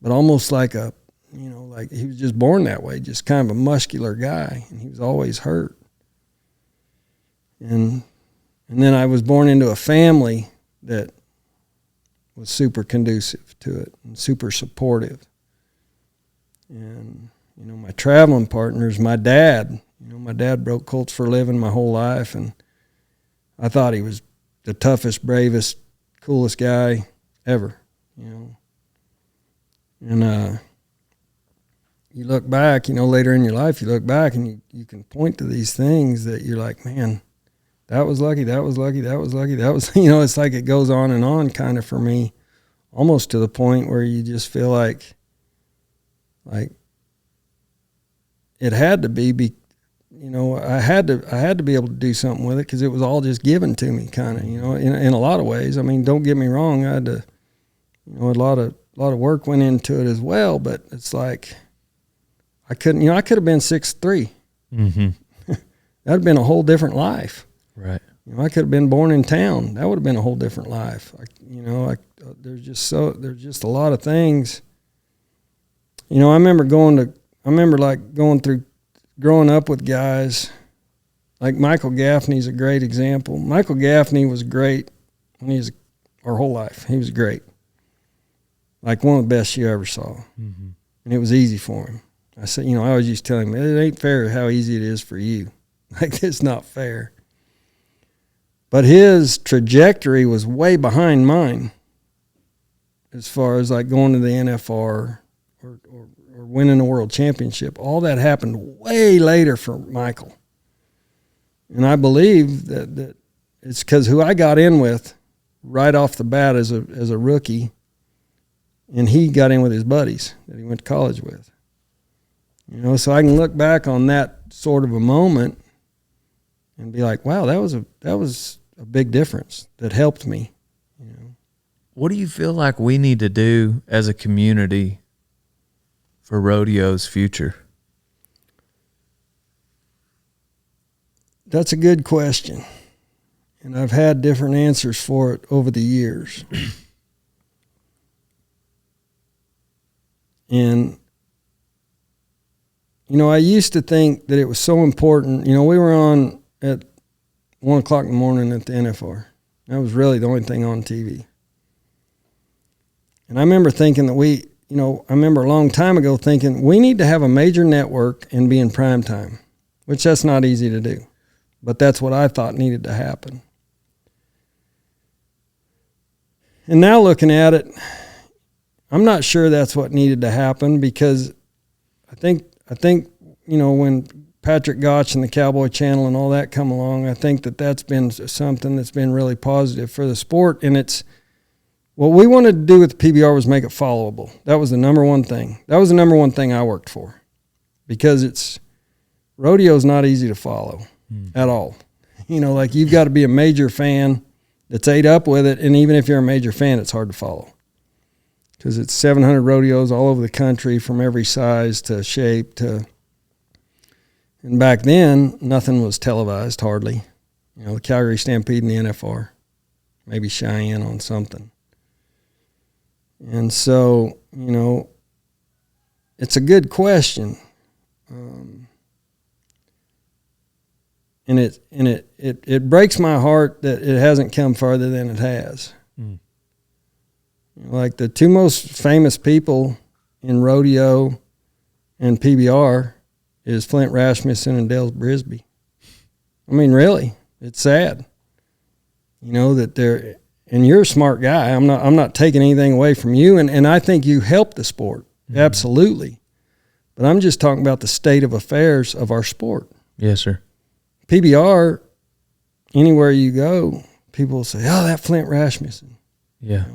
but almost like you know, like he was just born that way, just kind of a muscular guy, and he was always hurt. And then I was born into a family that was super conducive to it and super supportive. And, you know, my traveling partners, my dad broke colts for a living my whole life, and I thought he was the toughest, bravest, coolest guy ever, you know. And you look back, you know, later in your life, you look back and you can point to these things that you're like, man, that was lucky, that was lucky, that was lucky, that was, you know, it's like it goes on kind of for me, almost to the point where you just feel like it had to be, you know, I had to be able to do something with it, because it was all just given to me, kind of, you know, in a lot of ways. I mean, don't get me wrong, I had to, you know, a lot of work went into it as well, but it's like I could have been 6'3". That'd have been a whole different life. Right. You know, I could have been born in town. That would have been a whole different life. There's just a lot of things. You know, I remember growing up with guys like Michael Gaffney's a great example. Michael Gaffney was great when our whole life. He was great. Like one of the best you ever saw. And it was easy for him. I said, you know, I always used to tell him, it ain't fair how easy it is for you. Like, it's not fair. But his trajectory was way behind mine as far as like going to the NFR or winning a world championship. All that happened way later for Michael. And I believe that it's because who I got in with right off the bat as a rookie, and he got in with his buddies that he went to college with. You know, so I can look back on that sort of a moment and be like, wow, that was a big difference that helped me. You know. What do you feel like we need to do as a community for rodeo's future? That's a good question. And I've had different answers for it over the years. And, I used to think that it was so important. We were on at 1 o'clock in the morning at the NFR. That was really the only thing on TV. And I remember thinking that I remember a long time ago thinking we need to have a major network and be in prime time, which that's not easy to do. But that's what I thought needed to happen. And now looking at it, I'm not sure that's what needed to happen, because I think when Patrick Gotch and the Cowboy Channel and all that come along, I think that's been something that's been really positive for the sport. And it's what we wanted to do with the PBR was make it followable. That was the number one thing. That was the number one thing I worked for, because rodeo's not easy to follow at all. Like you've got to be a major fan that's ate up with it. And even if you're a major fan, it's hard to follow, because it's 700 rodeos all over the country from every size to shape and back then nothing was televised hardly. The Calgary Stampede and the NFR, maybe Cheyenne on something. And so, it's a good question. And it breaks my heart that it hasn't come farther than it has. Like the two most famous people in rodeo and PBR is Flint Rasmussen and Dale Brisby. I mean, really, it's sad. That they're, and you're a smart guy. I'm not taking anything away from you, and I think you help the sport. Absolutely. But I'm just talking about the state of affairs of our sport. Yes, sir. PBR, anywhere you go, people will say, "Oh, that Flint Rasmussen." Yeah.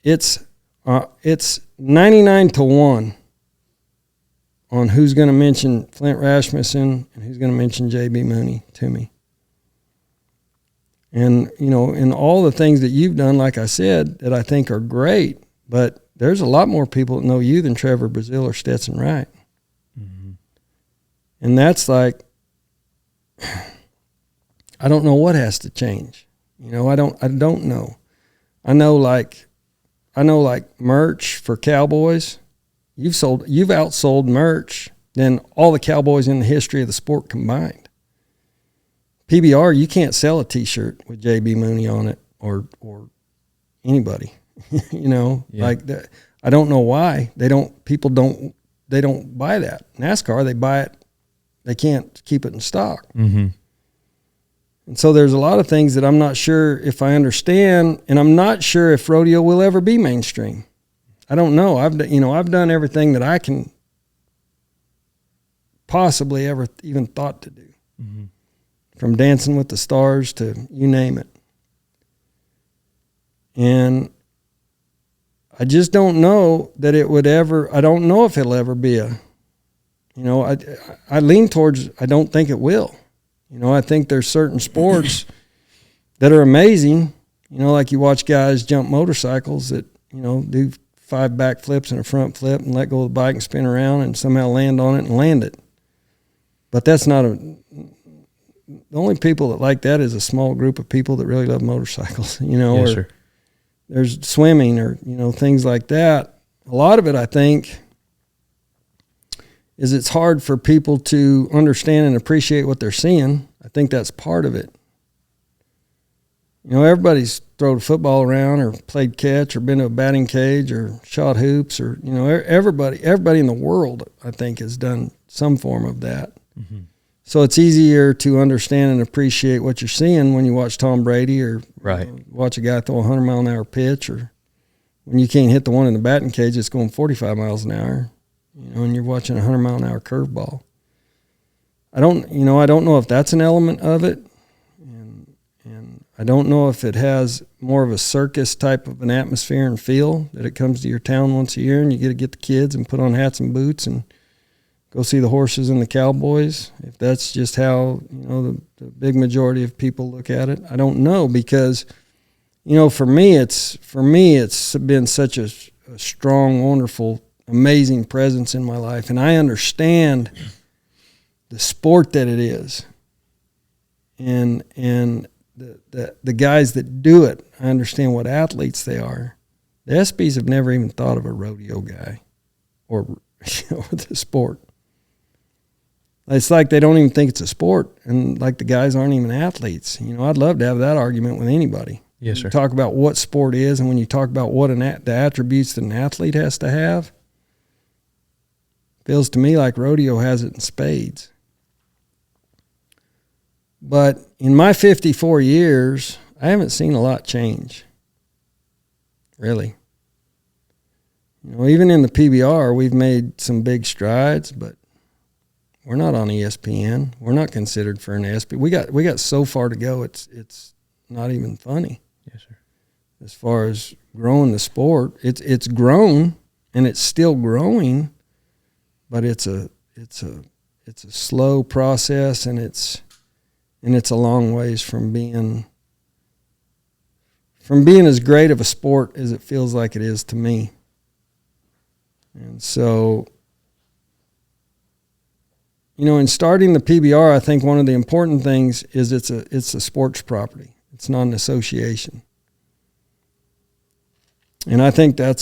It's 99-1 on who's going to mention Flint Rasmussen and who's going to mention J.B. Mooney to me. And, in all the things that you've done, like I said, that I think are great, but there's a lot more people that know you than Trevor Brazile or Stetson Wright. Mm-hmm. And that's like, I don't know what has to change. I don't know. I know like merch for Cowboys, you've outsold merch than all the Cowboys in the history of the sport combined. PBR, you can't sell a T-shirt with JB Mooney on it or anybody. Yeah. Like that. I don't know why they don't buy that. NASCAR, they buy it, they can't keep it in stock. Mm-hmm. And so there's a lot of things that I'm not sure if I understand, and I'm not sure if rodeo will ever be mainstream. I don't know. I've done everything that I can possibly ever even thought to do. Mm-hmm. From Dancing with the Stars to you name it. And I just don't know that it would ever, I don't know if it'll ever be I lean towards, I don't think it will. I think there's certain sports that are amazing, like you watch guys jump motorcycles that, do 5 backflips and a front flip and let go of the bike and spin around and somehow land on it and land it. But that's not the only people that like that is a small group of people that really love motorcycles, Yes, or sir. There's swimming or, things like that. A lot of it, I think, is it's hard for people to understand and appreciate what they're seeing. I think that's part of it. Everybody's thrown a football around or played catch or been to a batting cage or shot hoops or, everybody in the world, I think, has done some form of that. Mm-hmm. So it's easier to understand and appreciate what you're seeing when you watch Tom Brady or right. Watch a guy throw a 100-mile-an-hour pitch, or when you can't hit the one in the batting cage that's going 45 miles an hour, and you're watching a 100-mile-an-hour curveball. I don't know if that's an element of it, and I don't know if it has more of a circus type of an atmosphere and feel, that it comes to your town once a year and you get to get the kids and put on hats and boots and go see the horses and the cowboys. If that's just how, the big majority of people look at it, I don't know, because, for me it's been such a strong, wonderful, amazing presence in my life. And I understand sport that it is, and the guys that do it, I understand what athletes they are. The ESPYs have never even thought of a rodeo guy or the sport. It's like they don't even think it's a sport, and like the guys aren't even athletes. I'd love to have that argument with anybody. Yes, sir. You talk about what sport is, and when you talk about what the attributes that an athlete has to have, feels to me like rodeo has it in spades. But in my 54 years, I haven't seen a lot change, really. Even in the PBR, we've made some big strides, but we're not on ESPN. We're not considered for an ESPN. We got so far to go. It's not even funny. Yes, sir. As far as growing the sport, it's grown and it's still growing, but it's a slow process, and it's a long ways from being as great of a sport as it feels like it is to me. And so, in starting the PBR, I think one of the important things is it's a sports property. It's not an association. And I think I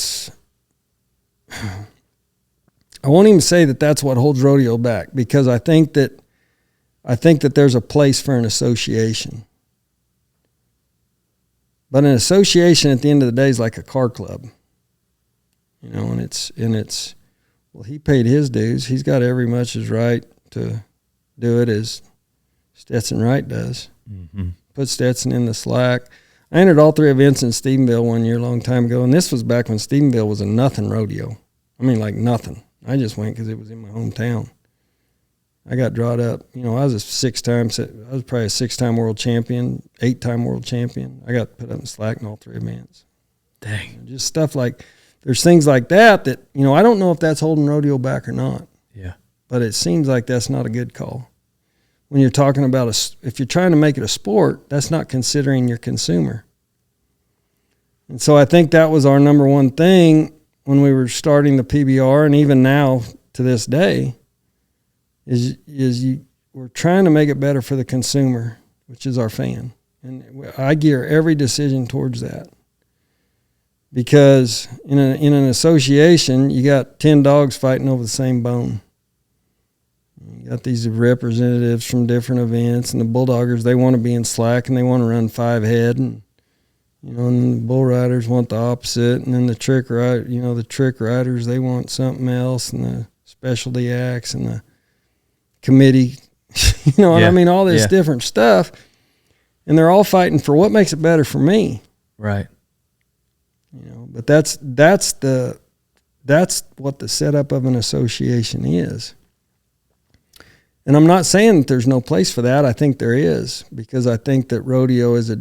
won't even say that that's what holds rodeo back, because I think that there's a place for an association. But an association at the end of the day is like a car club. And it's well, he paid his dues. He's got every much as right to do it as Stetson Wright does. Mm-hmm. Put Stetson in the slack. I entered all 3 events in Stephenville one year, a long time ago, and this was back when Stephenville was a nothing rodeo. I mean, like nothing. I just went because it was in my hometown. I got drawn up. I was probably a 6-time world champion, 8-time world champion. I got put up in slack in all 3 events. Dang. Just stuff like, there's things like that I don't know if that's holding rodeo back or not. Yeah. But it seems like that's not a good call. When you're talking about if you're trying to make it a sport, that's not considering your consumer. And so I think that was our number one thing when we were starting the PBR, and even now to this day, we're trying to make it better for the consumer, which is our fan. And I gear every decision towards that. Because in an association, you got 10 dogs fighting over the same bone. You got these representatives from different events, and the bulldoggers, they want to be in slack and they want to run 5 head, and and the bull riders want the opposite, and then the trick riders, they want something else, and the specialty acts and the committee, what I mean, all this different stuff, and they're all fighting for what makes it better for me. Right. But that's what the setup of an association is. And I'm not saying that there's no place for that. I think there is, because I think that rodeo is a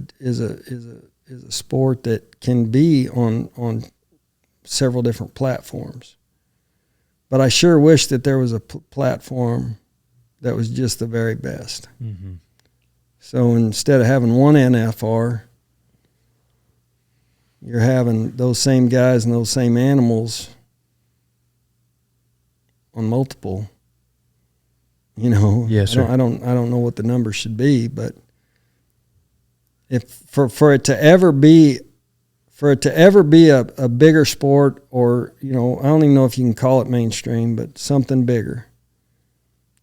sport that can be on several different platforms. But I sure wish that there was a platform that was just the very best. Mm-hmm. So instead of having one NFR, you're having those same guys and those same animals on multiple. Yes, sir. I don't know what the number should be, but if for it to ever be a bigger sport, or I don't even know if you can call it mainstream, but something bigger,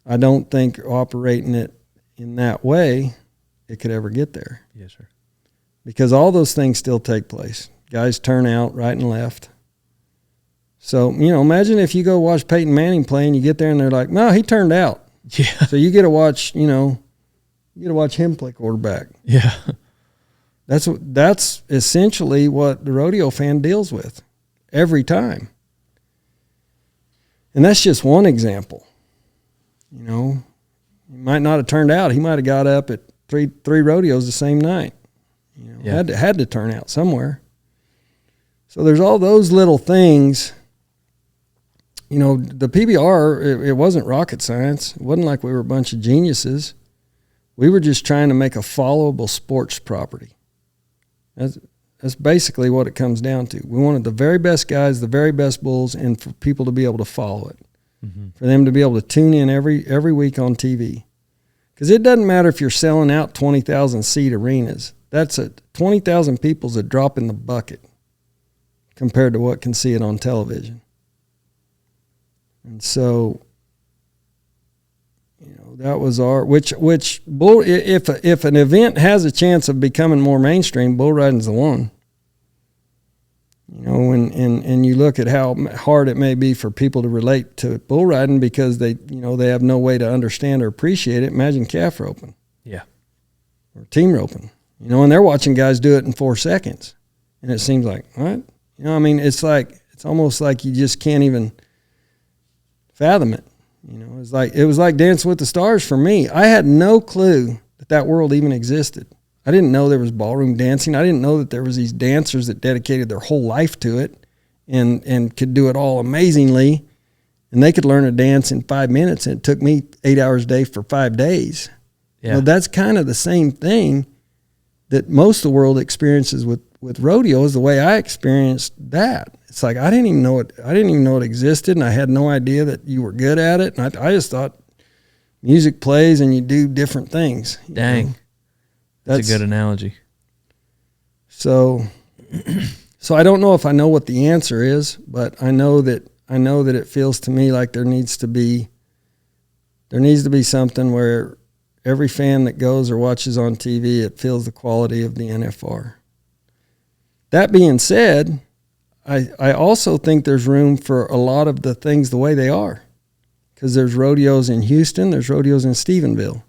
I don't think operating it in that way it could ever get there. Yes, sir. Because all those things still take place. Guys turn out right and left. So, imagine if you go watch Peyton Manning play and you get there and they're like, no, he turned out. Yeah. So you get to watch, him play quarterback. Yeah. That's essentially what the rodeo fan deals with every time. And that's just one example. He might not have turned out. He might have got up at three rodeos the same night. Had to turn out somewhere. So there's all those little things. The PBR, it wasn't rocket science. It wasn't like we were a bunch of geniuses. We were just trying to make a followable sports property. That's basically what it comes down to. We wanted the very best guys, the very best bulls, and for people to be able to follow it. for them to be able to tune in every week on TV. Because it doesn't matter if you're selling out 20,000 seat arenas. That's 20,000 people's a drop in the bucket compared to what can see it on television. And so, that was if an event has a chance of becoming more mainstream, bull riding's the one. And you look at how hard it may be for people to relate to bull riding because they have no way to understand or appreciate it. Imagine calf roping. Yeah. Or team roping. And they're watching guys do it in 4 seconds. And it seems like, what? It's almost like you just can't even fathom it. It was like Dancing with the Stars for me. I had no clue that world even existed. I didn't know there was ballroom dancing. I didn't know that there was these dancers that dedicated their whole life to it and could do it all amazingly. And they could learn a dance in 5 minutes, and it took me 8 hours a day for 5 days. Yeah. That's kind of the same thing that most of the world experiences with rodeo is the way I experienced that. It's like I didn't even know it existed, and I had no idea that you were good at it. And I just thought music plays and you do different things. Dang. That's a good analogy. So I don't know if I know what the answer is, but I know that it feels to me like there needs to be something where every fan that goes or watches on TV, it feels the quality of the NFR. That being said, I also think there's room for a lot of the things the way they are, because there's rodeos in Houston, there's rodeos in Stephenville,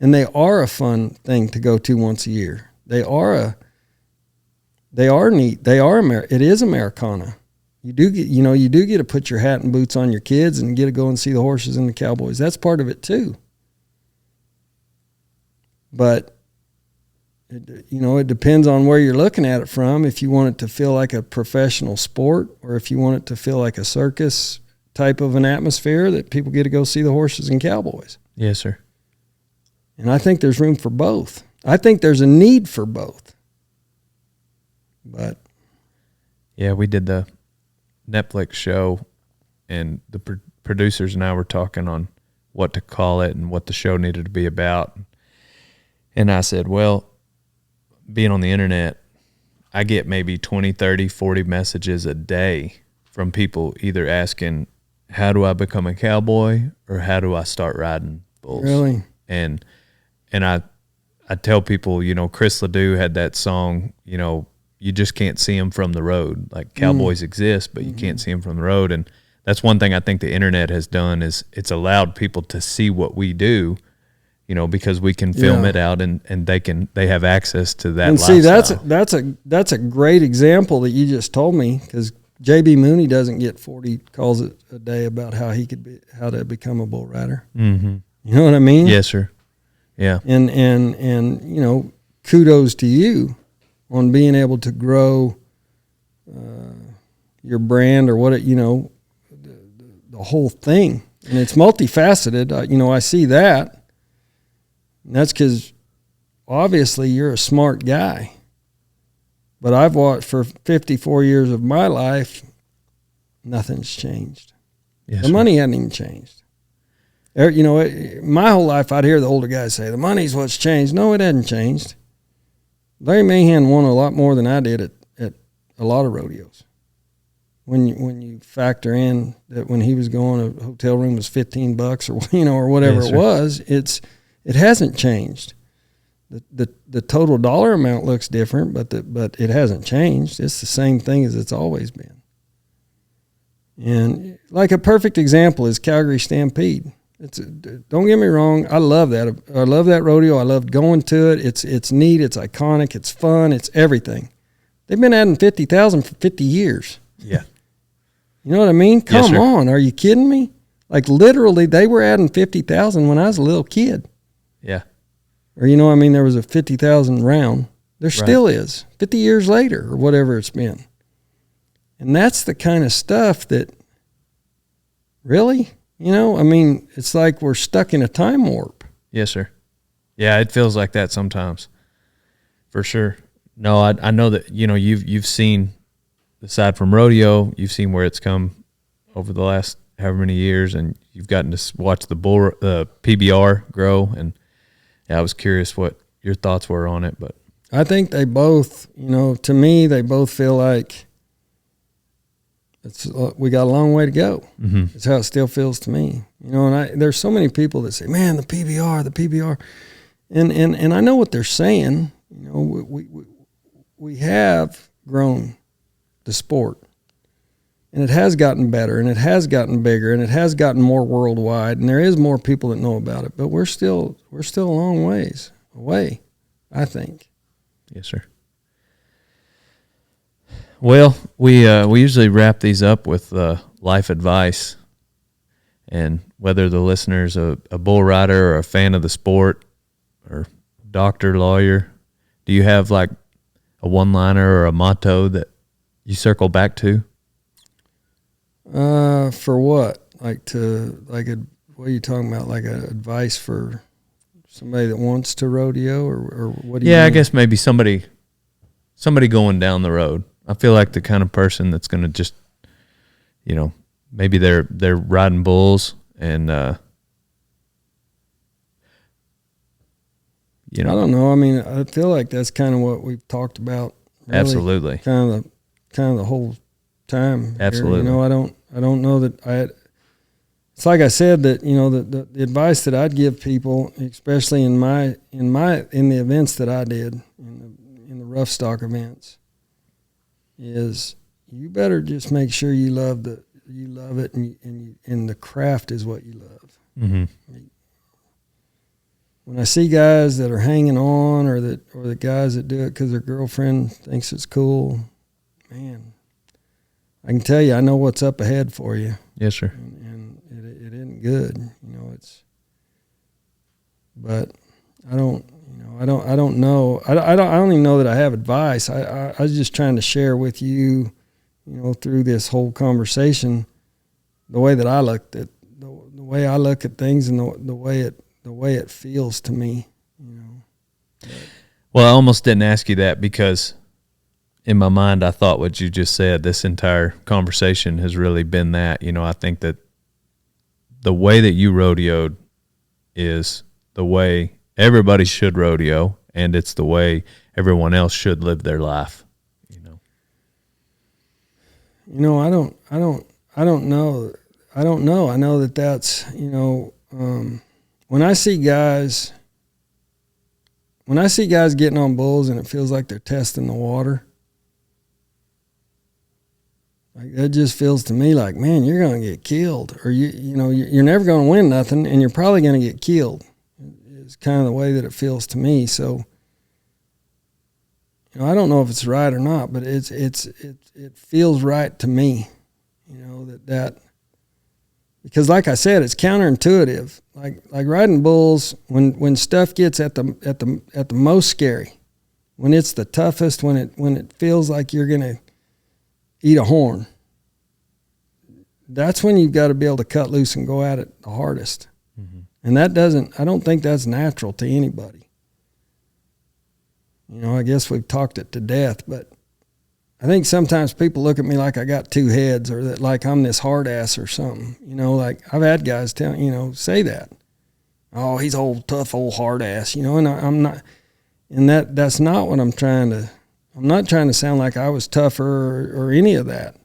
and they are a fun thing to go to once a year. They are neat. It is Americana. You do get to put your hat and boots on your kids and get to go and see the horses and the cowboys. That's part of it too. But it depends on where you're looking at it from. If you want it to feel like a professional sport, or if you want it to feel like a circus type of an atmosphere that people get to go see the horses and cowboys. Yes, sir. And I think there's room for both. I think there's a need for both. But yeah, we did the Netflix show, and the producers and I were talking on what to call it and what the show needed to be about. And I said, well, being on the internet, I get maybe 20, 30, 40 messages a day from people either asking, how do I become a cowboy, or how do I start riding bulls? Really? And I tell people, Chris Ledoux had that song, you just can't see them from the road. Like cowboys exist, but you can't see them from the road. And that's one thing I think the internet has done is it's allowed people to see what we do, because we can film it out and they have access to that. And lifestyle. See, that's a great example that you just told me, because JB Mooney doesn't get 40 calls a day about how to become a bull rider. Mm-hmm. You know what I mean? Yes, sir. Yeah. And kudos to you on being able to grow your brand, or the whole thing. And it's multifaceted. I see that. And that's because obviously you're a smart guy. But I've watched for 54 years of my life, nothing's changed. Yes, the money hasn't even changed. My whole life I'd hear the older guys say, the money's what's changed. No, it hasn't changed. Larry Mahan won a lot more than I did at a lot of rodeos. When you factor in that when he was going, a hotel room was $15 or whatever it was, it hasn't changed. The total dollar amount looks different, but it hasn't changed. It's the same thing as it's always been. And like a perfect example is Calgary Stampede. Don't get me wrong, I love that. I love that rodeo. I love going to it. It's neat. It's iconic. It's fun. It's everything. They've been adding 50,000 for 50 years. Yeah. You know what I mean? Come on. Are you kidding me? Like literally they were adding 50,000 when I was a little kid. Yeah. Or, there was a 50,000 round. There still is 50 years later or whatever it's been. And that's the kind of stuff that really, it's like we're stuck in a time warp. Yes, sir. Yeah, it feels like that sometimes, for sure. No, I know that you've seen, aside from rodeo, you've seen where it's come over the last however many years, and you've gotten to watch the PBR grow. And I was curious what your thoughts were on it, but I think they both, to me, they both feel like we got a long way to go. Mm-hmm. That's how it still feels to me. And there's so many people that say, man, the PBR. And I know what they're saying. We have grown the sport, and it has gotten better, and it has gotten bigger, and it has gotten more worldwide, and there is more people that know about it, but we're still a long ways away, I think. Yes, sir. Well, we usually wrap these up with life advice, and whether the listener's a bull rider or a fan of the sport or doctor, lawyer, do you have like a one-liner or a motto that you circle back to? For what? What are you talking about? Like advice for somebody that wants to rodeo, or what do you mean? I guess maybe somebody going down the road. I feel like the kind of person that's going to just, maybe they're riding bulls and, I don't know. I mean, I feel like that's kind of what we've talked about. Really, absolutely. Kind of the whole time. Absolutely. Here. I don't know that it's like I said that, the advice that I'd give people, especially in the events that I did, in the rough stock events, is you better just make sure you love it and the craft is what you love. Mm-hmm. When I see guys that are hanging on, or the guys that do it because their girlfriend thinks it's cool, man, I can tell you, I know what's up ahead for you. Yes, sir. And it isn't good, but I don't know. I don't even know that I have advice. I was just trying to share with you, through this whole conversation, the way that I looked at the way I look at things, and the way it feels to me. Well, I almost didn't ask you that because in my mind I thought what you just said. This entire conversation has really been that. I think that the way that you rodeoed is the way everybody should rodeo, and it's the way everyone else should live their life. I don't know. I know that's, when I see guys getting on bulls and it feels like they're testing the water, like that just feels to me like, man, you're going to get killed, or you're never going to win nothing, and you're probably going to get killed. It's kind of the way that it feels to me. So, I don't know if it's right or not, but it feels right to me. That because, like I said, it's counterintuitive. Like riding bulls, when stuff gets at the most scary, when it's the toughest, when it feels like you're gonna eat a horn, that's when you've got to be able to cut loose and go at it the hardest. Mm-hmm. And I don't think that's natural to anybody. I guess we've talked it to death, but I think sometimes people look at me like I got two heads, or that like I'm this hard ass or something. Like I've had guys say that. Oh, he's old, tough, old hard ass, and I'm not, and that's not what I'm not trying to sound like I was tougher or any of that.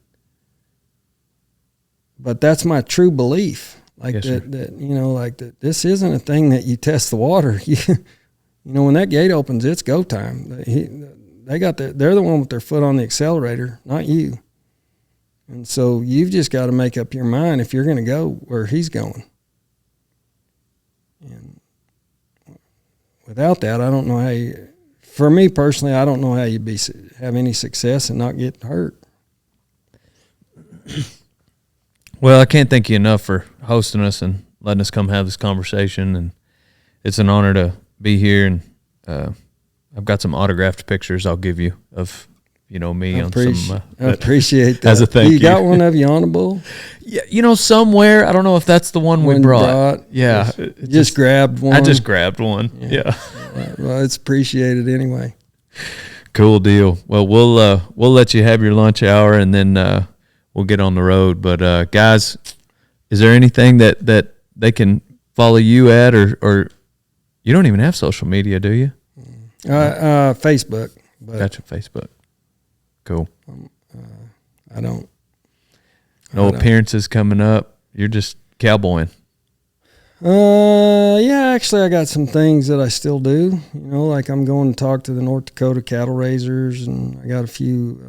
But that's my true belief. Like yes, that this isn't a thing that you test the water. When that gate opens, it's go time. They're the one with their foot on the accelerator, not you. And so you've just got to make up your mind if you're going to go where he's going. And without that, I don't know how for me personally, I don't know how you have any success and not get hurt. Well, I can't thank you enough for hosting us and letting us come have this conversation. And it's an honor to be here. And I've got some autographed pictures I'll give you of, me on some. I appreciate that. As a thank you. You got one of you on a bull? Yeah, somewhere. I don't know if that's the one we brought. Yeah. Just grabbed one. I just grabbed one. Yeah. Well, it's appreciated anyway. Cool deal. Well, we'll let you have your lunch hour, and then we'll get on the road. But guys, Is there anything that they can follow you at, or you don't even have social media, do you? Facebook. But Gotcha, Facebook. Cool. I don't. No appearances coming up. You're just cowboying. Yeah, actually, I got some things that I still do. You know, like I'm going to talk to the North Dakota cattle raisers, and I got a few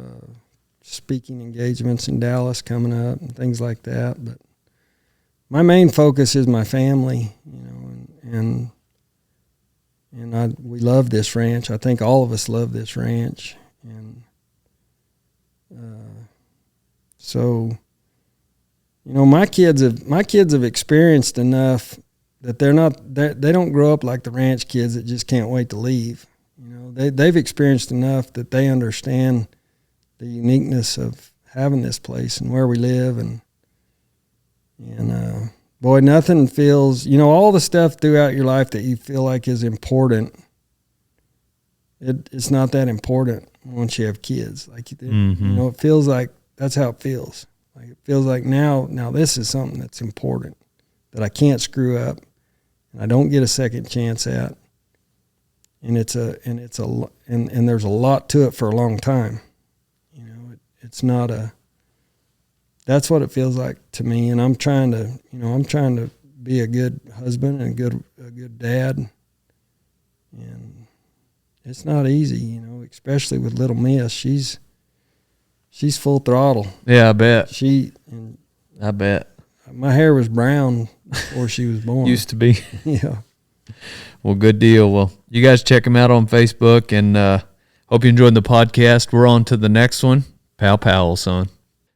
speaking engagements in Dallas coming up and things like that. But my main focus is my family, you know, and we love this ranch. I think all of us love this ranch, and so. You know, my kids have experienced enough that they don't grow up like the ranch kids that just can't wait to leave. You know, they've experienced enough that they understand the uniqueness of having this place and where we live, and boy, nothing feels, you know, all the stuff throughout your life that you feel like is important. It's not that important once you have kids. Like you know, it feels like that's how it feels. Like it feels like now this is something that's important that I can't screw up, and I don't get a second chance at. And and there's a lot to it for a long time. You know, it's not that's what it feels like to me. And I'm trying to be a good husband and a good dad. And it's not easy, you know, especially with little Miss. She's full throttle. Yeah, I bet. I bet. My hair was brown before she was born. Used to be. Yeah. Well, good deal. Well, you guys check them out on Facebook, and hope you enjoyed the podcast. We're on to the next one. Pow pow, son.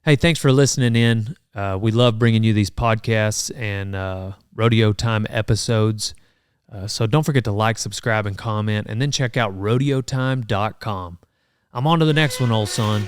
Hey, thanks for listening in. We love bringing you these podcasts and Rodeo Time episodes. So don't forget to like, subscribe, and comment, and then check out rodeotime.com. I'm on to the next one, old son.